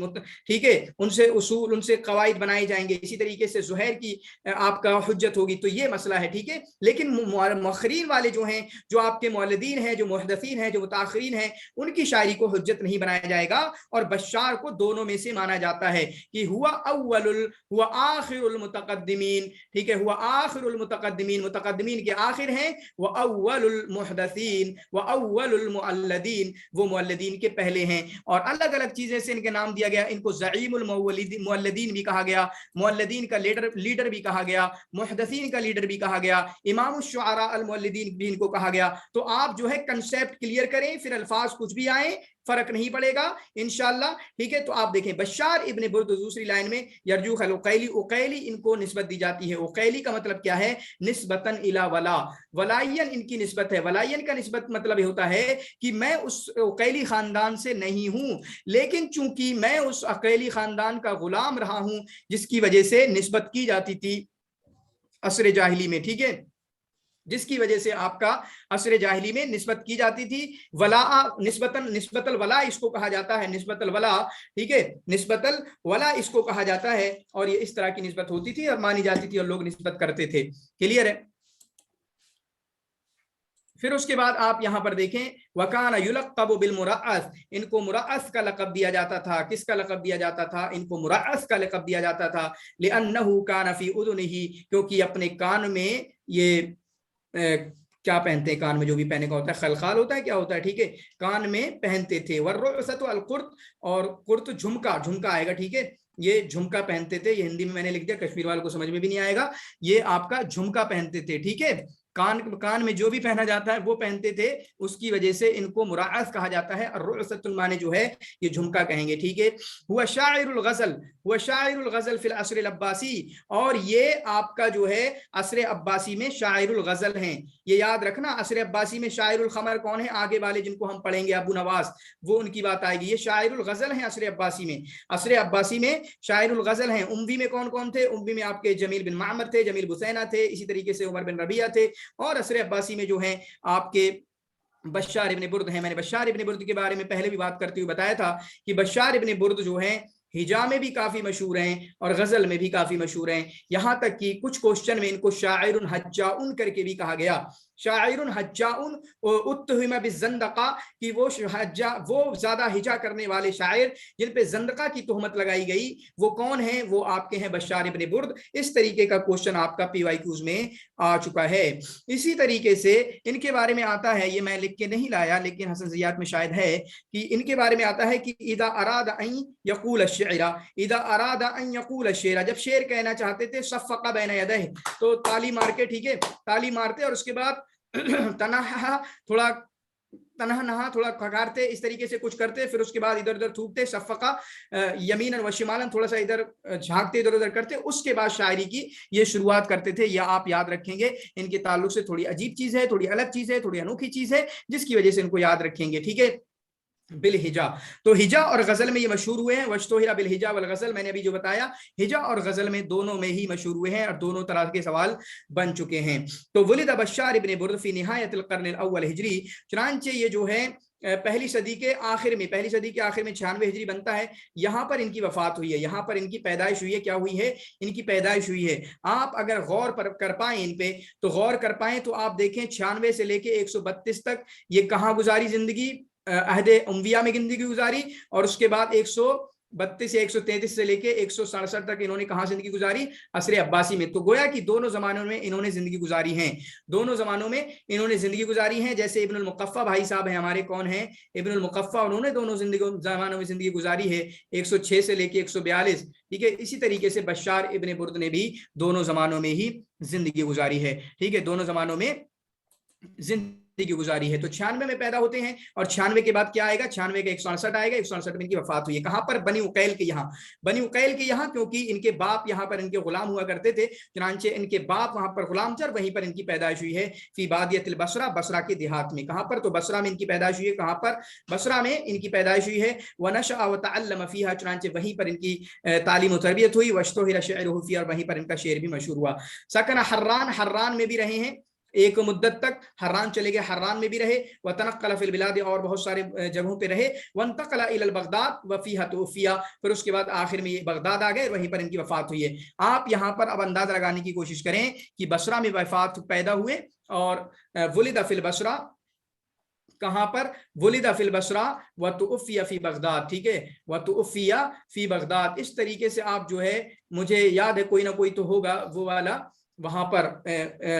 ठीक है, उनसे उसूल, उनसे कवायद बनाए जाएंगे। इसी तरीके से ज़ुहैर की आपका हुज्जत होगी। तो ये मसला है, ठीक है। लेकिन मुअख्खरीन वाले जो हैं, जो आपके मुअल्लिदीन हैं, जो मुहद्दिसीन हैं, जो मुताखिरीन हैं, उनकी शायरी को हुज्जत नहीं बनाया जाएगा। और बशार को दोनों में से माना जाता है कि हुआ आखिरुल मुतकद्दिमीन, ठीक है, हुआ आखिरुल मुतकद्दिमीन, मुतकद्दिमीन के आखिर हैं, व अव्वलुल मुहद्दिसीन व अव्वलुल मुअल्लिदीन, वो मुअल्लिदीन के पहले हैं। और अलग अलग चीजें से इनके नाम दिया गया। इनको ज़ईमुल मुअल्लिदीन भी कहा गया, मुअल्लिदीन का लीडर भी कहा गया, मुहद्दिसीन का लीडर भी कहा गया, इमामुश शुआरा अल मुअल्लिदीन भी इनको कहा गया। तो आप जो है कंसेप्ट क्लियर करें, फिर अल्फाज कुछ भी आए फर्क नहीं पड़ेगा इंशाअल्लाह, ठीक है। तो आप देखें, बशार इब्न बुर्द दूसरी लाइन में यरजूख अल उकैली, उकैली इनको निस्बत दी जाती है। उकैली का मतलब क्या है, निस्बतन इला वला, वलायन इनकी निस्बत है। वलायन का निस्बत मतलब होता है कि मैं उस उकैली खानदान से नहीं हूं, लेकिन चूंकि मैं उस उकैली खानदान का गुलाम रहा हूं, जिसकी वजह से निस्बत की जाती थी असर जाहिली में, ठीक है, जिसकी वजह से आपका असर जाहिली में निस्बत की जाती थी। वला निस्बतल वला इसको कहा जाता है, निस्बतल वला, ठीक है, निस्बतल वला इसको कहा जाता है। और ये इस तरह की निस्बत होती थी और मानी जाती थी और लोग निस्बत करते थे। क्लियर है। फिर उसके बाद आप यहां पर देखें, वकाना युलक़्क़बु बिल मुरअस, इनको मुरअस का लक़ब दिया जाता था। किसका लक़ब दिया जाता था? इनको मुरअस का लक़ब दिया जाता था। लिअन्नहु काना फी उज़ुनिही, क्योंकि अपने कान में ये क्या पहनते हैं, कान में जो भी पहने का होता है, खलखाल होता है, क्या होता है, ठीक है, कान में पहनते थे। वर्रुअसतु अल कुर्त, और कुर्त झुमका, झुमका आएगा, ठीक है, ये झुमका पहनते थे। ये हिंदी में मैंने लिख दिया, कश्मीर वालों को समझ में भी नहीं आएगा। ये आपका झुमका पहनते थे, ठीक है, कान में जो भी पहना जाता है वो पहनते थे, उसकी वजह से इनको मुराअस कहा जाता है। और रुअसतुल माने जो है ये झुमका कहेंगे, ठीक है। हुआ शाइरुल गज़ल फिल असर अब्बासी, और ये आपका जो है असर अब्बासी में शाइरुल गज़ल हैं। ये याद रखना, असर अब्बासी में शाइरुल खमर कौन है, आगे वाले जिनको हम पढ़ेंगे अबू नवास, वो उनकी बात आएगी। ये शाइरुल गज़ल हैं असर अब्बासी में, असर अब्बासी में शाइरुल गज़ल हैं। उम्वी में कौन कौन थे? उम्वी में आपके जमील बिन मामर थे, जमील बुसैना थे, इसी तरीके से उमर बिन रबिया थे। और असर अब्बासी में जो है आपके बशार इब्न बुर्द हैं। मैंने बशार इब्न बुर्द के बारे में पहले भी बात करते हुए बताया था कि बशार इब्न बुर्द जो हैं हिजा में भी काफी मशहूर हैं और गजल में भी काफी मशहूर हैं। यहाँ तक कि कुछ क्वेश्चन में इनको शाइरुन हज्जाउन करके भी कहा गया। शाइरुन हज्जाउन उत्तहिमा बिज़ंदका, कि वो ज्यादा हिजा करने वाले शायर जिन पे ज़ंदका की तोहमत लगाई गई, वो कौन है? वो आपके हैं बशार इब्न बुर्द। इस तरीके का क्वेश्चन आपका PYQs में आ चुका है। इसी तरीके से इनके बारे में आता है, ये मैं लिख के नहीं लाया लेकिन हसन ज़ियात में शायद है, कि इनके बारे में आता है कि इदा अरादा अन यक़ूल अश्शिरा, इदा अरादा अन यक़ूल अश्शिरा, जब शेर कहना चाहते थे सफ़क़ा बैन यदैहि, तो ताली मार के, ठीक है, ताली मारते और उसके बाद तनहा थोड़ा थोड़ा खकारते, इस तरीके से कुछ करते, फिर उसके बाद इधर उधर थूकते, सफ़क़ा यमीनन व शिमालन, थोड़ा सा इधर झांकते इधर उधर करते, उसके बाद शायरी की ये शुरुआत करते थे। या आप याद रखेंगे, इनके ताल्लुक से थोड़ी अजीब चीज है, थोड़ी अलग चीज है, थोड़ी अनोखी चीज है, जिसकी वजह से इनको याद रखेंगे, ठीक है। बिल हिजा, तो हिजा और गजल में ये मशहूर हुए हैं। वश्तोहिरा बिल हिजा वल गजल, मैंने अभी जो बताया, हिजा और गजल में दोनों में ही मशहूर हुए हैं और दोनों तरह के सवाल बन चुके हैं। तो वलिद बशार इब्न बुर्द फी निहायतिल क़र्निल अव्वल हिजरी, चुनांचे ये जो है पहली सदी के आखिर में 96 हिजरी बनता है, यहाँ पर इनकी वफात हुई है, यहाँ पर इनकी पैदाइश हुई है। क्या हुई है? इनकी पैदाइश हुई है। आप अगर गौर कर पाएं इन पे, तो गौर कर पाएं तो आप देखें 96 से लेके 132 तक ये कहाँ गुजारी जिंदगी? अहदे उम्विया में जिंदगी गुजारी, और उसके बाद 132 या 133 से लेके 167 तक इन्होंने कहाँ जिंदगी गुजारी? असरे अब्बासी में। तो गोया कि दोनों जमानों में इन्होंने जिंदगी गुजारी है, दोनों जमानों में इन्होंने जिंदगी गुजारी है। जैसे इब्नुल मुक़फ़्फ़ा भाई साहब हैं हमारे, कौन है? इब्नुल मुक़फ़्फ़ा, उन्होंने दोनों जमानों में जिंदगी गुजारी है, 106 से लेके 142, ठीक है। इसी तरीके से बशार इब्न बुर्द ने भी दोनों जमानों में ही जिंदगी गुजारी है, ठीक है, दोनों जमानों में जिंदगी गुजारी है। तो 96 में पैदा होते हैं और 96 के बाद क्या आएगा? 96 का 168 आएगा, 168 में इनकी वफात हुई है। कहां पर? बनी उकैल के यहाँ, बनी उकैल के यहाँ, क्योंकि इनके बाप यहाँ पर इनके गुलाम हुआ करते थे, चुनांचे इनके बाप वहां पर गुलाम थे, वहीं पर इनकी पैदाइश हुई है। फी बादियतिल बसरा, बसरा के देहात में। कहां पर? तो बसरा में इनकी पैदाइश हुई है। कहां पर? बसरा में इनकी पैदाइश हुई है। वनशअ व तअल्लम फीहा, चुनांचे वहीं पर इनकी तालीम और तरबियत हुई। वश्तोहिरा शअरुहु फीहा, और वहीं पर इनका शेर भी मशहूर हुआ। सकन हर्रान, हर्रान में भी रहे हैं एक मुद्दत तक, हर्रान चले गए, हर्रान में भी रहे। व तनक्कल फिल बिलाद, और बहुत सारे जगहों पे रहे। वंतकला इलल बगदाद व फीहा तौफिया, फिर उसके बाद आखिर में ये बगदाद आ गए, वहीं पर इनकी वफात हुई है। आप यहाँ पर अब अंदाजा लगाने की कोशिश करें कि बसरा में वफात पैदा हुए, और वुलिदा फिल बसरा, कहां पर? वुलिदा फिल बसरा व तुउफ़िया फी बगदाद, ठीक है, व तुउफ़िया फी बगदाद। इस तरीके से आप जो है, मुझे याद है कोई ना कोई तो होगा वो वाला, वहां पर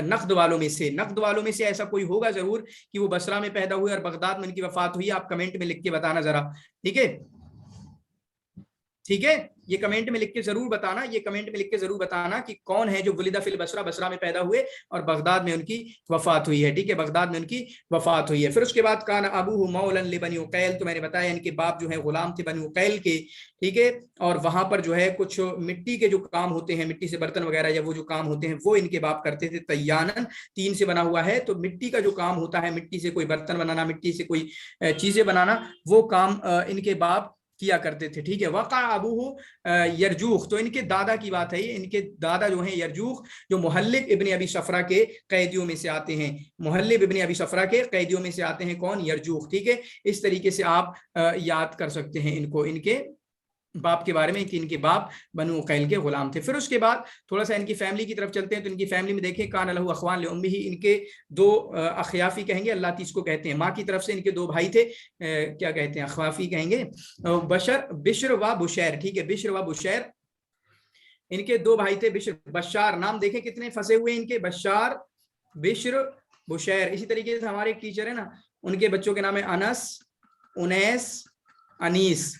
नक़द वालों में से ऐसा कोई होगा जरूर कि वो बसरा में पैदा हुए और बगदाद में इनकी वफात हुई। आप कमेंट में लिख के बताना जरा, ठीक है, ठीक है, ये कमेंट में लिख के जरूर बताना, ये कमेंट में लिख के जरूर बताना कि कौन है जो वलिदा फिल बसरा, बसरा में पैदा हुए और बगदाद में उनकी वफात हुई है, ठीक है, बगदाद में उनकी वफात हुई है। फिर उसके बाद कान अबूहु मौलन लिबनी उकैल, तो मैंने बताया इनके बाप जो है गुलाम थे बनी उकैल के, ठीक है, और वहां पर जो है कुछ मिट्टी के जो काम होते हैं, मिट्टी से बर्तन वगैरह या वो जो काम होते हैं, वो इनके बाप करते थे। तैयानन, तीन से बना हुआ है, तो मिट्टी का जो काम होता है, मिट्टी से कोई बर्तन बनाना, मिट्टी से कोई चीजें बनाना, वो काम इनके बाप किया करते थे, ठीक है। वक़ा अबूहु यरजूख, तो इनके दादा की बात है, इनके दादा जो हैं यरजूख, जो मुहल्लिब इब्न अबी सफरा के कैदियों में से आते हैं, मुहल्लिब इब्न अबी सफरा के कैदियों में से आते हैं। कौन? यरजूख, ठीक है। इस तरीके से आप याद कर सकते हैं इनको, इनके बाप के बारे में, कि इनके बाप बनु उकैल के गुलाम थे। फिर उसके बाद थोड़ा सा इनकी फैमिली की तरफ चलते हैं, तो इनकी फैमिली में देखें, कान लहू अखवान लिउम्मिही, इनके दो अखयाफी कहेंगे, अल्लाह इसको कहते हैं, माँ की तरफ से इनके दो भाई थे, क्या कहते हैं, अखवाफी कहेंगे, बिश्र व बुशैर, ठीक है, बिश्र व बुशैर, इनके दो भाई थे। बिश्र, बशार, नाम देखें कितने फंसे हुए इनके, बशार, बिश्र, बुशैर। इसी तरीके से हमारे एक टीचर है ना, उनके बच्चों के नाम है अनस, उनैस, अनीस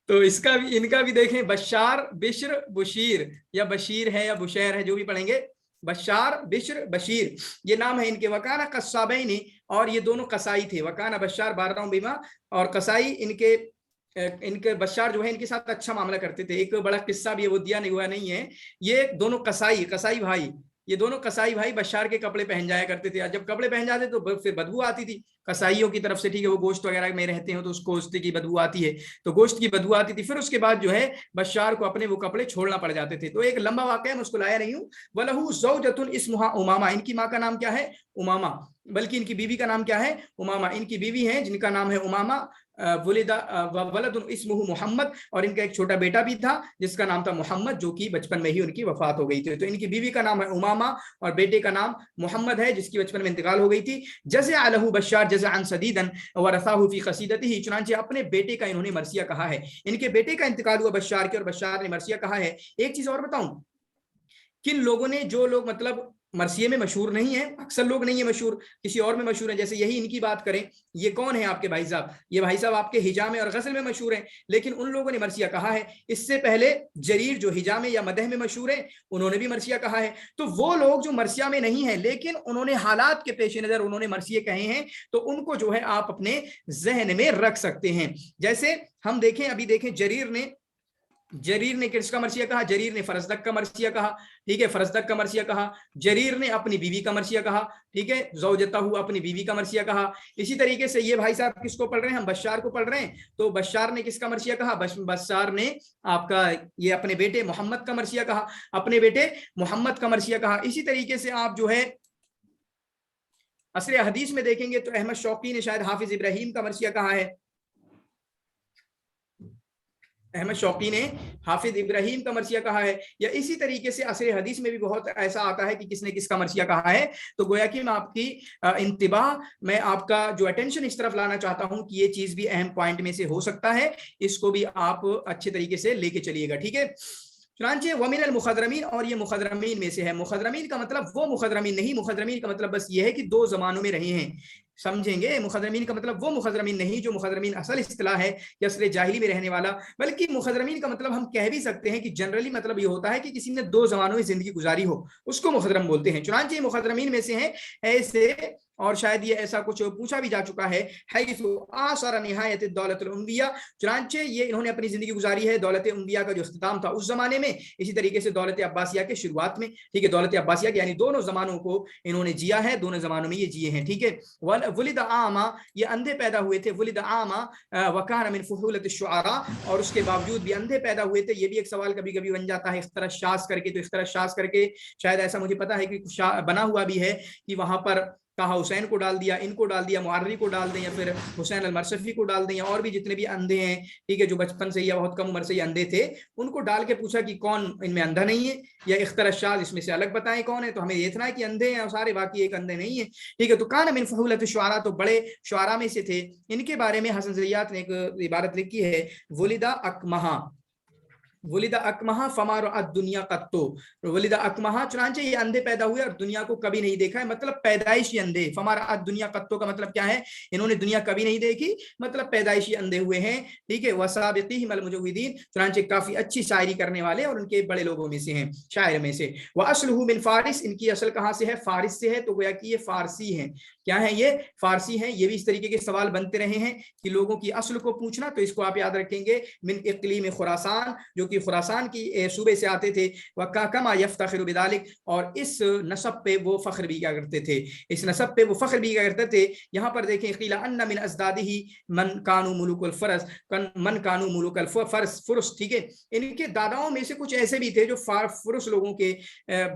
तो इसका भी, इनका भी देखें, बशार, बिश्र, बुशीर, या बशीर है या बुशैर है, जो भी पढ़ेंगे, बशार, बिश्र, बशीर, ये नाम है इनके। वकाना कस्साबैनी, और ये दोनों कसाई थे। वकाना बशार बारह बीमा, और कसाई इनके बशार जो है इनके साथ अच्छा मामला करते थे। एक बड़ा किस्सा भी है, वो दिया नहीं हुआ नहीं है, ये दोनों कसाई भाई, ये दोनों कसाई भाई बशार के कपड़े पहन जाया करते थे। जब कपड़े पहन जाते तो फिर बदबू आती थी कसाईयों की तरफ से, ठीक है, वो गोश्त वगैरह में रहते हो तो उस गोश्त की बदबू आती है, तो गोश्त की बदबू आती थी। फिर उसके बाद जो है बशार को अपने वो कपड़े छोड़ना पड़ जाते थे। तो एक लंबा वाकया, मैं उसको लाया नहीं हूँ। वलहू ज़ौजतुन इस्मुहा उमामा, इनकी माँ का नाम क्या है? उमामा, बल्कि इनकी बीवी का नाम क्या है? उमामा। इनकी बीवी है जिनका नाम है उमामा वलदुन इस्मुहु मोहम्मद, और इनका एक छोटा बेटा भी था जिसका नाम था मोहम्मद, जो कि बचपन में ही उनकी वफात हो गई थी। तो इनकी बीवी का नाम है उमामा और बेटे का नाम मोहम्मद है, जिसकी बचपन में इंतकाल हो गई थी। जज़अ लहू बशार जज़अन सदीदन वरसाहु फी क़सीदतिही, चुनांचे अपने बेटे का इन्होंने मरसिया कहा है। इनके बेटे का इंतकाल हुआ बशार के, और बशार ने मरसिया कहा है। एक चीज और बताऊं, किन लोगों ने, जो लोग मतलब मरसिये में मशहूर नहीं है, अक्सर लोग नहीं है मशहूर, किसी और में मशहूर है, जैसे यही इनकी बात करें, ये कौन है आपके भाई साहब, ये भाई साहब आपके हिजा में और गज़ल में मशहूर हैं, लेकिन उन लोगों ने मरसिया कहा है। इससे पहले जरीर जो हिजा में या मदह में मशहूर है, उन्होंने भी मरसिया कहा है। तो वो लोग जो मरसिया में नहीं है लेकिन उन्होंने हालात के पेश नजर उन्होंने मरसिये कहे हैं, तो उनको जो है आप अपने जहन में रख सकते हैं। जैसे हम देखें, अभी देखें, जरीर ने किसका मरसिया कहा, जरीर ने फरजदक का मरसिया कहा, ठीक है, फरजदक का मरसिया कहा। जरीर ने अपनी बीवी का मरसिया कहा, ठीक है, ज़ौजतहू अपनी बीवी का मरसिया कहा। इसी तरीके से ये भाई साहब किसको पढ़ रहे हैं, हम बशार को पढ़ रहे हैं, तो बशार ने किसका मरसिया कहा, बशार ने आपका ये अपने बेटे मोहम्मद का मरसिया कहा, अपने बेटे मोहम्मद का मरसिया कहा। इसी तरीके से आप जो है असरे हदीस में देखेंगे तो अहमद शौकी ने शायद हाफिज इब्राहिम का मरसिया कहा है, अहमद शौकी ने हाफिज इब्राहिम का मरसिया कहा है। या इसी तरीके से असरे हदीस में भी बहुत ऐसा आता है कि किसने किसका मरसिया कहा है। तो गोया कि मैं आपकी इंतबाह, मैं आपका जो अटेंशन इस तरफ लाना चाहता हूं कि ये चीज भी अहम पॉइंट में से हो सकता है, इसको भी आप अच्छे तरीके से लेके चलिएगा, ठीक है। चुनांचे वमिनल मुखदरमीन, और ये मुखदरमीन में से है। मुखदरमीन का मतलब वो मुखदरमीन नहीं, मुखदरमीन का मतलब बस ये है कि दो जमानों में रहे हैं, समझेंगे। मुखदरमीन का मतलब वो मुखदरमीन नहीं जो मुखदरमीन असल इस्तिलाह है कि असले जाहिली में रहने वाला, बल्कि मुखदरमीन का मतलब हम कह भी सकते हैं कि जनरली मतलब ये होता है कि किसी ने दो जमानों में जिंदगी गुजारी हो, उसको मुखदरम बोलते हैं। चुनांचे मुखदरमीन में से हैं ऐसे, और शायद ये ऐसा कुछ पूछा भी जा चुका है, आसर निहायत दौलत उम्बिया, चुनांचे ये इन्होंने अपनी जिंदगी गुजारी है दौलत उम्बिया का जो इख्तिताम था उस जमाने में, इसी तरीके से दौलत अब्बासिया के शुरुआत में, ठीक है, दौलत अब्बासिया के यानी दोनों जमानों को इन्होंने जिया है, दोनों जमानों में ये जिए हैं, ठीक है। वलिद आमा, ये अंधे पैदा हुए थे, वलिद आमा वकान मिन फुहूलत शुआरा, और उसके बावजूद भी अंधे पैदा हुए थे। ये भी एक सवाल कभी कभी बन जाता है इख्तराशास करके, तो इख्तराशास करके शायद ऐसा मुझे पता है कि बना हुआ भी है कि वहां पर कहा हुसैन को डाल दिया, इनको डाल दिया, मुआर्री को डाल दें, या फिर हुसैन अल-मरसफी को डाल दें, या और भी जितने भी अंधे हैं, ठीक है, जो बचपन से या बहुत कम उम्र से ही अंधे थे, उनको डाल के पूछा कि कौन इनमें अंधा नहीं है, या इख्तराशाज इसमें से अलग बताएं कौन है, तो हमें ये इतना है कि अंधे हैं और सारे, बाकी एक अंधे नहीं है, ठीक है। तो कान मिन फुहूलत शुआरा, तो बड़े शुआरा में से थे। इनके बारे में हसन ज़ियात ने एक इबारत लिखी है, वलिदा अकमहा, वलिदा अकमहा फमार दुनिया कत्तो, वलिदा अकमहा, चुनांचे ये अंधे पैदा हुए और दुनिया को कभी नहीं देखा है, मतलब पैदाइशी अंधे। फमार दुनिया कत्तो का मतलब क्या है, इन्होंने दुनिया कभी नहीं देखी, मतलब पैदाइशी अंधे हुए हैं, ठीक है। वसाबिक़ीहिम अल मुजव्विदीन, चुनांचे काफी अच्छी शायरी करने वाले और उनके बड़े लोगों में से हैं, शायर में से। व असलहु मिन फारिस, इनकी असल कहाँ से है, फारिस से है, तो गोया कि ये फारसी हैं। क्या है ये, फारसी हैं। ये भी इस तरीके के सवाल बनते रहे हैं कि लोगों की असल को पूछना, तो इसको आप याद रखेंगे, मिन इक़लीम खुरासान, जो कि खुरासान की सूबे से आते थे। वका कमा यफ्तखिरु बिदालिक, और इस नसब पे वो फख्र भी क्या करते थे, इस नसब पे वो फख्र भी क्या करते थे। यहाँ पर देखें, क़ीला अन्ना मिन अज़दादिही मन कानू मुलुकुल फरस, मन कानू मुलुकुल फरस फुरस, ठीक है। इनके दादाओं में से कुछ ऐसे भी थे जो फुरस लोगों के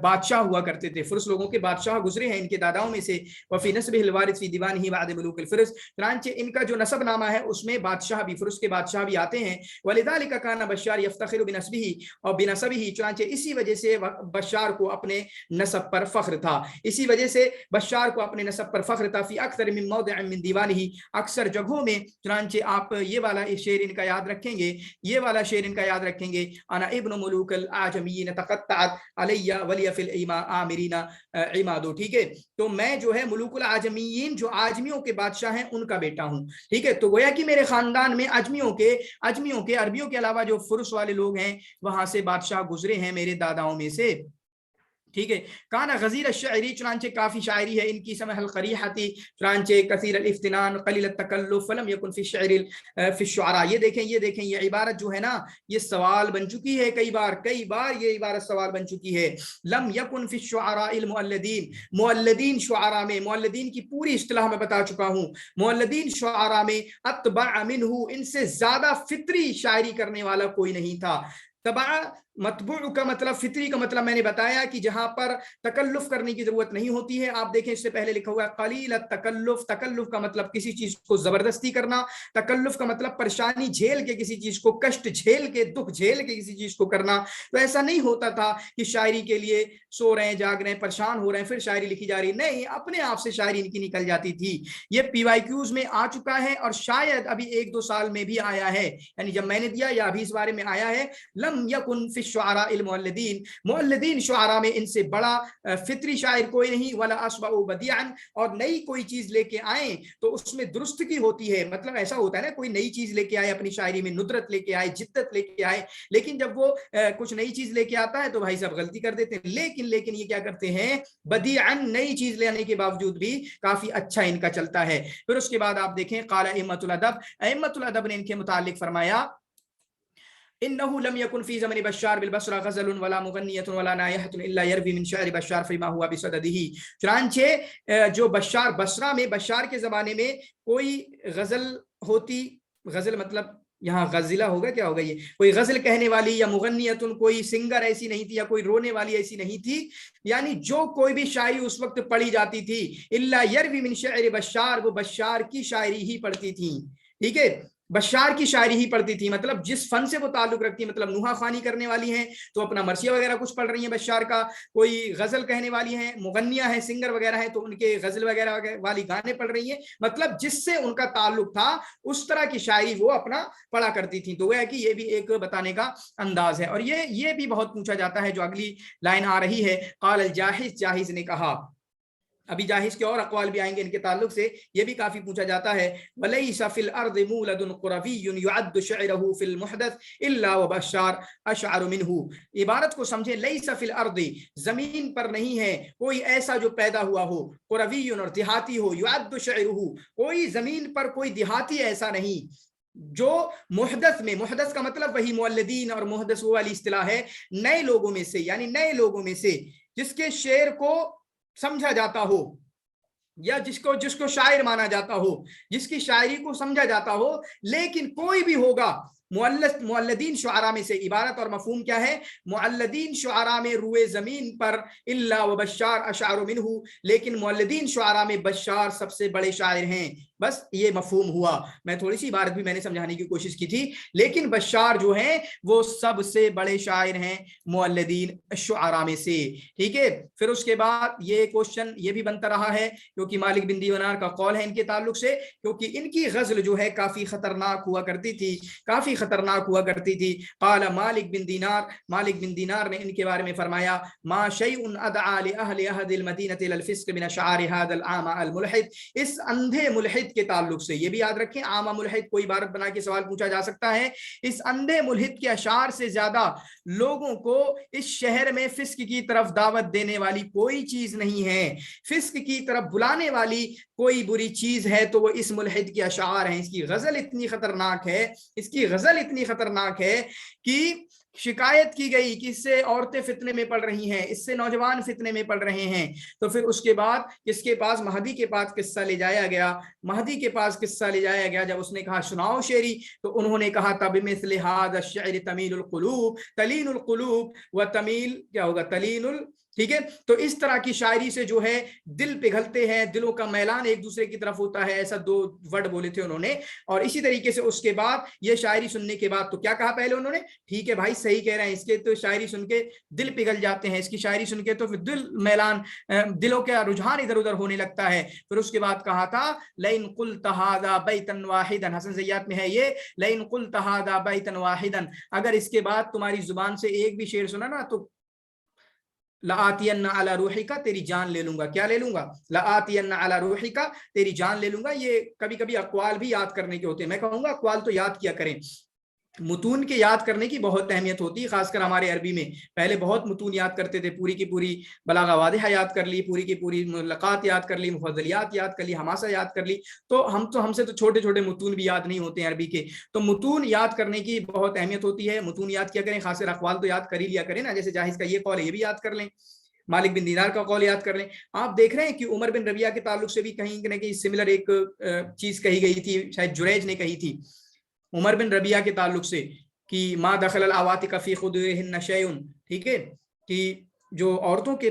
बादशाह हुआ करते थे, फुरस लोगों के बादशाह गुजरे हैं इनके दादाओं में से। वफी नस्बिहिल वारिस फी दीवानिही बाद मुलुकुल फरस, चुनांचे इनका जो नसब नामा है उसमें बादशाह भी, फुरस के बादशाह भी आते हैं। वलिदालिका काना बशार यफ्तखिरु बिनस्बिही और बिनसबिही, चुनांचे इसी वजह से बशार को अपने नसब पर फख्र था, इसी वजह से बशार को अपने नसब पर फख्र था। फी अक्सर मिन मौदिअ मिन दीवानिही, अक्सर जगहों में, चुनांचे आप ये वाला शेर इनका याद रखेंगे, ये वाला शेर इनका याद रखेंगे, अना इब्न मुलूकल आजमीन तक़त्तअत अलैया वलिया फिल आमिरीना इमादो, ठीक है। तो मैं जो है मुलूकुल आजमीन, जो आजमियों के बादशाह हैं, उनका बेटा हूँ, ठीक है। तो गोया कि मेरे खानदान में अजमियों के अरबियों के अलावा जो फुरस वाले लोग हैं वहां से बादशाह गुजरे हैं मेरे दादाओं में से, ठीक है। काना गजीर शायरी, चुनांचे काफी शायरी है इनकी। समहल करीहती, चुनांचे कसीर अल इफ्तिनान कलील तकल्लुफ फलम यकुन फी शायरिल फी शुअरा। ये देखें ये इबारत जो है ना, ये सवाल बन चुकी है कई बार ये इबारत सवाल बन चुकी है। लम यकुन फी शुअरा इल मुअल्लिदीन, मुअल्लिदीन शुअरा में, मुअल्लिदीन की पूरी इस्तिलाह मैं बता चुका हूँ। मुअल्लिदीन शुअरा में अतबअ मिनहु, इनसे ज्यादा फित्री शायरी करने वाला कोई नहीं था। तबा मतबू का मतलब, फितरी का मतलब मैंने बताया कि जहां पर तकल्लुफ करने की जरूरत नहीं होती है। आप देखें इससे पहले लिखा हुआ है कलील तकल्लुफ। तकल्लुफ का मतलब किसी चीज को जबरदस्ती करना, तकल्लुफ का मतलब परेशानी झेल के किसी चीज को, कष्ट झेल के, दुख झेल के किसी चीज को करना। तो ऐसा नहीं होता था कि शायरी के लिए सो रहे हैं, जाग रहे हैं, परेशान हो रहे हैं, फिर शायरी लिखी जा रही, नहीं, अपने आप से शायरी इनकी निकल जाती थी। ये PYQs में आ चुका है और शायद अभी 1-2 साल में भी आया है, यानी जब मैंने दिया या अभी इस बारे में आया है। लम यकुन फी शुआरा इल मुअल्लिदीन, मुअल्लिदीन शुआरा में इनसे बड़ा फितरी शायर कोई नहीं, वला अस्बउ बदिअन, और नई कोई चीज लेके आए तो उसमें दुरुस्त की होती है। मतलब ऐसा होता है ना, कोई नई चीज लेके आए अपनी शायरी में, नुदरत लेके आए, जिद्दत लेके आए, लेकिन जब वो कुछ नई चीज लेके आता है तो भाई साहब गलती कर देते हैं। लेकिन ये क्या करते हैं, बदिअन, नई चीज ले आने के बावजूद भी काफी अच्छा इनका चलता है। फिर उसके बाद आप देखें काला अइम्मतुल अदब, अइम्मतुल अदब ने इनके मुतालिक फरमाया, इन्नहु लम यकुन फी ज़मन बश्शार बिल बसरा गज़लुन वला मुगन्नियतुन वला नायहतुन इल्ला यरवी मिन शअर बश्शार फीमा हुआ बिसददिही। चुनांचे जो बश्शार, बसरा में बश्शार के जमाने में कोई गजल होती, गजल मतलब यहाँ गजिला होगा, क्या होगा ये, कोई गजल कहने वाली, या मुगन्नियतुन कोई सिंगर ऐसी नहीं थी, या कोई रोने वाली ऐसी नहीं थी, यानी जो कोई भी शायरी उस वक्त पढ़ी जाती थी, इल्ला यरवी मिन शअर बश्शार, वो बश्शार की शायरी ही पढ़ती थी। ठीक है, बश्शार की शायरी ही पढ़ती थी, मतलब जिस फन से वो ताल्लुक रखती है, मतलब नुहा खानी करने वाली हैं तो अपना मरसिया वगैरह कुछ पढ़ रही हैं बश्शार का, कोई गजल कहने वाली हैं, मुगन्निया है, सिंगर वगैरह है तो उनके गजल वगैरह वाली गाने पढ़ रही हैं, मतलब जिससे उनका ताल्लुक था उस तरह की शायरी वो अपना पढ़ा करती थी। तो वह है कि ये भी एक बताने का अंदाज है। और ये भी बहुत पूछा जाता है, जो अगली लाइन आ रही है, काल जाहिज, जाहिज ने कहा, अभी जाहिज के और अक़वाल भी आएंगे इनके ताल्लुक से, ये भी काफी पूछा जाता है। वलैसा फिल अर्द मूलदुन क़ुरवियुन युअद्दु शअरहु फिल मुहदथ इल्ला व बश्शार अशअर मिनहु। इबारत को समझे, लैसा फिल अर्द, जमीन पर नहीं है कोई ऐसा जो पैदा हुआ हो, क़ुरवियुन और देहाती हो, युअद्दु शअरहु, कोई जमीन पर कोई देहाती ऐसा नहीं जो मुहदस में, मुहदस का मतलब वही मुअल्लिदीन और मुहदस वो वाली इस्तिलाह है, नए लोगों में से, यानी नए लोगों में से जिसके शेर को समझा जाता हो, या जिसको शायर माना जाता हो, जिसकी शायरी को समझा जाता हो, लेकिन कोई भी होगा मुअल्लिदीन शुआरा में से। इबारत और मफहूम क्या है, मुअल्लिदीन शुआरा में रुए जमीन पर, इल्ला व बश्शार अशअर मिनहु, लेकिन मुअल्लिदीन शुआरा में बश्शार सबसे बड़े शायर हैं। बस ये मफहूम हुआ। मैं थोड़ी सी इबारत भी मैंने समझाने की कोशिश की थी, लेकिन बश्शार जो हैं वो सबसे बड़े शायर हैं मुअल्लिदीन शुआरा में से। ठीक है, फिर उसके बाद ये क्वेश्चन ये भी बनता रहा है, क्योंकि मालिक बिन दीनार का कौल है इनके ताल्लुक से, क्योंकि इनकी गजल जो है काफी खतरनाक हुआ करती थी, काफी खतरनाक हुआ करती थी। काला मालिक बिन दीनार, मालिक बिन दीनार ने इनके बारे में फरमाया, मा शैउन अदआ लि अहलि अहदिल मदीनति इलल फिस्क मिन अशआरि हादल आमा अल मुलहिद। इस अंधे मुलहिद के ताल्लुक से, ये भी याद रखें, आमा मुलहिद कोई इबारत बना के सवाल पूछा जा सकता है, इस अंधे मुलहिद के अशार से ज्यादा लोगों को इस शहर में फिस्क की तरफ दावत देने वाली कोई चीज नहीं है, फिस्क की तरफ बुलाने वाली कोई बुरी चीज है तो वो इस मुलहिद के अशार हैं। इसकी गजल इतनी खतरनाक है, इसकी गजल इतनी खतरनाक है कि शिकायत की गई कि इससे औरतें फितने में पड़ रही हैं, इससे नौजवान फितने में पड़ रहे हैं। तो फिर उसके बाद किसके पास, महदी के पास किस्सा ले जाया गया, महदी के पास किस्सा ले जाया गया। जब उसने कहा सुनाओ शेरी, तो उन्होंने कहा तब मिस्ल हाज़ा अश्शअर तमीलुल क़ुलूब, तलीनुल क़ुलूब व तमील, क्या होगा, तलीनुल। ठीक है, तो इस तरह की शायरी से जो है दिल पिघलते हैं, दिलों का मैलान एक दूसरे की तरफ होता है, ऐसा 2 वर्ड बोले थे उन्होंने। और इसी तरीके से उसके बाद ये शायरी सुनने के बाद तो क्या कहा पहले उन्होंने, ठीक है भाई सही कह रहे हैं, इसके तो शायरी सुन के दिल पिघल जाते हैं, इसकी शायरी सुन के तो फिर दिल मैलान, दिलों का रुझान इधर उधर होने लगता है। फिर उसके बाद कहा था लइन कुल्त हाज़ा बैतन वाहिदन, हसन ज़ैयात में है ये, लइन कुल्त हाज़ा बैतन वाहिदन, अगर इसके बाद तुम्हारी जुबान से एक भी शेर सुना ना तो लातियन्ना अला रूहिका, तेरी जान ले लूंगा। क्या ले लूंगा, लातियन्ना अला रूहिका, तेरी जान ले लूंगा। ये कभी कभी अक़वाल भी याद करने के होते हैं, मैं कहूंगा अक़वाल तो याद किया करें, मुतून के याद करने की बहुत अहमियत होती है, खासकर हमारे अरबी में। पहले बहुत मुतून याद करते थे, पूरी की पूरी बलागा वादिहा याद कर ली, पूरी की पूरी मुलक़ात याद कर ली, मुफ़ज़्ज़लियात याद कर ली, हमासा याद कर ली। तो हमसे तो छोटे छोटे मुतून भी याद नहीं होते हैं अरबी के। तो मुतून याद करने की बहुत अहमियत होती है, मुतून याद किया करें, खासकर अक़वाल तो याद कर ही लिया करें ना, जैसे जाहिज का ये कौल है ये भी याद कर लें, मालिक बिन दीनार का कौल याद कर लें। आप देख रहे हैं कि उमर बिन रबिया के ताल्लुक से भी कहीं न कहीं सिमिलर एक चीज कही गई थी, शायद जुरैज ने कही थी उमर बिन रबिया के ताल्लुक से, कि मा दखल अल आवातिक फी खुदुरिहिन्न शैउन, ठीक है, कि जो औरतों के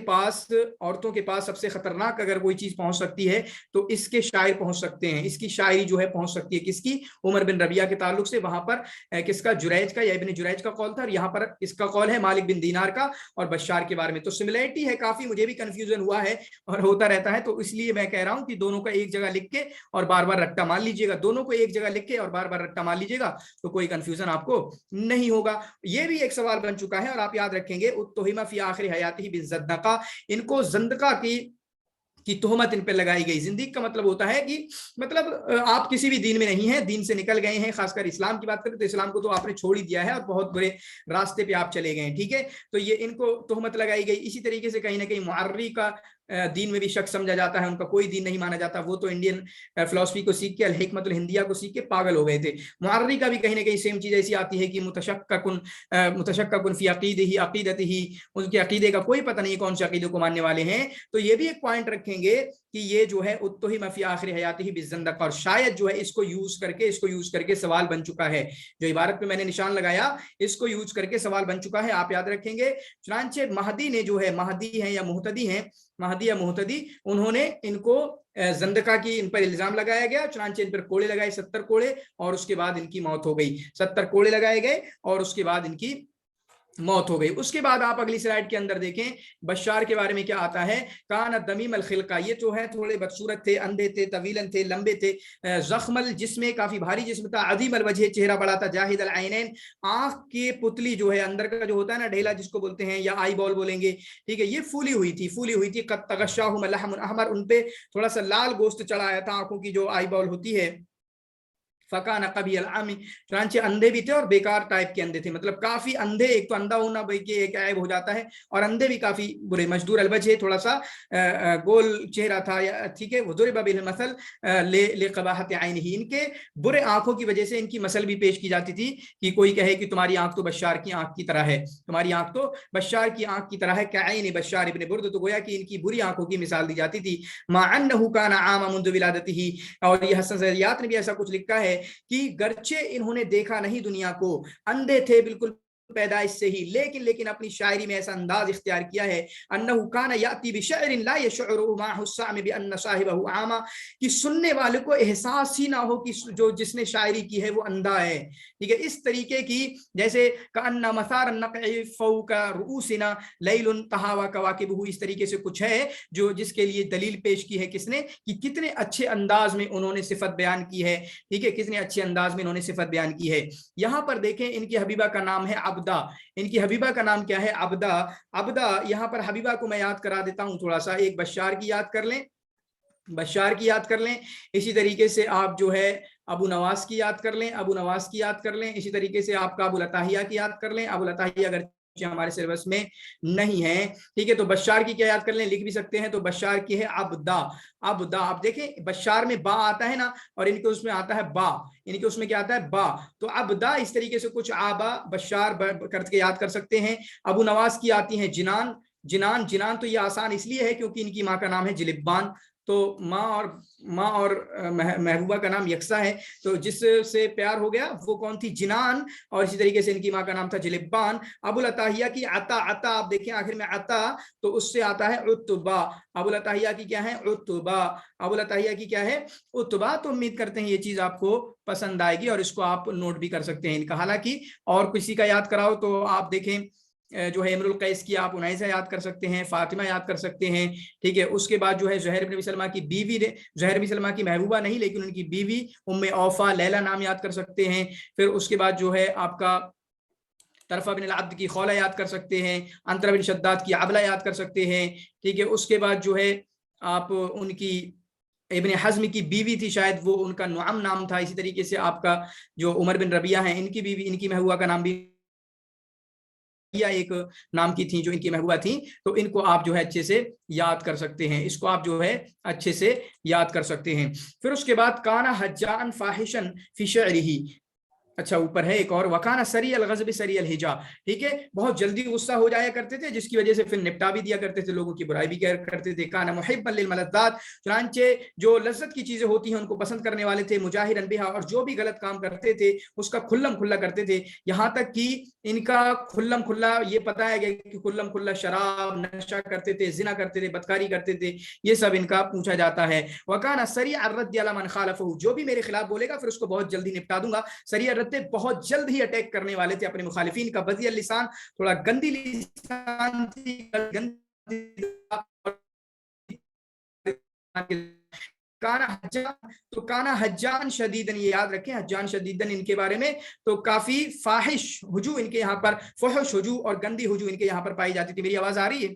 पास सबसे खतरनाक अगर कोई चीज पहुंच सकती है तो इसके शायर पहुंच सकते हैं, इसकी शायरी जो है पहुंच सकती है, किसकी, उमर बिन रबिया के ताल्लुक से। वहां पर किसका, जुरैज का या इब्न जुरैज का कौल था, और यहाँ पर इसका कौल है मालिक बिन दीनार का और बशार के बारे में। तो सिमिलरिटी है काफी, मुझे भी कंफ्यूजन हुआ है और होता रहता है, तो इसलिए मैं कह रहा हूं कि दोनों का एक जगह लिख के और बार बार रट्टा मान लीजिएगा, दोनों को एक जगह लिख के और बार बार रट्टा मान लीजिएगा, तो कोई कंफ्यूजन आपको नहीं होगा। ये भी एक सवाल बन चुका है और आप याद रखेंगे, उत्तुहिमा फी आखिरी हयातिही बिज़्ज़दक़ा, इनको ज़ंदका की तोहमत इन पे लगाई गई। जिंदगी का मतलब होता है कि मतलब आप किसी भी दीन में नहीं है, दीन से निकल गए हैं। खासकर इस्लाम की बात करें तो इस्लाम को तो आपने छोड़ ही दिया है और बहुत बुरे रास्ते पे आप चले गए हैं, ठीक है। तो ये इनको तोहमत लगाई गई। इसी तरीके से कहीं ना कहीं मुअर्री का दीन में भी शक समझा जाता है, उनका कोई दीन नहीं माना जाता, वो तो इंडियन फिलॉसफी को सीख के, अल हिकमतुल हिंदिया को सीख के पागल हो गए थे। मुअर्री का भी कहीं ना कहीं सेम चीज ऐसी आती है कि मुतशक्किकुन फी अक़ीदतिही, उनके अकीदे का कोई पता नहीं कौन से अकीदे को मानने वाले हैं। तो ये भी एक पॉइंट रखेंगे कि ये जो है उत्तुहिमा फी आखिरी हयातिही बिज़्ज़दक़ा, और शायद जो है इसको यूज करके सवाल बन चुका है। जो इबारत पे मैंने निशान लगाया, इसको यूज करके सवाल बन चुका है, आप याद रखेंगे। चुनांचे महदी ने जो है, महदी है या मुहतदी है, महदी या मुहतदी, उन्होंने इनको ज़ंदका की इन पर इल्जाम लगाया गया, चुनांचे इन पर कोड़े लगाए 70 कोड़े, और उसके बाद इनकी मौत हो गई। 70 कोड़े लगाए गए और उसके बाद इनकी मौत हो गई। उसके बाद आप अगली स्लाइड के अंदर देखें, बशार के बारे में क्या आता है। कान दमीम अल खिलका, ये जो है थोड़े बदसूरत थे, अंधे थे, तवीलन थे, लंबे थे, जख्मल जिसमें काफी भारी जिस्म था, अदीम अल वजह, चेहरा बड़ा था, जाहिद अल आइनैन, आंख की पुतली जो है, अंदर का जो होता है ना ढेला जिसको बोलते हैं, या आई बॉल बोलेंगे, ठीक है, ये फूली हुई थी। कद तगशाहुम लहमुन अहमर, उनपे थोड़ा सा लाल गोश्त चढ़ा आया था, आंखों की जो आई बॉल होती है। फकान कभी अलामी, चुनांचे अंधे भी थे और बेकार टाइप के अंधे थे, मतलब काफी अंधे। एक तो अंधा होना भाई के एक ऐब हो जाता है, और अंधे भी काफी बुरे। मजदूर अलवजह, थोड़ा सा गोल चेहरा था, या ठीक है, वज़ुरिब बिल मसल ले क़बाहत ऐनिही, इनके बुरे आंखों की वजह से इनकी मसल भी पेश की जाती थी कि कोई कहे कि तुम्हारी आंख तो बशार की आंख की तरह है, तुम्हारी आंख तो बशार की आंख की तरह है, कैन बशार इब्न बुर्द, तो गोया कि इनकी बुरी आंखों की मिसाल दी जाती थी। मा अन्नहु काना आमा मुंदु विलादतिही, और ये हसन ज़रियात ने भी ऐसा कुछ लिखा है कि गर्चे इन्होंने देखा नहीं दुनिया को, अंधे थे बिल्कुल पैदाइश से ही, लेकिन अपनी शायरी में ऐसा अंदाज इख्तियार किया है, अन्नहु काना याती बिशअरिन ला यशउरु माहु सामि बिअन्न साहिबहु आमा, कि सुनने वाले को एहसास ही ना हो कि जो जिसने शायरी की है वो अंधा है, ठीक है। इस तरीके की, जैसे कान्ना मसार नक़इ फौका रुऊसिना लैलुन तहावा कवाकिबहु, इस तरीके से कुछ है जो जिसके लिए दलील पेश की है किसने, कि कितने अच्छे अंदाज में उन्होंने सिफत बयान की है, ठीक है, कितने अच्छे अंदाज में उन्होंने सिफत बयान की है। यहाँ पर देखें, इनकी हबीबा का नाम है अब्दा, इनकी हबीबा का नाम क्या है, अब्दा। यहाँ पर हबीबा को मैं याद करा देता हूँ थोड़ा सा, एक बशार की याद कर लें, इसी तरीके से आप जो है अबू नवास की याद कर लें, इसी तरीके से आपका अबुल अताहिया की याद कर लें। अबुल अताहिया अगर हमारे सिलेबस में नहीं है, ठीक है, तो बशार की क्या याद कर लें, लिख भी सकते हैं। तो बशार की है अब्दा। आप देखें, बशार में बा आता है ना, और इनके उसमें आता है बा, इनके उसमें क्या आता है, बा। तो अब्दा इस तरीके से कुछ आबा बशार करके याद कर सकते हैं। अबू नवास की आती है जिनान, तो ये आसान इसलिए है क्योंकि इनकी माँ का नाम है जिलिब्बान, तो माँ और महबूबा का नाम यकसा है, तो जिससे प्यार हो गया वो कौन थी, जिनान, और इसी तरीके से इनकी माँ का नाम था जिलिब्बान। अबुल अताहिया की अता, आप देखें आखिर में अता, तो उससे आता है उत्तबा। अबुल अताहिया की क्या है, उत्तबा। तो उम्मीद करते हैं ये चीज आपको पसंद आएगी और इसको आप नोट भी कर सकते हैं इनका। हालांकि और किसी का याद कराओ तो आप देखें, जो है इमरुल कैस की आप उनैसा याद कर सकते हैं, फातिमा याद कर सकते हैं, ठीक है। उसके बाद जो है ज़ुहैर बिन सलमा की बीवी, ज़ुहैर बिन सलमा की महबूबा नहीं लेकिन उनकी बीवी उम्मे औफा लैला नाम याद कर सकते हैं। फिर उसके बाद जो है आपका तरफा बिन अब्द की खौला याद कर सकते हैं, अंतरा बिन शद्दाद की आबला याद कर सकते हैं, ठीक है। उसके बाद जो है आप उनकी इब्न हज़्म की बीवी थी, शायद वो उनका नुअम नाम था। इसी तरीके से आपका जो उमर बिन रबिया है, इनकी बीवी, इनकी महबूबा का नाम भी या एक नाम की थी जो इनकी महबूबा थी, तो इनको आप जो है अच्छे से याद कर सकते हैं, इसको आप जो है अच्छे से याद कर सकते हैं। फिर उसके बाद काना हज्जान फाहिशन फी शअरिही, अच्छा ऊपर है एक और, वकाना सरी अल गज़ब सरी अल हिजा, ठीक है, बहुत जल्दी गुस्सा हो जाया करते थे, जिसकी वजह से फिर निपटा भी दिया करते थे, लोगों की बुराई भी करते थे। काना मुहिब्बन लिल मलज़्ज़ात, चुनांचे जो लज्जत की चीजें होती हैं उनको पसंद करने वाले थे। मुजाहिरन बिहा, और जो भी गलत काम करते थे उसका खुल्लम खुल्ला करते थे, यहाँ तक कि इनका खुल्लम खुल्ला ये बताया गया कि खुल्लम खुल्ला शराब नशा करते थे, जिना करते थे, बदकारी करते थे, ये सब इनका पूछा जाता है। वकाना सरी अर्रद अला मन खालफहु, जो भी मेरे खिलाफ बोलेगा फिर उसको बहुत जल्दी निपटा दूंगा। सरी बहुत जल्द ही अटैक करने वाले थे अपने मुखालिफिन का। बज़ी लिसान, थोड़ा गंदी लिसान थी, काना हज्जान, तो काना हज्जान शदीदन, ये याद रखें हज्जान शदीदन इनके बारे में, तो काफी फाहिश हुजू इनके यहाँ पर, फहश हुजू और गंदी हुजू इनके यहाँ पर पाई जाती थी। मेरी आवाज आ रही है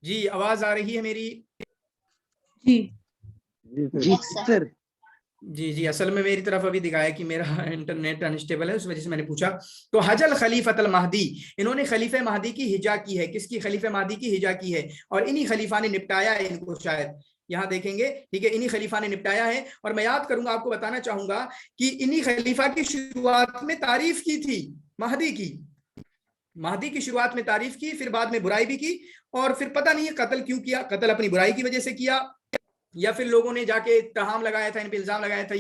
जी? आवाज आ रही है मेरी? जी जी सर। जी जी, असल में मेरी तरफ अभी दिखाया कि मेरा इंटरनेट अनस्टेबल है, उस वजह से मैंने पूछा। तो हजल खलीफतल महदी, इन्होंने खलीफे महदी की हिजा की है। किसकी? खलीफे महदी की हिजा की है, और इन्हीं खलीफा ने निपटाया है इनको, शायद यहाँ देखेंगे, ठीक है, इन्हीं खलीफा ने निपटाया है। और मैं याद करूंगा, आपको बताना चाहूंगा कि इन्हीं खलीफा की शुरुआत में तारीफ की थी महदी की शुरुआत में तारीफ की, फिर बाद में बुराई भी की, और फिर पता नहीं है कत्ल क्यों किया, कत्ल अपनी बुराई की वजह से किया, या फिर लोगों ने जाके इत्तहाम लगाया था, इन पे इल्जाम लगाया था,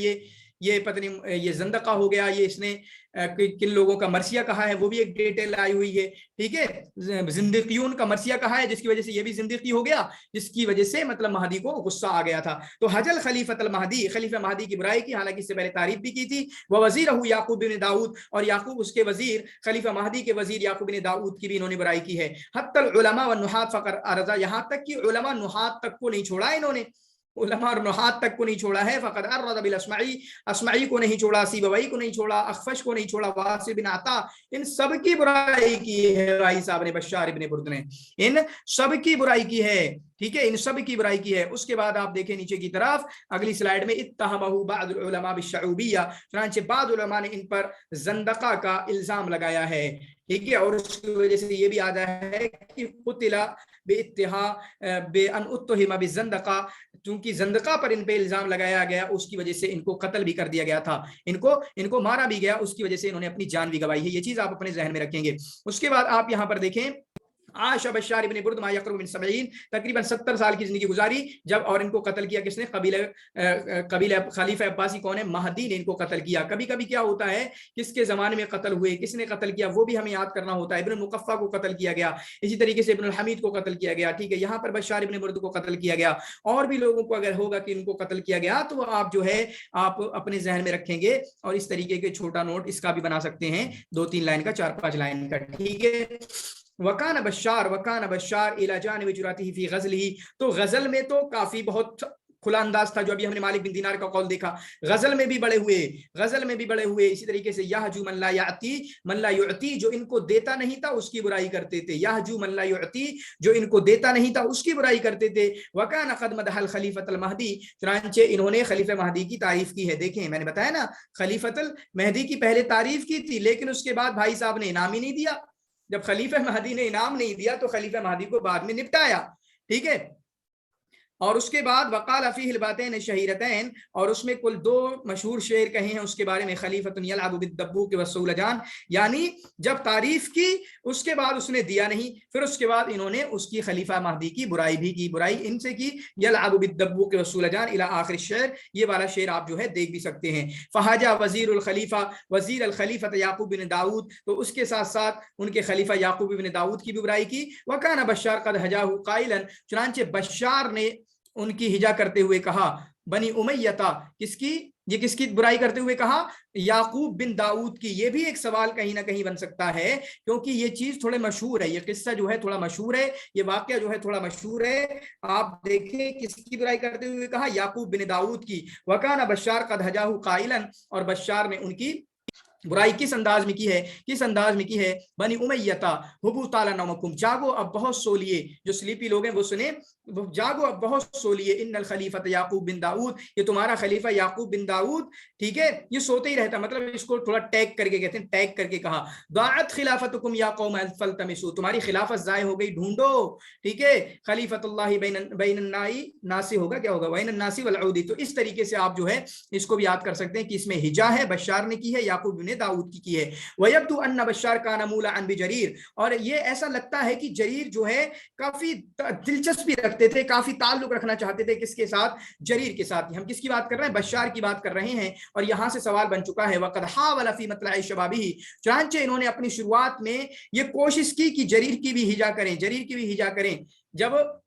ये पता नहीं ये ज़ंदका हो गया, ये इसने किन लोगों का मरसिया कहा है, वो भी एक डिटेल आई हुई है, ठीक है, जिंदगियों का मरसिया कहा है, जिसकी वजह से ये भी जिंदगी हो गया, जिसकी वजह से मतलब महदी को गुस्सा आ गया था। तो हजल खलीफतल महदी, खलीफा महदी की बुराई की, हालांकि इससे पहले तारीफ भी की थी। वह वजीरहु याकूब बिन दाऊद, और याकूब उसके वजीर, खलीफा महदी के वजीर याकूब बिन दाऊद की भी इन्होंने बुराई की है। हत्तल उलमा व नुहात फकर अरजा, यहाँ तक कि उलमा नुहात तक को नहीं छोड़ा इन्होंने, उलमा और नुहात तक को नहीं छोड़ा है। फ़क़द अर्रद बिल अस्माई, अस्माई को नहीं छोड़ा, सीबवई को नहीं छोड़ा, अखफश को नहीं छोड़ा, वासिल बिन अता, इन सब की बुराई की है भाई साहब ने, बशार इब्ने बुर्द ने इन सब की बुराई की है, ठीक है, इन सब की बुराई की है। उसके बाद आप देखें नीचे की तरफ अगली स्लाइड में, इत्तहमहु बादुल उलमा बिश्शऊबिय्या, चुनांचे बाद उलमा ने इन पर ज़ंदका का इल्जाम लगाया है, ठीक है, और उसकी वजह से ये भी आता है कि कुतिला बेइत्तिहा बेअन उत्तहिमा बिज़ंदका, चूंकि ज़ंदका पर इन पे इल्जाम लगाया गया, उसकी वजह से इनको कत्ल भी कर दिया गया था, इनको मारा भी गया, उसकी वजह से इन्होंने अपनी जान भी गंवाई है। ये चीज आप अपने जहन में रखेंगे। उसके बाद आप यहाँ पर देखें, आशा बशार इब्ने बुर्द मा यक़रुब मिन 70, तकरीबन 70 साल की जिंदगी गुजारी जब, और इनको कत्ल किया किसने? कबीला खलीफा अब्बासी कौन है? महदी ने इनको कत्ल किया। कभी कभी क्या होता है, किसके जमाने में कत्ल हुए, किसने कत्ल किया, वो भी हमें याद करना होता है। इब्न मुकफ़्फ़ा को कत्ल किया गया, इसी तरीके से इब्न हमीद को कत्ल किया गया, ठीक है, यहाँ पर बशार इब्ने बुर्द को कत्ल किया गया, और भी लोगों को अगर होगा कि इनको कत्ल किया गया, तो आप जो है आप अपने जहन में रखेंगे, और इस तरीके के छोटा नोट इसका भी बना सकते हैं, 2-3 लाइन का, 4-5 लाइन का, ठीक है। वकान बशार इला जानिब जुरातिही फी गज़लिही, तो गजल में तो काफी बहुत खुला अंदाज था, जो अभी हमने मालिक बिन दीनार का कौल देखा, गजल में भी बड़े हुए, इसी तरीके से यहजू मन ला युअती, जो इनको देता नहीं था उसकी बुराई करते थे, यहजू मन ला युअती, जो इनको देता नहीं था उसकी बुराई करते थे। वकान क़द मदहल खलीफतल महदी, चुनांचे इन्होंने खलीफा महदी की तारीफ की है। देखें, मैंने बताया ना, खलीफतल महदी की पहले तारीफ की थी, लेकिन उसके बाद भाई साहब ने इनाम ही नहीं दिया। जब खलीफा महदी ने इनाम नहीं दिया तो खलीफा महदी को बाद में निपटाया, ठीक है। और उसके बाद वक़ाल फ़ीहिल बातैन शहीरतैन, और उसमें कुल 2 मशहूर शेर कहे हैं उसके बारे में, खलीफतुन यलअबु बिद्दब्बूक वस्सौलजान, यानी जब तारीफ की उसके बाद उसने दिया नहीं, फिर उसके बाद इन्होंने उसकी खलीफा महदी की बुराई भी की, बुराई इनसे की, यलअबु बिद्दब्बूक वस्सौलजान इला आखिर शेर, ये वाला शेर आप जो है देख भी सकते हैं। फहाजा वजीरुल खलीफा वजीर अल खलीफत याकूब बिन दाऊद, तो उसके साथ साथ उनके खलीफा याकूब बिन दाऊद की भी बुराई की। वकाना बशार कद हजाहु काइलन, चुनांचे बशार ने उनकी हिजा करते हुए कहा, बनी उमैयता, किसकी बुराई करते हुए कहा? याकूब बिन दाऊद की। ये भी एक सवाल कहीं ना कहीं बन सकता है, क्योंकि ये चीज थोड़े मशहूर है, ये किस्सा जो है थोड़ा मशहूर है, ये वाकया जो है थोड़ा मशहूर है। आप देखें किसकी बुराई करते हुए कहा? याकूब बिन दाऊद की। वकाना बशार कद हजाहु काइलन, और बशार ने उनकी बुराई किस अंदाज में की है, किस अंदाज में की है, बनी उमैयता हुबू ताला नौमकुम, जागो अब बहुत सो लिए, जो स्लीपी लोग हैं वो सुने, जागो अब बहुत सो लिए, इन्नल खलीफत याकूब बिन दाऊद, ये तुम्हारा खलीफा याकूब बिन दाऊद, ठीक है, ये सोते ही रहता, मतलब इसको थोड़ा टैग करके कहते हैं, टैग करके कहा, दाअत खिलाफतुकुम या कौम फलतमिसू, तुम्हारी खिलाफत ज़ाय हो गई, ढूंढो, ठीक है, खलीफतुल्लाहि बैनन्नाई नासी होगा, क्या होगा, बैनन्नासी वल औदी। तो इस तरीके से आप जो है इसको भी याद कर सकते हैं कि इसमें हिजा है, बशार ने की है, याकूब ने दाऊद की है। वयब्दु अन्ना बशार काना मूला अन बिजरीर, और ये ऐसा लगता है कि जरीर जो है काफी दिलचस्पी रखते थे, काफी ताल्लुक रखना चाहते थे, किसके साथ, जरीर के साथ। हम किसकी बात कर रहे हैं, बशार की बात कर रहे हैं। और यहां से सवाल बन चुका है, वक़द हावला फी मतलई शबाबिही, चुनांचे इन्होंने अपनी शुरुआत में ये कोशिश की कि जरीर की भी हिजा करें, जरीर की भी हिजा करें। जब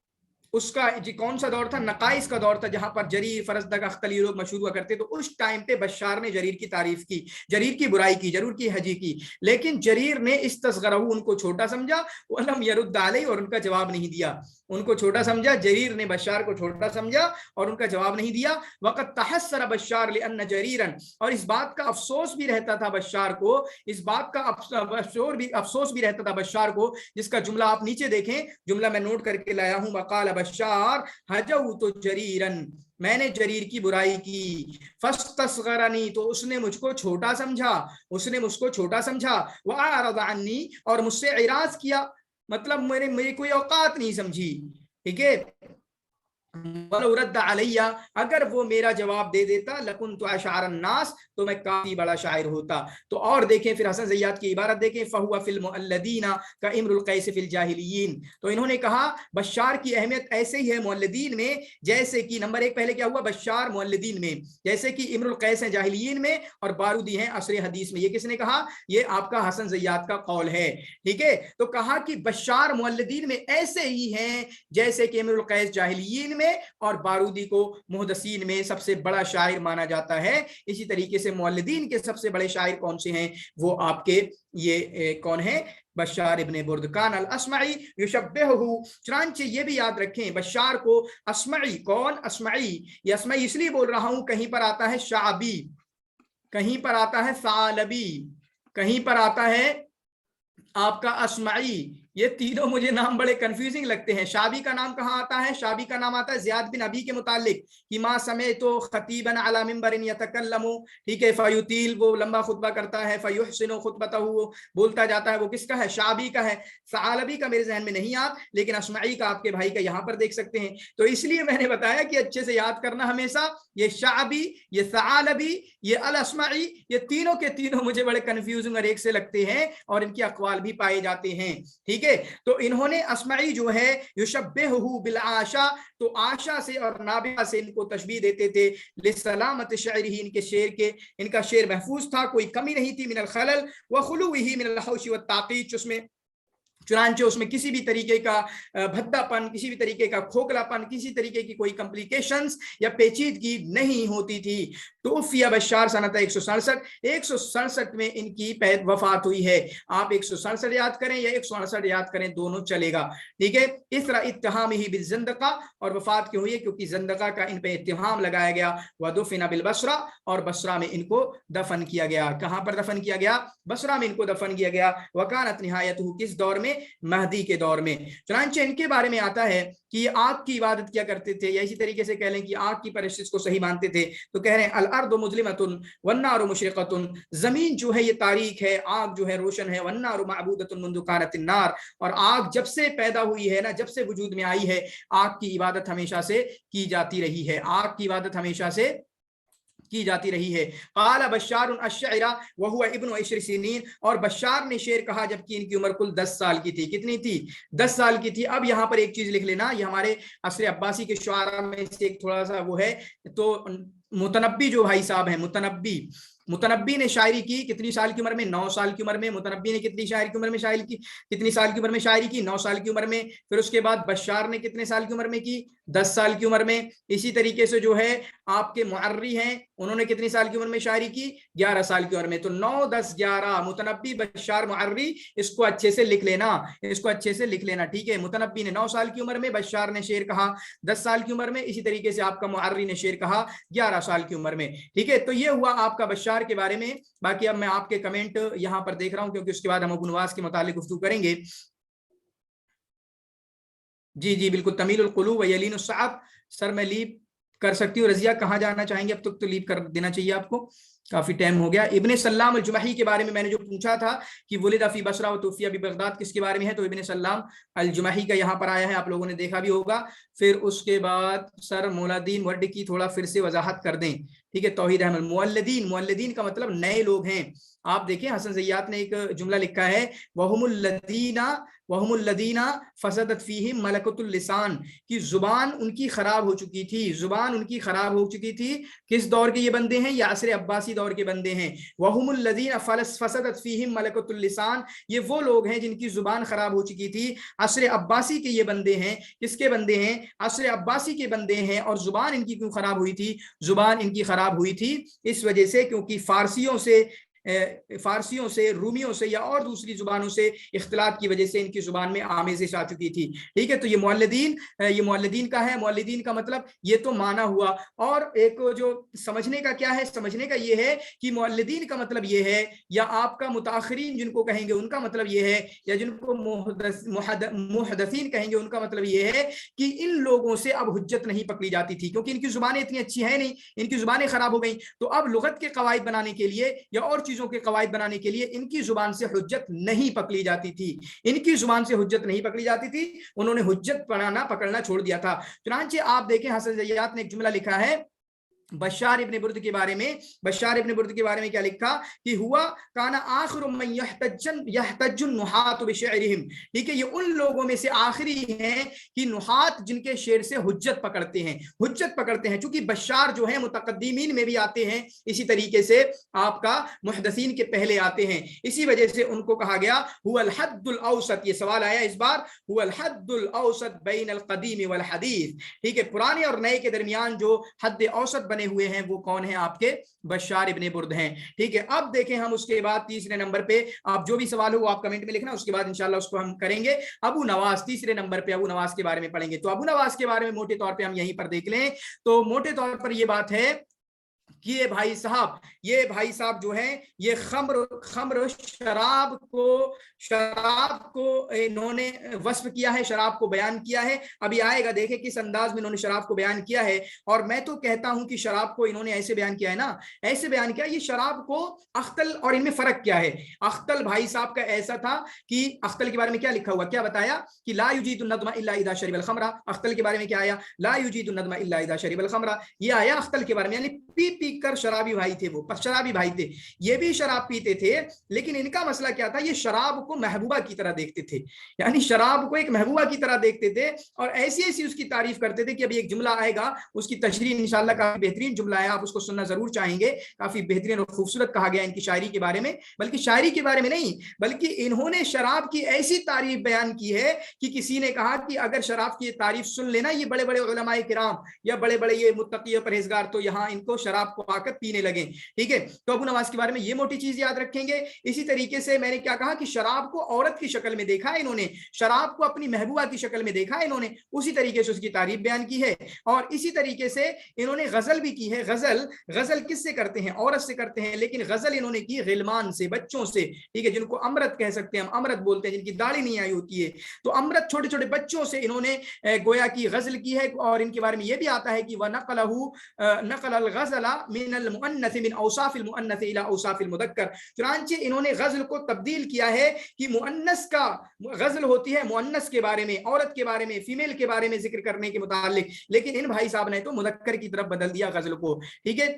उसका जी कौन सा दौर था, नकाइस का दौर था, जहां पर जरीर फरजदग अख्तली लोग मशहूर हुआ करते, तो उस टाइम पे बशार ने जरीर की तारीफ की, जरीर की बुराई की, जरूर की हजी की, लेकिन जरीर ने इस तस्गरहू, उनको छोटा समझा, वलम यरुद्द अलैहि, और उनका जवाब नहीं दिया, उनको छोटा समझा, जरीर ने बशार को छोटा समझा और उनका जवाब नहीं दिया। वक़द तहस्सर बशार लिअन्न जरीरन, और इस बात का अफसोस भी रहता था बशार को, इस बात का अफसोस भी रहता था बशार को, जिसका जुमला आप नीचे देखें, जुमला मैं नोट करके लाया हूं, वक़ाल बशार हजऊ तो जरीरन, मैंने जरीर की बुराई की, फस्तस्गरनी, तो उसने मुझको छोटा समझा, उसने मुझको छोटा समझा, वअरद अन्नी, और मुझसे इराज किया, मतलब मेरी कोई औकात नहीं समझी, ठीक है। अगर वो मेरा जवाब दे देता, लकुन्तु अशारन नास, तो मैं काफी बड़ा शायर होता। तो और देखें फिर हसन ज़य्याद की इबारत देखें, फहुवा फिल मुअल्लदीना का इम्रुल कैस फिल जाहिलियीन, तो इन्होंने कहा बशार की अहमियत ऐसे ही है मुअल्लदीन में, जैसे कि नंबर एक पहले क्या हुआ, बशार मुअल्लदीन में, जैसे कि इम्रुल कैस है जाहिलियीन में, और बारूदी हैं असर हदीस में। ये किसने कहा, ये आपका हसन ज़य्याद का कौल है, ठीक है। तो कहा कि बशार मुअल्लदीन में ऐसे ही हैं जैसे कि इम्रुल कैस जाहिलियीन में, और बारूदी को मुहदसीन में सबसे बड़ा शायर माना जाता है। इसी तरीके से मुअल्लिदीन के सबसे बड़े शायर कौन से हैं, वो आपके ये कौन है, बशार इब्ने बुर्दकान अल अस्माई युशब्बिहुहु। चुनांचे ये भी याद रखें, बशार को अस्माई, कौन अस्माई, ये अस्माई इसलिए बोल रहा हूं, कहीं पर आता है शाबी, कहीं पर आता है सालबी, कहीं पर आता है आपका अस्माई, ये तीनों मुझे नाम बड़े कंफ्यूजिंग लगते हैं। शाबी का नाम कहाँ आता है, शाबी का नाम आता है ज़ियाद बिन अबी के मुतालिक, कि माँ समय तो खतीबन अला मिंबरिन यतकल्लमु, ठीक है, फयुतील, वो लंबा खुतबा करता है, फयुहसिनु खुतबतहु, वो बोलता जाता है, वो किसका है, शाबी का है। सालबी का मेरे जहन में नहीं याद, लेकिन अस्माई का आपके भाई का यहाँ पर देख सकते हैं। तो इसलिए मैंने बताया कि अच्छे से याद करना हमेशा, ये शाबी, ये सालबी, ये अल अस्माई, ये तीनों के तीनों मुझे बड़े कंफ्यूजिंग और एक से लगते हैं, और इनके अक़वाल भी पाए जाते हैं, ठीक है। तो इन्होंने अस्माई जो है युशब्बिहुहु बिल आशा, तो आशा से और नाबिहा से इनको तशबीह देते थे, लिसलामत शायरी, इनके शेर के, इनका शेर महफूज था, कोई कमी नहीं थी, मिनल खलल व खुलूही मिनल हौशी व ताक़ीद, उसमें चुनांचे उसमें किसी भी तरीके का भद्दापन, किसी भी तरीके का खोखलापन, किसी तरीके की कोई कॉम्प्लिकेशंस या पेचीदगी नहीं होती थी। तो फिया बशार सनत 167 में इनकी वफात हुई है। आप 167 याद करें या 168 याद करें, दोनों चलेगा, ठीक है। इसरा इत्तिहाम ही बिल ज़ंदक़ा, और वफात क्यों हुई है, क्योंकि ज़ंदक़ा का इन पे इत्तिहाम लगाया गया। वदुफिना बिल बसरा, और बसरा में इनको दफन किया गया। कहां पर दफन किया गया, बसरा में इनको दफन किया गया। वकानत निहायतहु, किस दौर में, महदी के दौर में। चुनांचे इनके बारे में आता है कि आग की इबादत किया करते थे, या इसी तरीके से कह लें कि आग की परस्तिश को सही मानते थे। तो कह रहे हैं अल अर्दु मुज़लिमतुन वन्नारु मुशरिक़तुन, जमीन जो है ये तारीक है, आग जो है रोशन है, वन्नारु मअबूदतुन मुंदु कानतिन नार, और आग जब से पैदा हुई है ना, जब से वजूद में आई है, आग की इबादत हमेशा से की जाती रही है, आग की इबादत हमेशा से की जाती रही है। क़ाल बशार अश्शअरा व हुवा इब्नु 20 सिनीन, और बशार ने शेर कहा जबकि इनकी उम्र कुल 10 साल की थी। कितनी थी, 10 साल की थी। अब यहाँ पर एक चीज लिख लेना, ये हमारे असर अब्बासी के शुआरा में से एक थोड़ा सा वो है, तो मुतनब्बी जो भाई साहब हैं, मुतनब्बी ने शायरी की कितनी साल की उम्र में, 9 साल की उम्र में। मुतनब्बी ने कितनी शायरी की उम्र में शायरी की, कितनी साल की उम्र में शायरी की, 9 साल की उम्र में। फिर उसके बाद बशार ने कितने साल की उम्र में की, 10 साल की उम्र में। इसी तरीके से जो है आपके मुअर्री हैं, انہوں نے کتنی سال کی عمر میں شاعری کی؟ 11 سال کی عمر میں. تو 9 10 11 متنبی بشار معری، اس کو اچھے سے لکھ لینا، اس کو اچھے سے لکھ لینا. ٹھیک ہے، متنبی نے 9 سال کی عمر میں، بشار نے شعر کہا 10 سال کی عمر میں، اسی طریقے سے آپ کا معری نے شعر کہا 11 سال کی عمر میں. ٹھیک ہے، تو یہ ہوا آپ کا بشار کے بارے میں. باقی اب میں آپ کے کمنٹ یہاں پر دیکھ رہا ہوں کیونکہ اس کے بعد ہم ابو نواس کے متعلق گفتگو کریں گے. جی جی بالکل، تمیل القلوب ویلین الصعب. سر میں لیپ کر سکتی ہوں. رضیہ کہاں جانا چاہیں گے؟ اب تک تو لیپ کر دینا چاہیے آپ کو، کافی ٹائم ہو گیا. ابن سلام الجمحی کے بارے میں نے جو پوچھا تھا کہ ولد فی بصرہ و توفی بغداد، کس کے بارے میں ہے؟ تو ابن سلام الجمحی کا یہاں پر آیا ہے، آپ لوگوں نے دیکھا بھی ہوگا. پھر اس کے بعد سر مولدین ورڈ کی تھوڑا پھر سے وضاحت کر دیں. ٹھیک ہے، توحید احمد. مولدین، مولدین کا مطلب نئے لوگ ہیں. آپ دیکھیں حسن زیات نے ایک جملہ لکھا ہے، وہم الذین فسدت فیہم ملکۃ اللسان، کہ زبان ان کی خراب ہو چکی تھی، زبان ان کی خراب ہو چکی تھی. کس دور کے یہ بندے ہیں؟ یہ عصر عباسی دور کے بندے ہیں. وہم الذین فسدت فیہم ملکۃ اللسان، یہ وہ لوگ ہیں جن کی زبان خراب ہو چکی تھی. عصر عباسی کے یہ بندے ہیں. کس کے بندے ہیں؟ عصر عباسی کے بندے ہیں. اور زبان ان کی کیوں خراب ہوئی تھی؟ زبان ان کی خراب ہوئی تھی اس وجہ سے کیونکہ فارسیوں سے، رومیوں سے یا اور دوسری زبانوں سے اختلاط کی وجہ سے ان کی زبان میں آمیزش آ چکی تھی. ٹھیک ہے، تو یہ مولدین کا ہے. مولدین کا مطلب یہ تو مانا ہوا. اور ایک جو سمجھنے کا کیا ہے، سمجھنے کا یہ ہے کہ مولدین کا مطلب یہ ہے، یا آپ کا متاخرین جن کو کہیں گے ان کا مطلب یہ ہے، یا جن کو محدثین کہیں گے ان کا مطلب یہ ہے کہ ان لوگوں سے اب حجت نہیں پکڑی جاتی تھی کیونکہ ان کی زبانیں اتنی اچھی ہیں نہیں، ان کی زبانیں خراب ہو گئیں. تو اب لغت کے قواعد بنانے کے لیے یا اور چیزوں کے قواعد بنانے کے لیے ان کی زبان سے حجت نہیں پکڑی جاتی تھی. ان کی زبان سے حجت نہیں پکڑی جاتی تھی، انہوں نے حجت پکڑنا چھوڑ دیا تھا. چنانچہ آپ دیکھیں حسن زیات نے ایک جملہ لکھا ہے بشار ابن برد کے بارے میں. بشار ابن برد کے بارے میں کیا لکھا کہ ہوا کان آخر من یحتج النحات بشعرهم. ٹھیک ہے، یہ ان لوگوں میں سے آخری ہیں کہ نحات جن کے شعر سے حجت پکڑتے ہیں، حجت پکڑتے ہیں. چونکہ بشار جو ہیں متقدمین میں بھی آتے ہیں، اسی طریقے سے آپ کا محدثین کے پہلے آتے ہیں، اسی وجہ سے ان کو کہا گیا هو الحد الاوسط. یہ سوال آیا اس بار، هو الحد الاوسط بین القدیم والحدیث. ٹھیک ہے، پرانے اور نئے کے درمیان جو حد اوسط بنے ہوئے ہیں وہ کون ہیں؟ آپ کے بشار ابن برد ہیں. ٹھیک ہے، اب دیکھیں ہم اس کے بعد تیسرے نمبر پہ، آپ جو بھی سوال ہو وہ آپ کمنٹ میں لکھنا، اس کے بعد انشاءاللہ اس کو ہم کریں گے. ابو نواس تیسرے نمبر پہ، ابو نواس کے بارے میں پڑھیں گے. تو ابو نواس کے بارے میں موٹے طور پہ ہم یہیں پر دیکھ لیں تو موٹے طور پر یہ بات ہے کہ یہ بھائی صاحب جو ہیں یہ خمر شراب کو انہوں نے وصف کیا ہے، شراب کو بیان کیا ہے. ابھی آئے گا، دیکھیں کس انداز میں انہوں نے شراب کو بیان کیا ہے. اور میں تو کہتا ہوں کہ شراب کو انہوں نے ایسے بیان کیا ہے نا، ایسے بیان کیا. یہ شراب کو اختل اور ان میں فرق کیا ہے؟ اختل بھائی صاحب کا ایسا تھا کہ اختل کے بارے میں کیا لکھا ہوا، کیا بتایا کہ لا یجید الندم الا اذا شرب الخمر. اختل کے بارے میں کیا آیا؟ لا یجید الندم الا اذا شرب الخمر. یہ آیا اختل کے بارے میں، یعنی پی کر شرابی بھائی تھے، وہ شرابی بھائی تھے. یہ بھی شراب پیتے تھے لیکن ان کا مسئلہ کیا تھا؟ یہ شراب کو محبوبہ کی طرح دیکھتے تھے، یعنی شراب کو ایک محبوبہ کی طرح دیکھتے تھے اور ایسی اس کی تعریف کرتے تھے کہ ابھی ایک جملہ آئے گا اس کی تشریح انشاءاللہ، کافی بہترین جملہ ہے، آپ اس کو سننا ضرور چاہیں گے. کافی بہترین اور خوبصورت کہا گیا ان کی شاعری کے بارے میں، بلکہ شاعری کے بارے میں نہیں بلکہ انہوں نے شراب کی ایسی تعریف بیان کی ہے کہ کسی نے کہا کہ اگر شراب کی تعریف سن لینا یہ بڑے بڑے علماء کرام یا بڑے بڑے یہ متقی اور پرہیزگار تو یہاں ان کو شراب کو آ کر پینے لگیں. ٹھیک ہے، تو ابو نواس کے بارے میں یہ موٹی چیز یاد رکھیں گے. اسی طریقے سے میں نے کیا کہا کہ شراب کو عورت کی شکل میں دیکھا ہے انہوں نے، شراب کو اپنی محبوبہ کی شکل میں دیکھا ہے انہوں نے، اسی طریقے سے اس کی تعریف بیان کی ہے. اور اسی طریقے سے انہوں نے غزل بھی کی ہے. غزل کس سے کرتے ہیں؟ عورت سے کرتے ہیں، لیکن غزل انہوں نے کی غلمان سے، بچوں سے. ٹھیک ہے، جن کو امرت کہہ سکتے ہیں، ہم امرت بولتے ہیں، جن کی داڑھی نہیں آئی ہوتی ہے، تو امرت چھوٹے چھوٹے بچوں سے انہوں نے گویا کی غزل کی ہے. اور ان کے بارے میں یہ بھی آتا ہے کہ نقل الغزل من المؤنث من اوصاف المؤنث الى اوصاف المذکر. چنانچہ انہوں نے غزل کو تبدیل کیا ہے کہ مؤنث کا غزل ہوتی ہے مؤنث کے بارے میں، عورت کے بارے میں، فیمیل کے بارے میں ذکر کرنے کے متعلق، لیکن ان بھائی صاحب نے تو مذکر کی طرف بدل دیا غزل کو. ٹھیک ہے،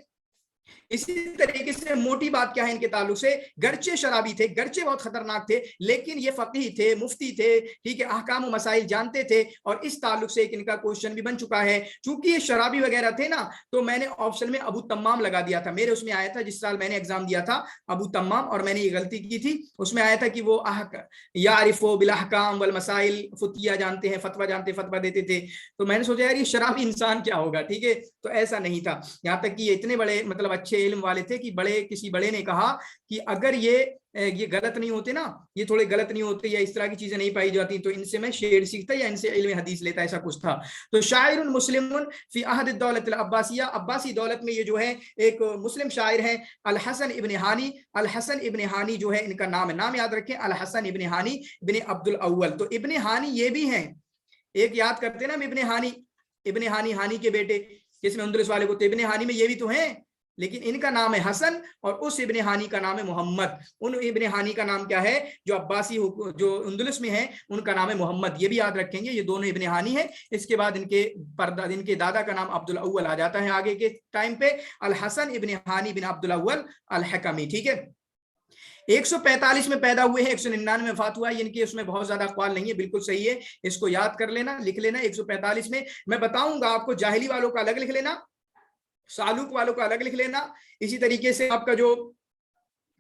اسی طریقے سے موٹی بات کیا ہے ان کے تعلق سے، گرچہ شرابی تھے، گرچہ بہت خطرناک تھے، لیکن یہ فقیہ تھے، مفتی تھے. ٹھیک ہے، احکام و مسائل جانتے تھے. اور اس تعلق سے ایک ان کا کوشچن بھی بن چکا ہے. چونکہ یہ شرابی وغیرہ تھے نا تو میں نے آپشن میں ابو تمام لگا دیا تھا. میرے اس میں آیا تھا جس سال میں نے ایگزام دیا تھا ابو تمام، اور میں نے یہ غلطی کی تھی. اس میں آیا تھا کہ وہ یعرف بالاحکام والمسائل، فتیہ جانتے ہیں، فتویٰ جانتے، فتویٰ دیتے تھے. تو میں نے سوچا یار یہ شرابی انسان کیا ہوگا. ٹھیک ہے، تو ایسا نہیں تھا. یہاں تک کہ یہ اتنے بڑے مطلب मतलब अच्छे इल्म वाले थे कि किसी बड़े ने कहा कि अगर ये गलत नहीं होते ना, ये थोड़े गलत नहीं होते या इस तरह की चीजें नहीं पाई जाती, तो इनसे मैं शेर सीखता या इनसे इल्म हदीस लेता, ऐसा कुछ था। तो शायरुन मुस्लिमुन फी अहद दौलत अब्बासिया, अब्बासी दौलत में ये जो है एक मुस्लिम शायर है अल हसन इब्न हानी। अल हसन इब्न हानी जो है इनका नाम है, नाम याद रखें, अल हसन इब्न हानी इब्न अब्दुल अव्वल। तो इब्न हानी ये भी हैं, एक याद करते ना इब्न हानी हानी के बेटे, जिसमें अंदलुस वाले को, तो इब्न हानी में ये भी तो हैं, लेकिन इनका नाम है हसन और उस इब्न हानी का नाम है मोहम्मद। उन इब्न हानी का नाम क्या है जो अब्बासी जो अंदलुस में है, उनका नाम है मोहम्मद, ये भी याद रखेंगे, ये दोनों इब्न हानी है। इसके बाद इनके दादा का नाम अब्दुल अव्वल आ जाता है आगे के टाइम पे, अल हसन इब्न हानी बिन अब्दुल अव्वल अल हकमी, ठीक है। 145 में पैदा हुए हैं, 199 में वफात हुआ है, इनके उसमें बहुत ज्यादा अक़वाल नहीं है, बिल्कुल सही है, इसको याद कर लेना, लिख लेना। 145 में मैं बताऊंगा आपको, जाहिली वालों का अलग लिख लेना, सालूक वालों का अलग लिख लेना, इसी तरीके से आपका जो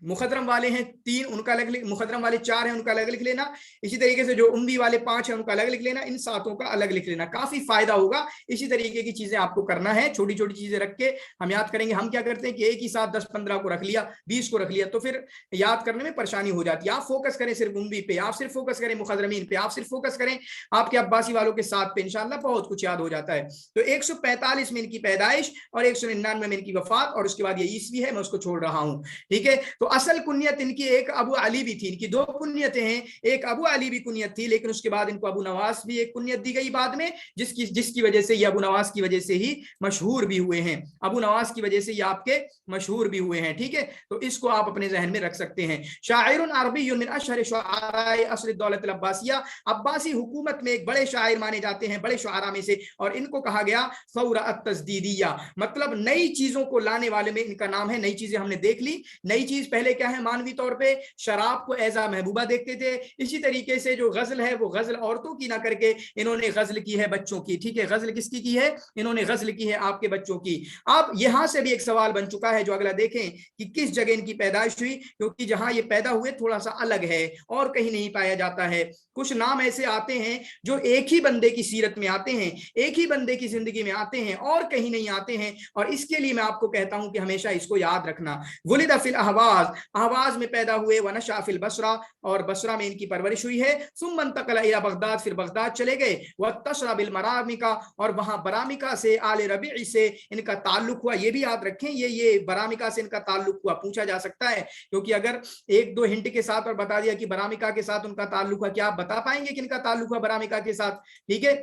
मुखदरम वाले हैं 3 उनका अलग, मुखदरम वाले 4 हैं उनका अलग लिख लेना, इसी तरीके से जो उम्मी वाले 5 हैं उनका अलग लिख लेना, इन 7 का अलग लिख लेना, काफी फायदा होगा। इसी तरीके की चीजें आपको करना है, छोटी छोटी चीजें रख के हम याद करेंगे। हम क्या करते हैं कि एक ही साथ 10-15 को रख लिया, 20 को रख लिया, तो फिर याद करने में परेशानी हो जाती है। आप फोकस करें सिर्फ उम्मी पे, आप सिर्फ फोकस करें मुखदरमीन पे, आप सिर्फ फोकस करें आपके अब्बासी वालों के साथ पे, इंशाल्लाह बहुत कुछ याद हो जाता है। तो 145 में इनकी पैदाइश और 199 में इनकी वफात, और उसके बाद ये ईस्वी है, मैं उसको छोड़ रहा हूँ, ठीक है। तो असल कुनियत इनकी एक अबू अली भी थी, इनकी 2 कुनियतें हैं, एक अबू अली भी कुनियत थी, लेकिन उसके बाद इनको अबू नवास भी एक कुनियत दी गई बाद में, जिसकी वजह से ये अबू नवास की वजह से ही मशहूर भी हुए हैं, अबू नवास की वजह से ये आपके मशहूर भी हुए हैं, ठीक है। तो इसको आप अपने जहन में रख सकते हैं। शायरुन अरबियुन मिन अशहर शुआराए असर दौलत अब्बासिया, अब्बासी हुकूमत में एक बड़े शायर माने जाते हैं, बड़े शुआरा में से, और इनको कहा गया फौरा अत-तजदीदिया, मतलब नई चीजों को लाने वाले में इनका नाम है। नई चीजें हमने देख ली, नई चीज पहले क्या है, मानवी तौर पे शराब को एजा महबूबा देखते थे, इसी तरीके से जो गजल है वो गजल औरतों की ना करके इन्होंने गजल की है बच्चों की, ठीक है। गजल किसकी की है, इन्होंने गजल की है आपके बच्चों की। अब यहां से भी एक सवाल बन चुका है, जो अगला देखें कि किस जगह इनकी पैदाइश हुई, क्योंकि जहां ये पैदा हुए थोड़ा सा अलग है और कहीं नहीं पाया जाता है। कुछ नाम ऐसे आते हैं जो एक ही बंदे की सीरत में आते हैं, एक ही बंदे की जिंदगी में आते हैं और कहीं नहीं आते हैं, और इसके लिए मैं आपको कहता हूं कि हमेशा इसको याद रखना। वुलिदा फिल अहवाज, अहवाज में पैदा हुए, वनशा फिल बसरा, और बसरा में इनकी परवरिश हुई है। सुम्मा इंतक़ला इला बगदाद, फिर बगदाद चले गए। वत्तशरा बिल मरामिका, और वहां बरामिका से आले रबीई से इनका ताल्लुक हुआ। ये भी याद रखें, ये बरामिका से इनका ताल्लुक हुआ, पूछा जा सकता है, क्योंकि अगर 1-2 हिंट के साथ और बता दिया कि बरामिका के साथ उनका ताल्लुक हुआ, क्या आप बता पाएंगे किनका ताल्लुक हुआ बरामिका के साथ, ठीक है।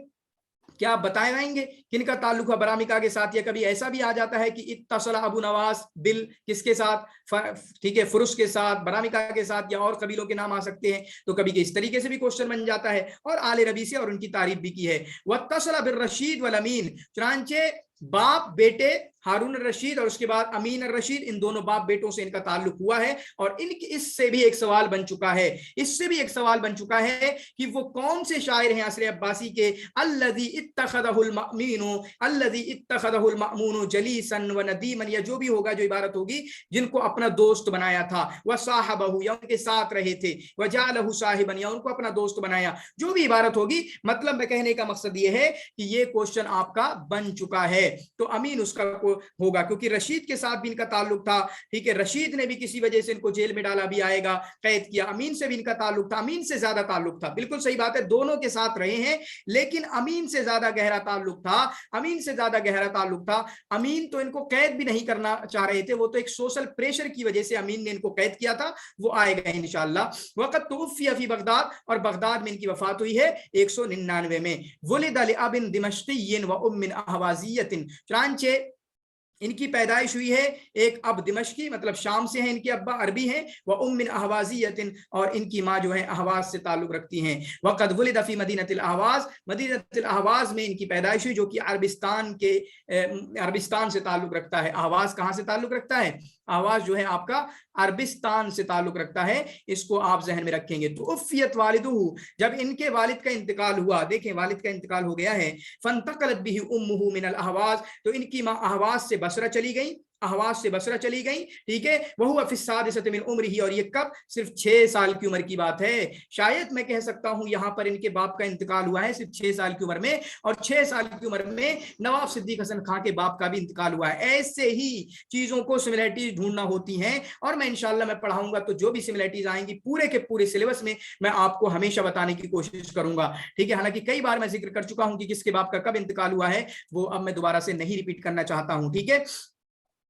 क्या आप बताएंगे किनका ताल्लुक है बरामिका के साथ। या कभी ऐसा भी आ जाता है कि इत्तसला अबू नवास बिल किसके साथ, ठीक है, फुरुस के साथ, बरामिका के साथ, या और कबीलों के नाम आ सकते हैं। तो कभी के इस तरीके से भी क्वेश्चन बन जाता है। और आले रबी से और उनकी तारीफ भी की है। वत्तसला बिर रशीद वल अमीन, चुनांचे बाप बेटे हारून रशीद और उसके बाद अमीन रशीद, इन दोनों बाप बेटों से इनका ताल्लुक हुआ है। और इससे भी एक सवाल बन चुका है, इससे भी एक सवाल बन चुका है कि वो कौन से शायर हैं असर अब्बासी के, अल्लज़ी इत्तख़ज़हुल मअमीनु, अल्लज़ी इत्तख़ज़हुल मअमूनु जलीसन व नदीमन, या जो भी होगा, जो इबारत होगी, जिनको अपना दोस्त बनाया था, व साहबहु, या उनके साथ रहे थे, व जालहु साहिबन, या उनको अपना दोस्त बनाया, जो भी इबारत होगी। मतलब मैं कहने का मकसद ये है कि ये क्वेश्चन आपका बन चुका है, तो अमीन उसका होगा, क्योंकि रशीद के साथ भी इनका ताल्लुक था, ठीक है। रशीद ने भी किसी वजह से इनको जेल में डाला भी आएगा, कैद किया। अमीन से भी इनका ताल्लुक था, अमीन से ज्यादा ताल्लुक था, बिल्कुल सही बात है, दोनों के साथ रहे हैं, लेकिन अमीन से ज्यादा गहरा ताल्लुक था, अमीन से ज्यादा गहरा ताल्लुक था। अमीन तो इनको कैद भी नहीं करना चाह रहे थे, वो तो एक सोशल प्रेशर की वजह से अमीन ने इनको कैद किया था, वो आएगा इंशाअल्लाह। वक़्त तौफ़िया फी बगदाद, और बगदाद में इनकी वफात हुई है 199 में। वुलिदा लिअबिन दिमश्किय्यिन व उम्मिन अहवाज़िय्यतिन, चुनांचे इनकी पैदाइश हुई है एक अब दिमश्की, मतलब शाम से हैं, इनके अब्बा अरबी हैं, व उम्मिन अहवाज़िय्यतिन, और इनकी माँ जो है अहवाज से ताल्लुक रखती हैं। वक़द वुलिदा फी मदीनतिल अहवाज़, मदीनतिल अहवाज़ में इनकी पैदाइश हुई, जो कि अरबिस्तान से ताल्लुक रखता है। अहवाज़ कहाँ से ताल्लुक रखता है, अहवाज़ जो है आपका अरबिस्तान से ताल्लुक रखता है, इसको आप जहन में रखेंगे। तो उफ़ियत वालिदुहु, जब इनके वालिद का इंतकाल हुआ, देखें वालिद का इंतकाल हो गया है, फंतक़लत बिही उम्मुहु मिनल अहवाज़, तो इनकी माँ अहवाज़ से बसरा चली गई, अहवास से बसरा चली गई, ठीक है। वह फिस्सादिसति मिन उम्रिही, और ये कब, सिर्फ 6 साल की उम्र की बात है। शायद मैं कह सकता हूं यहाँ पर इनके बाप का इंतकाल हुआ है सिर्फ 6 साल की उम्र में, और 6 साल की उम्र में नवाब सिद्दीक हसन खां के बाप का भी इंतकाल हुआ है। ऐसे ही चीजों को सिमिलरिटीज ढूंढना होती हैं, और मैं इंशाल्लाह मैं पढ़ाऊंगा तो जो भी सिमिलरिटीज आएंगी पूरे के पूरे सिलेबस में मैं आपको हमेशा बताने की कोशिश करूंगा, ठीक है। हालांकि कई बार मैं जिक्र कर चुका हूं कि किसके बाप का कब इंतकाल हुआ है, वो अब मैं दोबारा से नहीं रिपीट करना चाहता हूं, ठीक है।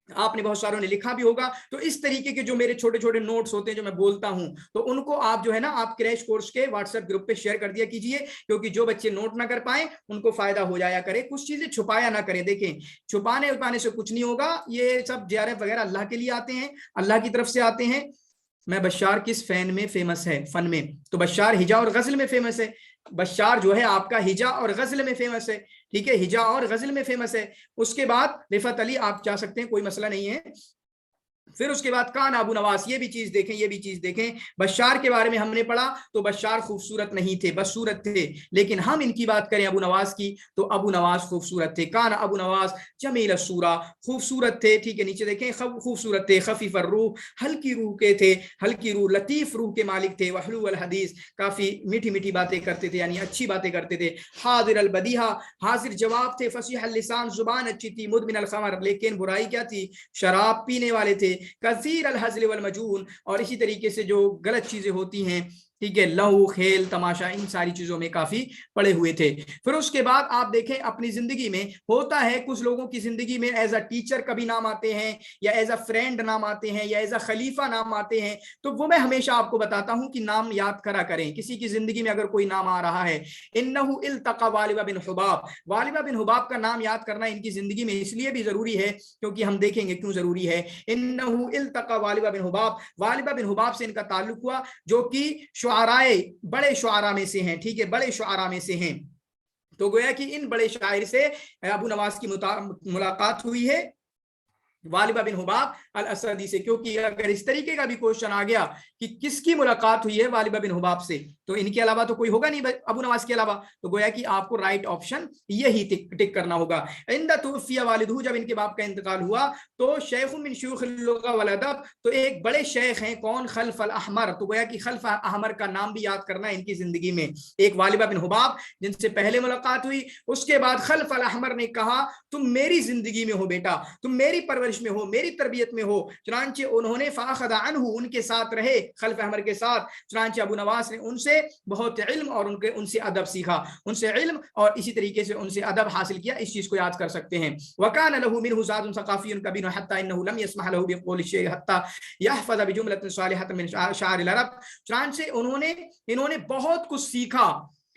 आपने बहुत सारों ने लिखा भी होगा, तो इस तरीके के जो मेरे छोटे छोटे नोट्स होते हैं जो मैं बोलता हूं, तो उनको आप जो है ना आप क्रैश कोर्स के व्हाट्सएप ग्रुप पे शेयर कर दिया कीजिए, क्योंकि जो बच्चे नोट ना कर पाए उनको फायदा हो जाया करे। कुछ चीजें छुपाया ना करें, देखें छुपाने उपाने से कुछ नहीं होगा, ये सब JRF वगैरह अल्लाह के लिए आते हैं, अल्लाह की तरफ से आते हैं। मैं बशार किस फैन में फेमस है, फन में, तो बशार हिजा और गजल में फेमस है। बशार जो है आपका हिजा और गजल में फेमस है, ठीक है, हिजा और गजल में फेमस है। उसके बाद रिफत अली आप जा सकते हैं, कोई मसला नहीं है। फिर उसके बाद कान अबू नवास, ये भी चीज देखें, ये भी चीज देखें। बशार के बारे में हमने पढ़ा तो बशार खूबसूरत नहीं थे, बदसूरत थे, लेकिन हम इनकी बात करें अबू नवास की तो अबू नवास खूबसूरत थे। कान अबू नवास जमील सूरा, खूबसूरत थे, ठीक है। नीचे देखें, खूबसूरत थे, खफीफ रूह, हल्की रूह के थे, हल्की रूह, लतीफ रूह के मालिक थे। वहलू अल हदीस, काफी मीठी मीठी बातें करते थे, यानी अच्छी बातें करते थे। हाजिर अल बदीहा, हाजिर जवाब थे। फसीह अल लिसान, जुबान अच्छी थी। मुदमिन अल खमर, लेकिन बुराई क्या थी, शराब पीने वाले थे। कसीर अल हज़्ल वल मजून, और इसी तरीके से जो गलत चीजें होती हैं, ठीक है, लहू खेल तमाशा, इन सारी चीजों में काफी पड़े हुए थे। फिर उसके बाद आप देखें अपनी जिंदगी में होता है, कुछ लोगों की जिंदगी में एज अ टीचर कभी नाम आते हैं, या एज अ फ्रेंड नाम आते हैं, या एज अ खलीफा नाम आते हैं। तो वो मैं हमेशा आपको बताता हूं कि नाम याद करा करें। किसी की जिंदगी में अगर कोई नाम आ रहा है, इन्नहु इल्तका वालिबा बिन हुबाब, वालिबा बिन हुबाब का नाम याद करना इनकी जिंदगी में इसलिए भी जरूरी है क्योंकि हम देखेंगे क्यों जरूरी है। इन्नहु इल्तका वालिबा बिन हुबाब, वालिबा बिन हुबाब से इनका ताल्लुक हुआ, जो कि शुआराए बड़े शुआरा में से हैं, ठीक है, बड़े शुआरा में से हैं। तो गोया कि इन बड़े शायर से अबू नवास की मुलाकात हुई है, वालिबा बिन हुबाब अल असदी से। क्योंकि अगर इस तरीके का भी क्वेश्चन आ गया कि किसकी मुलाकात हुई है वालिबा बिन हुबाब से, तो इनके अलावा तो कोई होगा नहीं अबू नवास के अलावा, तो गोया कि आपको राइट ऑप्शन यही टिक करना होगा। इंदा तुफिया वालिदहू, जब इनके बाप का इंतकाल हुआ तो शेखुन मिन शुयूखिल लुगा वल अदब, तो एक बड़े शेख हैं, कौन, खल्फ अल अहमर। तो गोया कि खल्फ अहमर का नाम भी याद करना इनकी जिंदगी में। एक वालिबा बिन हुबाब जिनसे पहले मुलाकात हुई, उसके बाद खल्फ अल अहमर ने कहा तुम मेरी जिंदगी में हो बेटा, तुम मेरी परवरिश में हो, मेरी तरबियत में हो। चुनांचे उन्होंने फाखदा अनहु, उनके साथ रहे, खल्फ अहमर के साथ। चुनांचे अबू नवास ने उनसे बहुत इल्म और उनसे अदब सीखा, उनसे इल्म और इसी तरीके से उनसे अदब हासिल किया। इस चीज को याद कर सकते हैं। वकान लहू मिनहु ज़ादुन सक़ाफ़ियुन कबीर हत्ता इन्नहु लम यस्मह लहू बिक़ौलि शैअ हत्ता यहफ़ज़ बिजुमलतिन सालिहतिन मिन शाअरिल अरब। चुनांचे इन्होंने बहुत कुछ सीखा,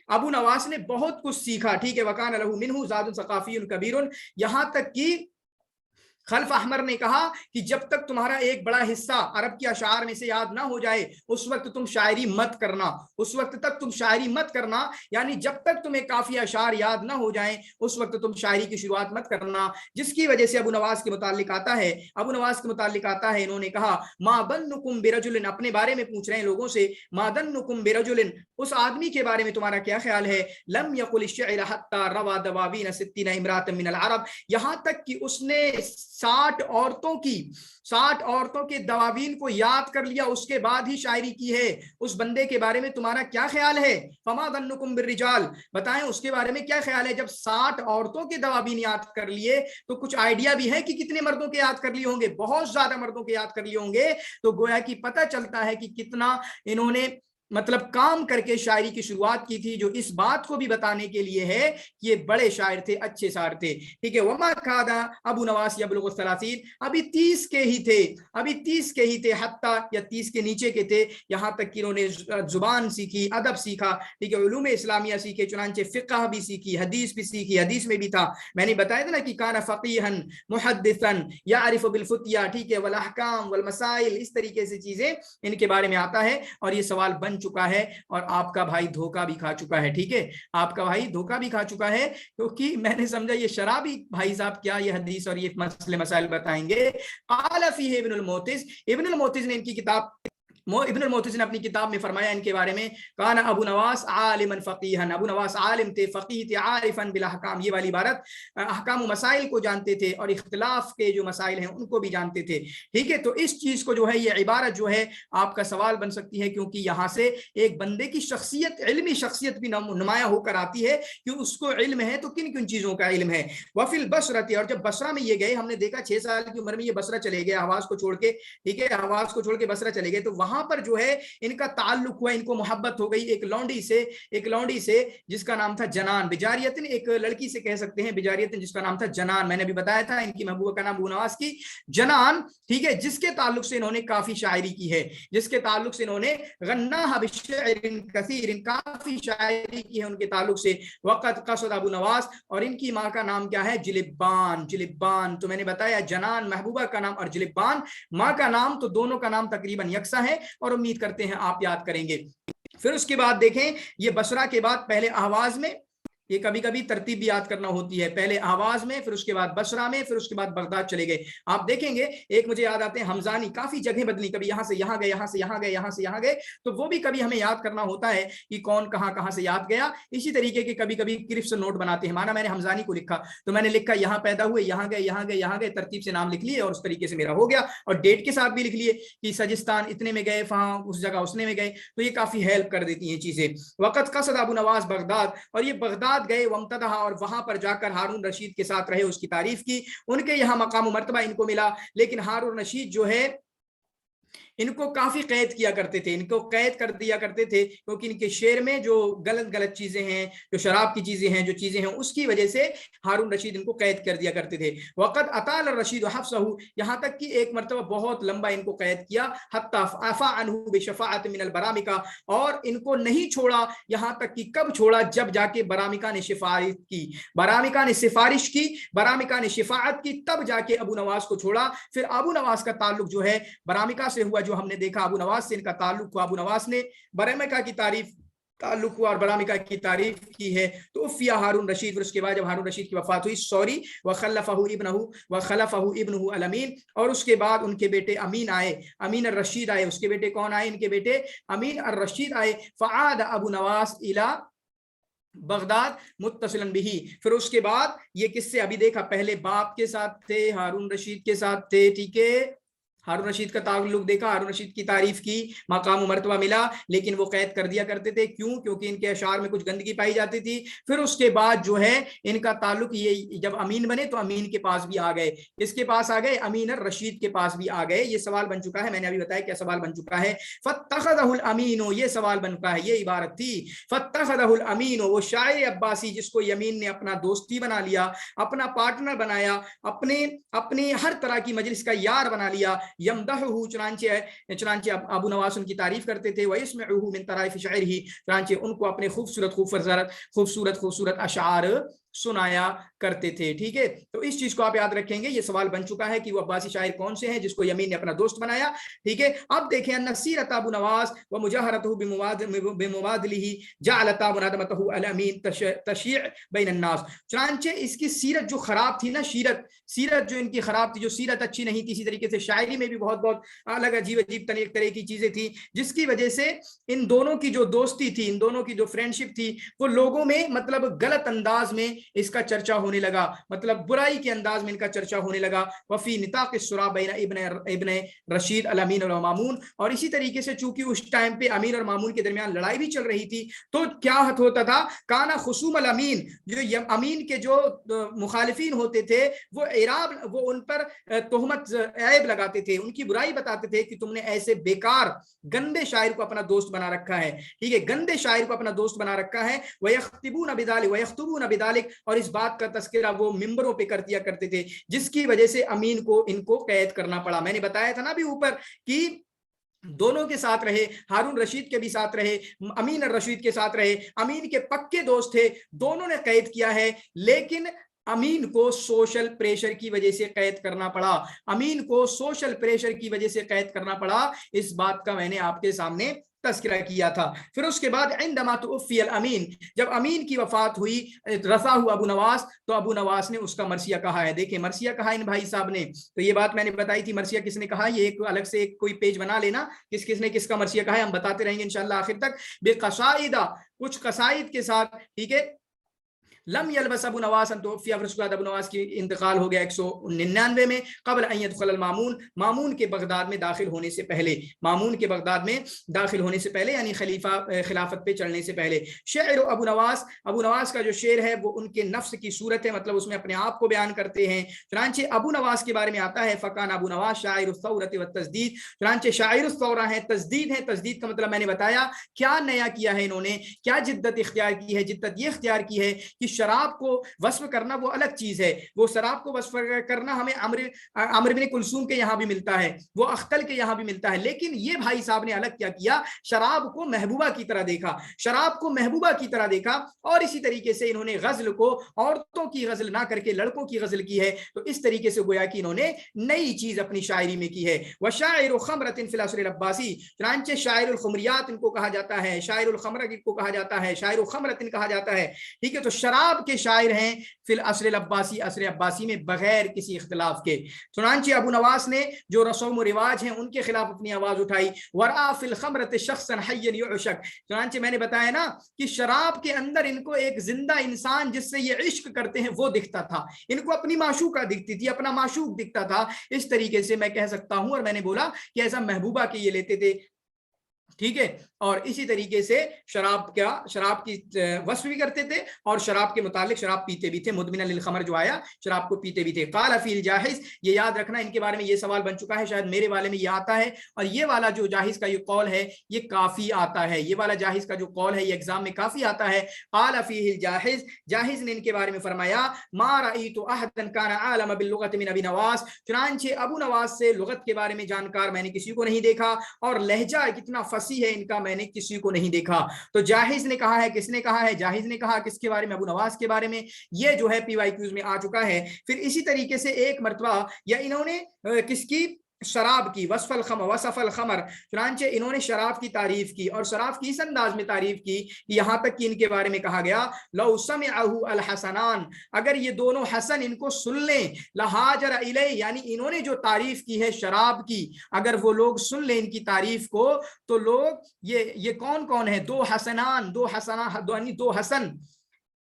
अबू नवास ने बहुत कुछ सीखा, ठीक है। वकान लहू मिनहु ज़ादुन सक़ाफ़ियुन कबीरुन, यहां तक कि खल्फ अहमर ने कहा कि जब तक तुम्हारा एक बड़ा हिस्सा अरब की अशार में से याद ना हो जाए उस वक्त तुम शायरी मत करना, उस वक्त तक तुम शायरी मत करना, यानी जब तक तुम्हें काफी अशार याद ना हो जाए उस वक्त तुम शायरी की शुरुआत मत करना। जिसकी वजह से अबू नवास के मुतालिक आता है, इन्होंने कहा मा दन्नुकुम बिरजुलिन, अपने बारे में पूछ रहे हैं लोगों से, मा दन्नुकुम बिरजुलिन, उस आदमी के बारे में तुम्हारा क्या ख्याल है, लम यकुल अश्शिअर हत्ता रवा दवाबीन सित्तीना इमरातन मिनल अरब, यहां तक कि उसने 60 औरतों के दवावीन को याद कर लिया, उसके बाद ही शायरी की है। उस बंदे के बारे में तुम्हारा क्या ख्याल है, फमा दन्नुकुम बिर्रिजाल, बताएं उसके बारे में क्या ख्याल है। जब 60 औरतों के दवावीन याद कर लिए तो कुछ आइडिया भी है कि कितने मर्दों के याद कर लिए होंगे, बहुत ज्यादा मर्दों के याद कर लिए होंगे। तो गोया कि पता चलता है कि कितना इन्होंने मतलब काम करके शायरी की शुरुआत की थी, जो इस बात को भी बताने के लिए है कि ये बड़े शायर थे, अच्छे शायर थे, ठीक है। वमा कादा अबू नवास यबलुगु सलासीन, अभी 30 के ही थे, हत्ता या 30 के नीचे के थे, यहाँ तक कि इन्होंने जुबान सीखी, अदब सीखा, ठीक है, उलूम इस्लामिया सीखे, चुनांचे फिक़ह भी सीखी, हदीस भी सीखी, हदीस में भी था, मैंने बताया था ना कि काना फ़क़ीहन मुहद्दिसन यारिफ़ु बिल फ़ुतिया, ठीक है, वल अहकाम वल मसाइल, इस तरीके से चीजें इनके बारे में आता है। और ये सवाल बन चुका है और आपका भाई धोखा भी खा चुका है, ठीक है, आपका भाई धोखा भी खा चुका है, क्योंकि मैंने समझा ये शराबी भाई साहब क्या ये हदीस और ये मसले मसाइल बताएंगे। क़ाल फ़ीही इब्नुल मोतिज़ ने इनकी किताब ابن المعتज़ ने अपनी किताब में फरमाया इनके बारे में, कान अबू नवास आलिमन फकीहन, अबू नवास आलिम थे, फकीह थे, आरिफन बिल अहकाम, ये वाली इबारत अहकाम मसाइल को जानते थे और इख्तिलाफ के जो मसाइल हैं उनको भी जानते थे। ठीक है, तो इस चीज को जो है ये इबारत जो है आपका सवाल बन सकती है, क्योंकि यहाँ से एक बंदे की शख्सियत, इल्मी शख्सियत भी नुमाया होकर आती है कि उसको इल्म है तो किन किन चीजों का इल्म है। वफिल बसरती, और जब बसरा में ये गए, हमने देखा 6 साल की उम्र में ये बसरा चले गए हवास को छोड़ के, ठीक है, हवास को छोड़ के बसरा चले गए, तो वहां पर जो है इनका ताल्लुक हुआ, इनको मोहब्बत हो गई एक लौंडी से जिसका नाम था जनान, बिजारियतिन, एक लड़की से कह सकते हैं बिजारियतिन, जिसका नाम था जनान। मैंने अभी बताया था इनकी महबूबा का नाम अबू नवास की जनान, ठीक है, जिसके ताल्लुक से इन्होंने काफी शायरी की है, जिसके ताल्लुक से इन्होंने गन्नाह बिशअरिन कसीरिन, काफी शायरी की है उनके ताल्लुक से। वक़त क़सद अबू नवास, और इनकी माँ का नाम क्या है, जिलिब्बान। जिलिब्बान तो मैंने बताया जनान महबूबा का नाम और जिलिब्बान माँ का नाम, तो दोनों का नाम तकरीबन यकसा है और उम्मीद करते हैं आप याद करेंगे। फिर उसके बाद देखें, ये बसरा के बाद पहले अहवाज में, ये कभी कभी तरतीब भी याद करना होती है, पहले आवाज में, फिर उसके बाद बसरा में, फिर उसके बाद बगदाद चले गए। आप देखेंगे एक मुझे याद आते हैं हमजानी, काफी जगह बदली, कभी यहाँ से यहाँ गए, यहाँ से यहाँ गए, यहाँ से यहाँ गए, तो वो भी कभी हमें याद करना होता है कि कौन कहाँ कहाँ से याद गया। इसी तरीके के कभी कभी क्लिप्स नोट बनाते हैं, माना मैंने हमजानी को लिखा तो मैंने लिखा यहाँ पैदा हुए, यहाँ गए, यहाँ गए, यहाँ गए, तरतीब से नाम लिख लिए और उस तरीके से मेरा हो गया, और डेट के साथ भी लिख लिए कि सजिस्तान इतने में गए, वहां उस जगह उसने में गए, तो ये काफी हेल्प कर देती हैं चीजें। वक़्त क़सद अबू नवास बगदाद, और ये बगदाद गए, वमतदहा, और वहां पर जाकर हारून रशीद के साथ रहे, उसकी तारीफ की, उनके यहाँ मकाम मर्तबा इनको मिला। लेकिन हारून रशीद जो है इनको काफी कैद किया करते थे, इनको कैद कर दिया करते थे, क्योंकि इनके शेर में जो गलत गलत चीजें हैं, जो शराब की चीजें हैं, जो चीजें हैं, उसकी वजह से हारून रशीद इनको कैद कर दिया करते थे। वक़द अताल रशीद हफ्सहू, यहाँ तक कि एक मरतबा बहुत लंबा इनको कैद किया, हत्ता अफा अन्हु बिशफाअत मिनल बरामिका, और इनको नहीं छोड़ा, यहाँ तक कि कब छोड़ा, जब जाके बरामिका ने सिफारिश की, बरामिका ने सिफारिश की, बरामिका ने शिफाअत की, तब जाके अबू नवास को छोड़ा। फिर अबू नवास का ताल्लुक जो है बरामिका से हुआ, जो हमने देखा अबू नवास से इनका ताल्लुक हुआ, अबू नवास ने बरामिका की तारीफ ताल्लुक हुआ और बरामिका की तारीफ की है। तो उफ़िया हारून रशीद, फिर उसके बाद जब हारून रशीद की वफात हुई, सॉरी, वखलफहु इब्नुहु अल अमीन, और उसके बाद उनके बेटे अमीन आए, अमीन अर रशीद आए। उसके बेटे कौन आए, इनके बेटे अमीन अर रशीद आए। फ़आद अबू नवास इला बगदाद मुत्तसिलन बिही, फिर उसके बाद ये किससे अभी देखा, पहले बाप के साथ थे, हारून रशीद के साथ थे, ठीक है, हारून रशीद का ताल्लुक देखा, हारून रशीद की तारीफ की, मकाम मर्तबा मिला, लेकिन वो कैद कर दिया करते थे, क्यों, क्योंकि इनके अशार में कुछ गंदगी पाई जाती थी। फिर उसके बाद जो है इनका ताल्लुक, ये जब अमीन बने तो अमीन के पास भी आ गए, इसके पास आ गए, अमीन रशीद के पास भी आ गए। ये सवाल बन चुका है, मैंने अभी बताया क्या सवाल बन चुका है, फत्तखज़हुल अमीनो, ये सवाल बन चुका है, ये इबारत थी, फत्तखज़हुल अमीनो, वो शायर अब्बासी जिसको यमीन ने अपना दोस्ती बना लिया, अपना पार्टनर बनाया, अपने हर तरह की मजलिस का यार बना लिया। यमदहु, चुनांचे अबू नवास उनकी तारीफ करते थे, वयस्मउहु मिन तराइफ शायरिही, चुनांचे उनको अपने खूबसूरत अशार सुनाया करते थे। ठीक है, तो इस चीज को आप याद रखेंगे, ये सवाल बन चुका है कि वो अब्बासी शायर कौन से हैं जिसको यमीन ने अपना दोस्त बनाया। ठीक है, अब देखें, नसीरत अबू नवास व मुजाहरतहु बिमुवादलिही जअलता मुनादमतहु अल अमीन तशय्य बैन अन्नास, चुनांचे इसकी सीरत जो खराब थी ना, सीरत जो इनकी खराब थी, जो सीरत अच्छी नहीं थी, इसी तरीके से शायरी में भी बहुत अलग अजीब तरह की चीजें थी, जिसकी वजह से इन दोनों की जो दोस्ती थी, इन दोनों की जो फ्रेंडशिप थी, वो लोगों में मतलब गलत अंदाज में इसका चर्चा होने लगा, मतलब बुराई के अंदाज में इनका चर्चा होने लगा। वफी निताक़ सुरा बैन इब्न रशीद अल अमीन और मामून, और इसी तरीके से चूंकि उस टाइम पे अमीन और मामून के दरमियान लड़ाई भी चल रही थी, तो क्या होता था, काना खुसूम अल अमीन, जो अमीन के जो मुखालिफिन होते थे, वो उन पर तोहमत ऐब लगाते थे, उनकी बुराई बताते थे कि तुमने ऐसे बेकार गंदे शायर को अपना दोस्त बना रखा है। ठीक है, गंदे शायर को अपना दोस्त बना रखा है। वयख्तबून बिदालिक, और इस बात का तस्करा वो मिंबरों पे कर दिया करते थे, जिसकी वजह से अमीन को इनको कैद करना पड़ा। मैंने बताया था ना अभी ऊपर कि दोनों के साथ रहे, हारून रशीद के भी साथ रहे, अमीन रशीद के साथ रहे, अमीन के पक्के दोस्त थे, दोनों ने कैद किया है, लेकिन अमीन को सोशल प्रेशर की वजह से कैद करना पड़ा, अमीन को सोशल प्रेशर की वजह से कैद करना पड़ा। इस बात का मैंने आपके सामने तस्करा किया था। फिर उसके बाद इंदमा तुफ़्फ़ी अल-अमीन, जब अमीन की वफात हुई रफ़ाहु अबू नवास, तो अबू नवास ने उसका मरसिया कहा है। देखिए मरसिया कहा इन भाई साहब ने, तो ये बात मैंने बताई थी मरसिया किसने कहा, ये एक अलग से एक कोई पेज बना लेना किस किसने किसका मरसिया कहा है, हम बताते रहेंगे इंशाअल्लाह आखिर तक। बेक़साइदा, कुछ कसाइद के साथ, ठीक है। लम यलबस अबू नवास तुफ़्फ़िया, फिर उसके बाद अबू नवास की इंतकाल हो गया 199 में, क़ब्ल अन यदख़ुल मामून, मामून के बगदाद में दाखिल होने से पहले, मामून के बगदाद में दाखिल होने से पहले, यानी खिलाफत पे चढ़ने से पहले। शेर अबू नवास का जो शेर है वो उनके नफ्स की सूरत है, मतलब उसमें अपने आप को बयान करते हैं। चुनांचे अबू नवास के बारे में आता है, फ़कान अबू नवास शाइरुस सौरत व तस्दीद, चुनांचे शाइरुस सौरा है, तस्दीद है। तस्दीद का मतलब मैंने बताया क्या नया किया है इन्होंने, क्या जिद्दत इख्तियार की है। जिद्दत ये इख्तियार की है कि शराब को वस्फ करना वो अलग चीज है, वो शराब को वस्फ करना हमें अम्र बिन कुलसूम के यहाँ भी मिलता है, वो अख्तल के यहाँ भी मिलता है, लेकिन ये भाई साहब ने अलग क्या किया, शराब को महबूबा की तरह देखा, शराब को महबूबा की तरह देखा। और इसी तरीके से इन्होंने गजल को औरतों की गजल ना करके लड़कों की गजल की है। तो इस तरीके से गोया कि इन्होंने नई चीज अपनी शायरी में की है। वशाइर खमरतिन फिल असर अब्बासी, चुनांचे शायरुल खुमरियात इनको कहा जाता है, शायरुल खमर इनको कहा जाता है, शायरुल खमरतिन कहा जाता है, ठीक है। तो शराब के शायर हैं फिल असर अब्बासी, असर अब्बासी में बगैर किसी इख्तिलाफ के। चुनांचे अबू नवास ने जो रस्म व रिवाज हैं उनके खिलाफ अपनी आवाज उठाई। वरा फिल खमरत शख्सन हय्यन युशक, चुनांचे मैंने बताया ना कि शराब के अंदर इनको एक जिंदा इंसान जिससे ये इश्क करते हैं वो दिखता था, इनको अपनी माशूका दिखती थी, अपना माशूक दिखता था। इस तरीके से मैं कह सकता हूं, और मैंने बोला कि ऐसा महबूबा के ये लेते थे, ठीक है। और इसी तरीके से शराब की वस्फ भी करते थे और शराब के मुतालिक शराब पीते भी थे। मुदमिन लिल खमर जो आया, शराब को पीते भी थे। काला फील जाहिज, ये याद रखना, इनके बारे में ये सवाल बन चुका है, शायद मेरे वाले में ये आता है, और ये वाला जो जाहिज का ये कौल है ये काफी आता है, ये वाला जाहिज का जो कौल है ये एग्जाम में काफी आता है। काला फील जाहिज, जाहिज ने इनके बारे में फरमाया, मा रअयतु अहदन काना आलम बिल लुगत मिन अबी नवास, चुनांचे अबू नवास से लुगत के बारे में जानकार मैंने किसी को नहीं देखा, और लहजा कितना फसी है इनका मैंने किसी को नहीं देखा। तो जाहिज ने कहा है, किसने कहा है, जाहिज ने कहा किसके बारे में, अबू नवास के बारे में। ये जो है PYQs में आ चुका है। फिर इसी तरीके से एक मर्तबा या इन्होंने किसकी, शराब की, वसफल खमर, चुनांचे इन्होंने शराब की तारीफ की, और शराब की इस अंदाज में तारीफ की कि यहां तक कि इनके बारे में कहा गया, लौ समिअहु अल हसनान, अगर ये दोनों हसन इनको सुन लें, लहाजर इलै, यानी इन्होंने जो तारीफ की है शराब की, अगर वो लोग सुन लें इनकी तारीफ को, तो लोग ये कौन कौन है, दो हसन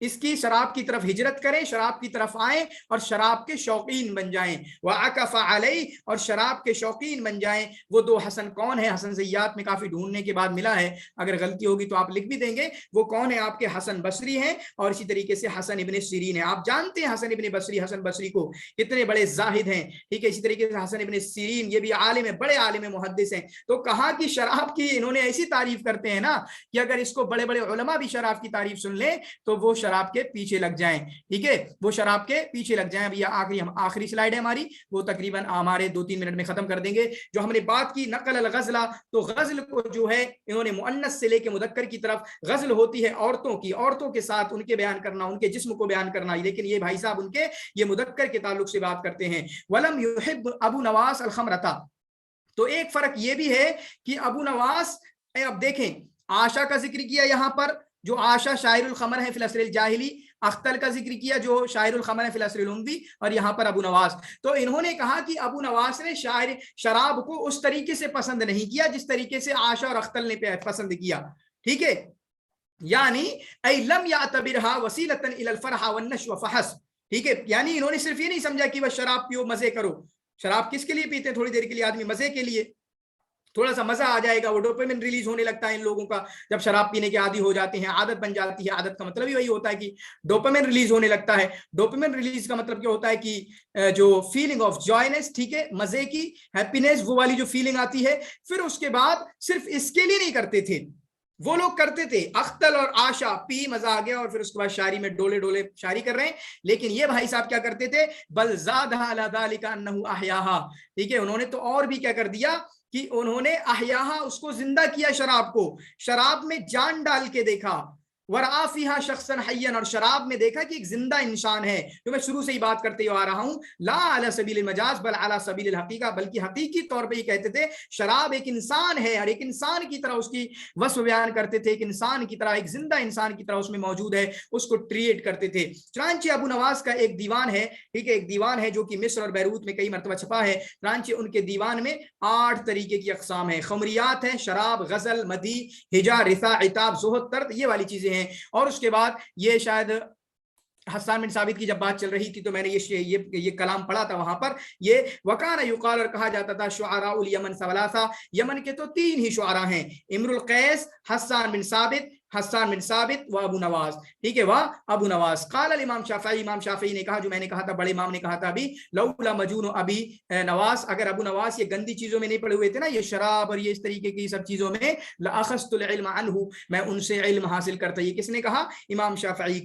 इसकी शराब की तरफ हिजरत करें, शराब की तरफ आए और शराब के शौकीन बन जाएं। वअकफ़ अलैहि, और शराब के शौकीन बन जाएं। वो दो हसन कौन है, हसन ज़य्यात में काफी ढूंढने के बाद मिला है, अगर गलती होगी तो आप लिख भी देंगे। वो कौन है, आपके हसन बसरी हैं, और इसी तरीके से हसन इब्ने सिरीन है। आप जानते हैं हसन बसरी को, कितने बड़े जाहिद हैं, ठीक है। इसी तरीके से हसन इब्ने सिरीन, ये भी आलिम है, बड़े आलिम मुहद्दिस हैं। तो कहा कि शराब की इन्होंने ऐसी तारीफ करते हैं ना कि अगर इसको बड़े बड़े उलमा भी शराब की तारीफ सुन ले तो वो शराब के पीछे लग जाएं, ठीक है, वो शराब के पीछे लग जाएं। अब ये आखिरी स्लाइड है हमारी, वो तकरीबन हमारे 2-3 मिनट में खत्म कर देंगे। जो हमने बात की नकल अल गज़ला, तो गज़ल को जो है इन्होंने मुअन्नस से लेके मुदक्कर की तरफ, गज़ल होती है औरतों की, औरतों के साथ उनके बयान करना, उनके जिस्म को बयान करना, लेकिन ये भाई साहब उनके ये मुदक्कर के ताल्लुक से बात करते हैं। वलम युहिब अबू नवास अल खमरता, तो एक फर्क ये भी है कि अबू नवास, अब देखें आशा का जिक्र किया यहाँ पर, जो आशा शायरुल खमर है फिल असरिल जाहिली, अख्तल का जिक्र किया जो शायरुल खमर है फिल असरिल उम्वी, और यहाँ पर अबू नवास। तो इन्होंने कहा कि अबू नवास ने शराब को उस तरीके से पसंद नहीं किया जिस तरीके से आशा और अख्तल ने पसंद किया, ठीक है। यानी लम यातबिरहा वसीलतन इलल फरहा वन नश्व फहस, ठीक है। यानी इन्होंने सिर्फ ये नहीं समझा कि वह शराब पियो मजे करो, शराब किसके लिए पीते हैं, थोड़ी देर के लिए आदमी मजे के लिए, थोड़ा सा मजा आ जाएगा, वो डोपामिन रिलीज होने लगता है इन लोगों का जब शराब पीने के आदी हो जाते हैं, आदत बन जाती है। आदत का मतलब ही वही होता है कि डोपामिन रिलीज होने लगता है। डोपामिन रिलीज का मतलब क्या होता है कि जो फीलिंग ऑफ जॉयनेस, ठीक है, मजे की, हैप्पीनेस, वो वाली जो फीलिंग आती है। फिर उसके बाद सिर्फ इसके लिए नहीं करते थे, वो लोग करते थे अख्तल और आशा, पी मजा आ गया और फिर उसके बाद शायरी में डोले डोले शायरी कर रहे हैं। लेकिन ये भाई साहब क्या करते थे, बल ज़ादहा अला ज़ालिका अन्नहु अहयाहा, ठीक है। उन्होंने तो और भी क्या कर दिया कि उन्होंने अहयाहा, उसको जिंदा किया, शराब को, शराब में जान डाल के देखा, ورآ فیہا شخصا حیا، اور شراب میں دیکھا کہ ایک زندہ انسان ہے، جو میں شروع سے ہی بات کرتے آ رہا ہوں، لا علی سبیل المجاز بل علی سبیل الحقیقہ، بلکہ حقیقی طور پہ یہ کہتے تھے شراب ایک انسان ہے، اور ایک انسان کی طرح اس کی وصف بیان کرتے تھے، ایک انسان کی طرح، ایک زندہ انسان کی طرح اس میں موجود ہے، اس کو ٹریٹ کرتے تھے۔ چنانچہ ابو نواس کا ایک دیوان ہے، ٹھیک ہے، ایک دیوان ہے جو کہ مصر اور بیروت میں کئی مرتبہ چھپا ہے۔ چنانچہ ان کے دیوان میں 8 طریقے کی اقسام ہیں، خمریات ہیں، شراب، غزل، مدی، ہجا، رثا، عتاب، زہد، طرد، یہ والی چیزیں ہیں۔ اور اس کے بعد یہ شاید حسان بن ثابت کی جب بات چل رہی تھی تو میں نے یہ کلام پڑھا تھا وہاں پر، یہ وکان یقال، اور کہا جاتا تھا شعراء الیمن ثلاثہ، یمن کے تو 3 ہی شعراء ہیں، امر القیس، حسان بن ثابت و ابو نواس، ٹھیک ہے، وہ ابو نواس۔ قال الامام شافعی، امام شافعی نے کہا، جو میں نے کہا تھا، بڑے امام نے کہا تھا ابھی، لولا مجون ابی نواس، اگر ابو نواس یہ گندی چیزوں میں نہیں پڑے ہوئے تھے نا، یہ شراب اور یہ اس طریقے کی سب چیزوں میں، لاخذت العلم عنہ، میں ان سے علم حاصل کرتا۔ یہ کس نے کہا؟ امام شافعی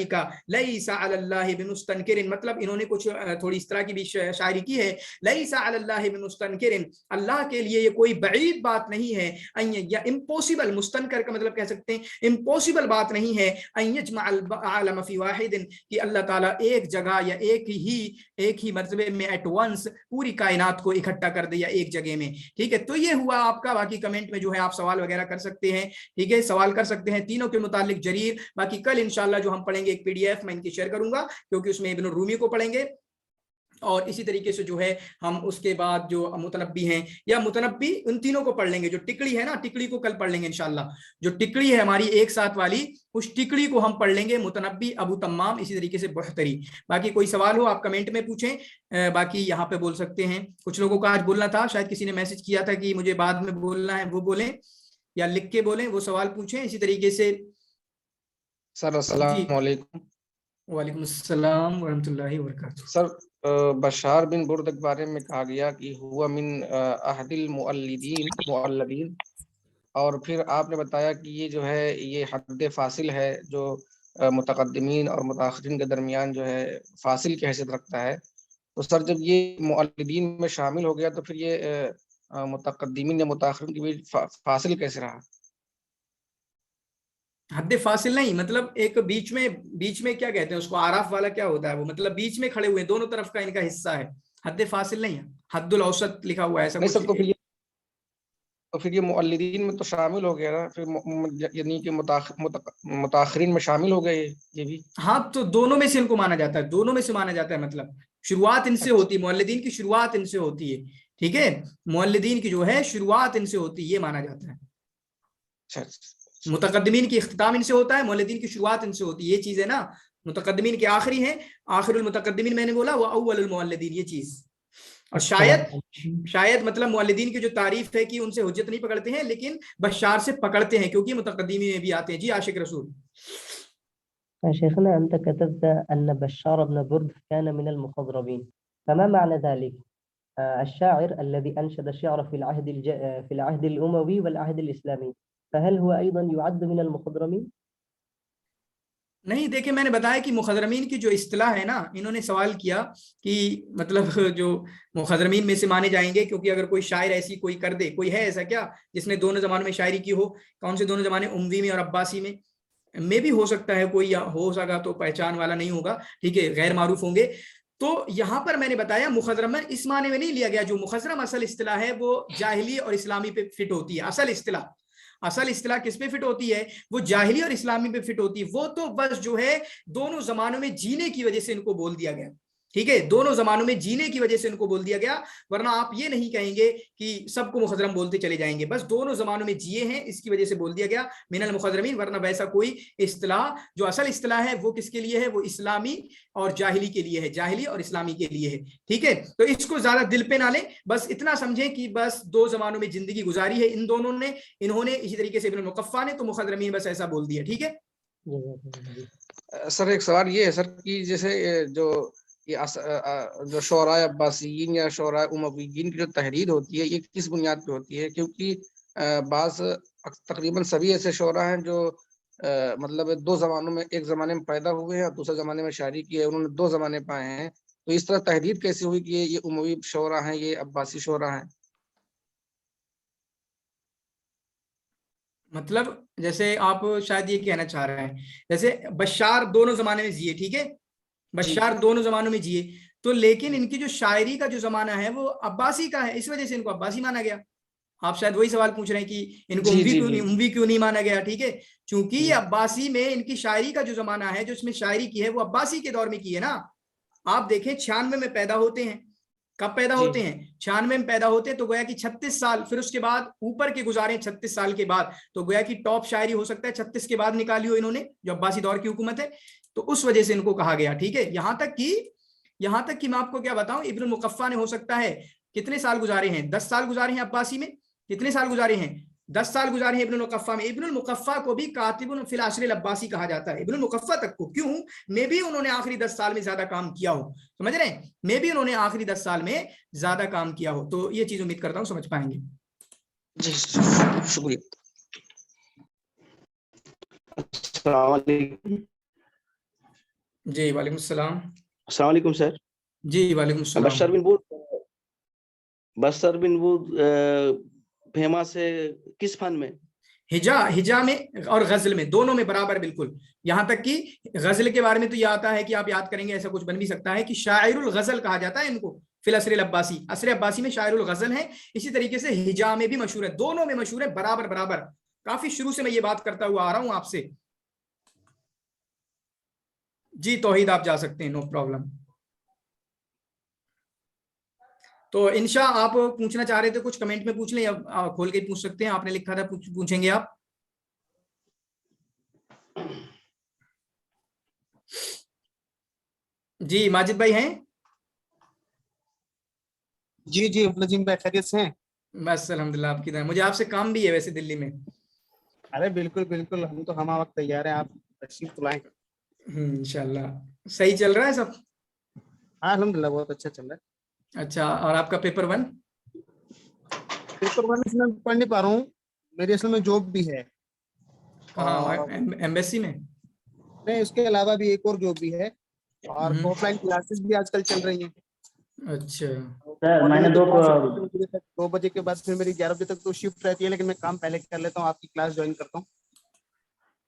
کا لیس علی اللہ بمستنکر، مطلب انہوں نے کچھ تھوڑی اس طرح کی بھی شاعری کی ہے، لیس علی اللہ بمستنکر، اللہ کے لیے یہ کوئی بعید بات نہیں ہے، یا امپوسیبل، مستنکر کا مطلب کہہ سکتے ہیں امپوسیبل بات نہیں ہے، ان یجمع العالم فی واحد، کہ اللہ تعالیٰ ایک جگہ یا ایک ہی مرتبے میں ایٹ ونس پوری کائنات کو اکٹھا کر دے، یا ایک جگہ میں، ٹھیک ہے۔ تو یہ ہوا آپ کا، باقی کمنٹ میں جو ہے آپ سوال وغیرہ کر سکتے ہیں، ٹھیک ہے، سوال کر سکتے ہیں تینوں کے متعلق جریر۔ باقی کل انشاءاللہ جو ہم پڑھیں گے ایک پی ڈی ایف میں ان کی شیئر کروں گا، کیونکہ اس میں ابن الرومی کو پڑھیں گے، اور اسی طریقے سے جو ہے ہم اس کے بعد جو متنبی ہیں یا متنبی، ان تینوں کو پڑھ لیں گے۔ جو ٹکڑی ہے نا، ٹکڑی کو کل پڑھ لیں گے انشاءاللہ، جو ٹکڑی ہے ہماری ایک ساتھ والی، اس ٹکڑی کو ہم پڑھ لیں گے، متنبی، ابو تمام، اسی طریقے سے بحتری۔ باقی کوئی سوال ہو آپ کمنٹ میں پوچھیں، باقی یہاں پہ بول سکتے ہیں۔ کچھ لوگوں کا آج بولنا تھا، شاید کسی نے میسج کیا تھا کہ مجھے بعد میں بولنا ہے، وہ بولیں یا لکھ کے بولیں، وہ سوال پوچھیں۔ اسی طریقے سے سر السلام علیکم۔ وعلیکم السلام ورحمۃ اللہ وبرکاتہ۔ سر بشار بن برد کے بارے میں کہا گیا کہ ہوا من احد المؤلدین، اور پھر آپ نے بتایا کہ یہ جو ہے یہ حد فاصل ہے جو متقدمین اور متاخرین کے درمیان جو ہے فاصل کی حیثیت رکھتا ہے، تو سر جب یہ مؤلدین میں شامل ہو گیا تو پھر یہ متقدمین یا متاخرین کے بیچ فاصل کیسے رہا؟ حد فاصل نہیں، مطلب ایک بیچ میں کیا کہتے ہیں اس کو، آراف والا کیا ہوتا ہے وہ، مطلب بیچ میں کھڑے ہوئے، دونوں طرف کا ان کا حصہ ہے، حد فاصل نہیں ہے، حد الاوسط لکھا ہوا ہے ایسا نہیں کچھ۔ سر، تو پھر یہ مؤلدین میں تو شامل ہو گیا نا، پھر یعنی کہ متاخرین میں شامل ہو گئے یہ بھی۔ ہاں، تو دونوں میں سے ان کو مانا جاتا ہے، دونوں میں سے مانا جاتا ہے، مطلب شروعات ان سے ہوتی ہے، مؤلدین کی شروعات ان سے ہوتی ہے، ٹھیک ہے، مؤلدین کی جو ہے شروعات ان سے ہوتی ہے، یہ مانا جاتا ہے۔ متقدمین کی اختتام ان سے ہوتا ہے، مؤلدین کی شروعات ان سے ہوتی ہے، یہ چیز ہے نا، متقدمین کے آخری ہیں، آخر المتقدمین میں نے بولا، وہ اول المؤلدین، یہ چیز۔ اور شاید مطلب مؤلدین کی جو تعریف ہے کہ ان سے حجت نہیں پکڑتے ہیں، لیکن بشار سے پکڑتے ہیں، کیونکہ متقدمین میں بھی آتے ہیں۔ جی عاشق رسول۔ شيخنا أنت كتبت أن بشار بن برد كان من المخضرمين، فما معنى ذلك؟ الشاعر الذي أنشد الشعر في العهد الأموي والعهد الإسلامي، فهل هو أيضا يعد من المخضرمين؟ نہیں، دیکھیں میں نے بتایا کہ مخضرمین کی جو اصطلاح ہے نا، انہوں نے سوال کیا کہ مطلب جو مخضرمین میں سے مانے جائیں گے، کیونکہ اگر کوئی شاعر ایسی کوئی کر دے، کوئی ہے ایسا کیا جس نے دونوں زمانوں میں شاعری کی ہو؟ کون سے دونوں زمانے؟ اموی میں اور عباسی میں بھی ہو سکتا ہے کوئی، یا ہو سکا تو پہچان والا نہیں ہوگا، ٹھیک ہے، غیر معروف ہوں گے۔ تو یہاں پر میں نے بتایا مخضرم اس معنی میں نہیں لیا گیا، جو مخضرم اصل اصطلاح ہے وہ جاہلی اور اسلامی پہ فٹ ہوتی ہے۔ اصل اصطلاح کس پہ فٹ ہوتی ہے؟ وہ جاہلی اور اسلامی پہ فٹ ہوتی ہے۔ وہ تو بس جو ہے دونوں زمانوں میں جینے کی وجہ سے ان کو بول دیا گیا، ٹھیک ہے، دونوں زمانوں میں جینے کی وجہ سے ان کو بول دیا گیا، ورنہ آپ یہ نہیں کہیں گے کہ سب کو مخضرم بولتے چلے جائیں گے، بس دونوں زمانوں میں جیے ہیں اس کی وجہ سے بول دیا گیا من المخضرمین، ورنہ ویسا کوئی اصطلاح جو اصل اصطلاح ہے وہ کس کے لیے ہے؟ وہ اسلامی اور جاہلی کے لیے ہے، جاہلی اور اسلامی کے لیے ہے، ٹھیک ہے۔ تو اس کو زیادہ دل پہ نہ لیں، بس اتنا سمجھیں کہ بس 2 زمانوں میں زندگی گزاری ہے ان دونوں نے، انہوں نے، اسی طریقے سے ابن المقفع نے، تو مخضرمین بس ایسا بول دیا، ٹھیک ہے۔ سر ایک سوال یہ ہے سر کہ جیسے جو شعراء عباسیین یا شعراء امویین کی جو تحریر ہوتی ہے یہ کس بنیاد پہ ہوتی ہے؟ کیونکہ بعض تقریباً سبھی ایسے شعراء ہیں جو مطلب 2 زمانوں میں، ایک زمانے میں پیدا ہوئے ہیں اور دوسرے زمانے میں شاعری کی ہے، انہوں نے 2 زمانے پائے ہیں، تو اس طرح تحریر کیسے ہوئی کہ یہ اموی شعراء ہیں، یہ عباسی شعراء ہیں؟ मतलब जैसे आप शायद ये कहना चाह रहे हैं, जैसे बशार दोनों जमाने में जिए, ठीक है, बशार दोनों जमानों में जिए, तो लेकिन इनकी जो शायरी का जो जमाना है वो अब्बासी का है, इस वजह से इनको अब्बासी माना गया। आप शायद वही सवाल पूछ रहे हैं कि इनको उमवी क्यों नहीं माना गया, ठीक है, क्योंकि ये अब्बासी में इनकी शायरी का जो जमाना है, जो इसमें शायरी की है वो अब्बासी के दौर में की है ना। आप देखें 96 में पैदा होते हैं, कब पैदा होते हैं, 96 में पैदा होते हैं, तो गोया कि 36 साल, फिर उसके बाद ऊपर के गुजारे 36 साल के बाद, तो गोया कि टॉप शायरी हो सकता है 36 के बाद निकाली हो इन्होंने, जो अब्बासी दौर की हुकूमत है, तो उस वजह से इनको कहा गया, ठीक है। यहां तक कि मैं आपको क्या बताऊं, इब्नुल मुकफ्फा ने हो सकता है कितने साल गुजारे हैं, 10 साल गुजारे हैं अब्बासी में, कितने साल गुजारे हैं, 10 साल गुजारे हैं इब्नुल मुकफ्फा में। इब्नुल मुकफ्फा को भी कातिबुन फिल असर अब्बासी कहा जाता है, इब्नुल मुकफ्फा तक को, क्यों, मे भी उन्होंने आखिरी 10 साल में ज्यादा काम किया हो, समझ रहे हैं, मे भी उन्होंने आखिरी 10 साल में ज्यादा काम किया हो। तो ये चीज उम्मीद करता हूं समझ पाएंगे। जी शुक्रिया। जी वालेकुम सलाम। अस्सलाम वालेकुम सर। जी वालेकुम सलाम। बशर बिन वुद फेमस है किस फन में? हिजा में और गजल में, दोनों में बराबर, बिल्कुल। यहां तक कि गजल के बारे में तो ये आता है कि आप याद करेंगे, ऐसा कुछ बन भी सकता है कि शायरुल गजल कहा जाता है इनको, फिल असर अब्बासी, असर अब्बासी में शायरुल गजल है। इसी तरीके से हिजा में भी मशहूर है, दोनों में मशहूर है, बराबर बराबर। काफी शुरू से मैं ये बात करता हुआ आ रहा हूं आपसे। जी तौहीद आप जा सकते हैं, नो प्रॉब्लम। तो इंशा आप पूछना चाह रहे थे कुछ, कमेंट में पूछ लें या खोल के पूछ सकते हैं, आपने लिखा था पूछेंगे आप। जी माजिद भाई हैं? जी जी नजीम भाई खैरियत से हैं? बस अल्हम्दुलिल्लाह, आपकी तरह। मुझे आपसे काम भी है वैसे दिल्ली में। अरे बिल्कुल बिल्कुल, हम तो हम वक्त तैयार हैं, आप तशरीफ तो लाएं। इंशाल्लाह। सही चल रहा है सब? हाँ अल्हम्दुलिल्लाह बहुत अच्छा चल रहा है। अच्छा, और आपका पेपर 1? पेपर 1 इसमें पढ़ नहीं पा रहा हूँ, मेरी असल में जॉब भी है। हाँ, एम्बेसी में? नहीं, उसके अलावा भी एक और जॉब भी है, और ऑफलाइन क्लासेस भी आजकल चल रही हैं। अच्छा सर मैंने 2 बजे के बाद फिर मेरी 11 बजे तक तो शिफ्ट रहती है, लेकिन मैं काम पहले कर लेता हूँ, आपकी क्लास ज्वाइन करता हूँ।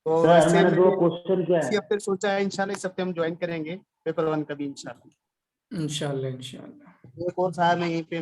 तो सर मैंने 2 क्वेश्चन किया है। फिर सोचा है इंशाल्लाह इस हफ्ते हम ज्वाइन करेंगे पेपर 1 का भी इंशाल्लाह। इंशाल्लाह। एक और साहब है यहीं पे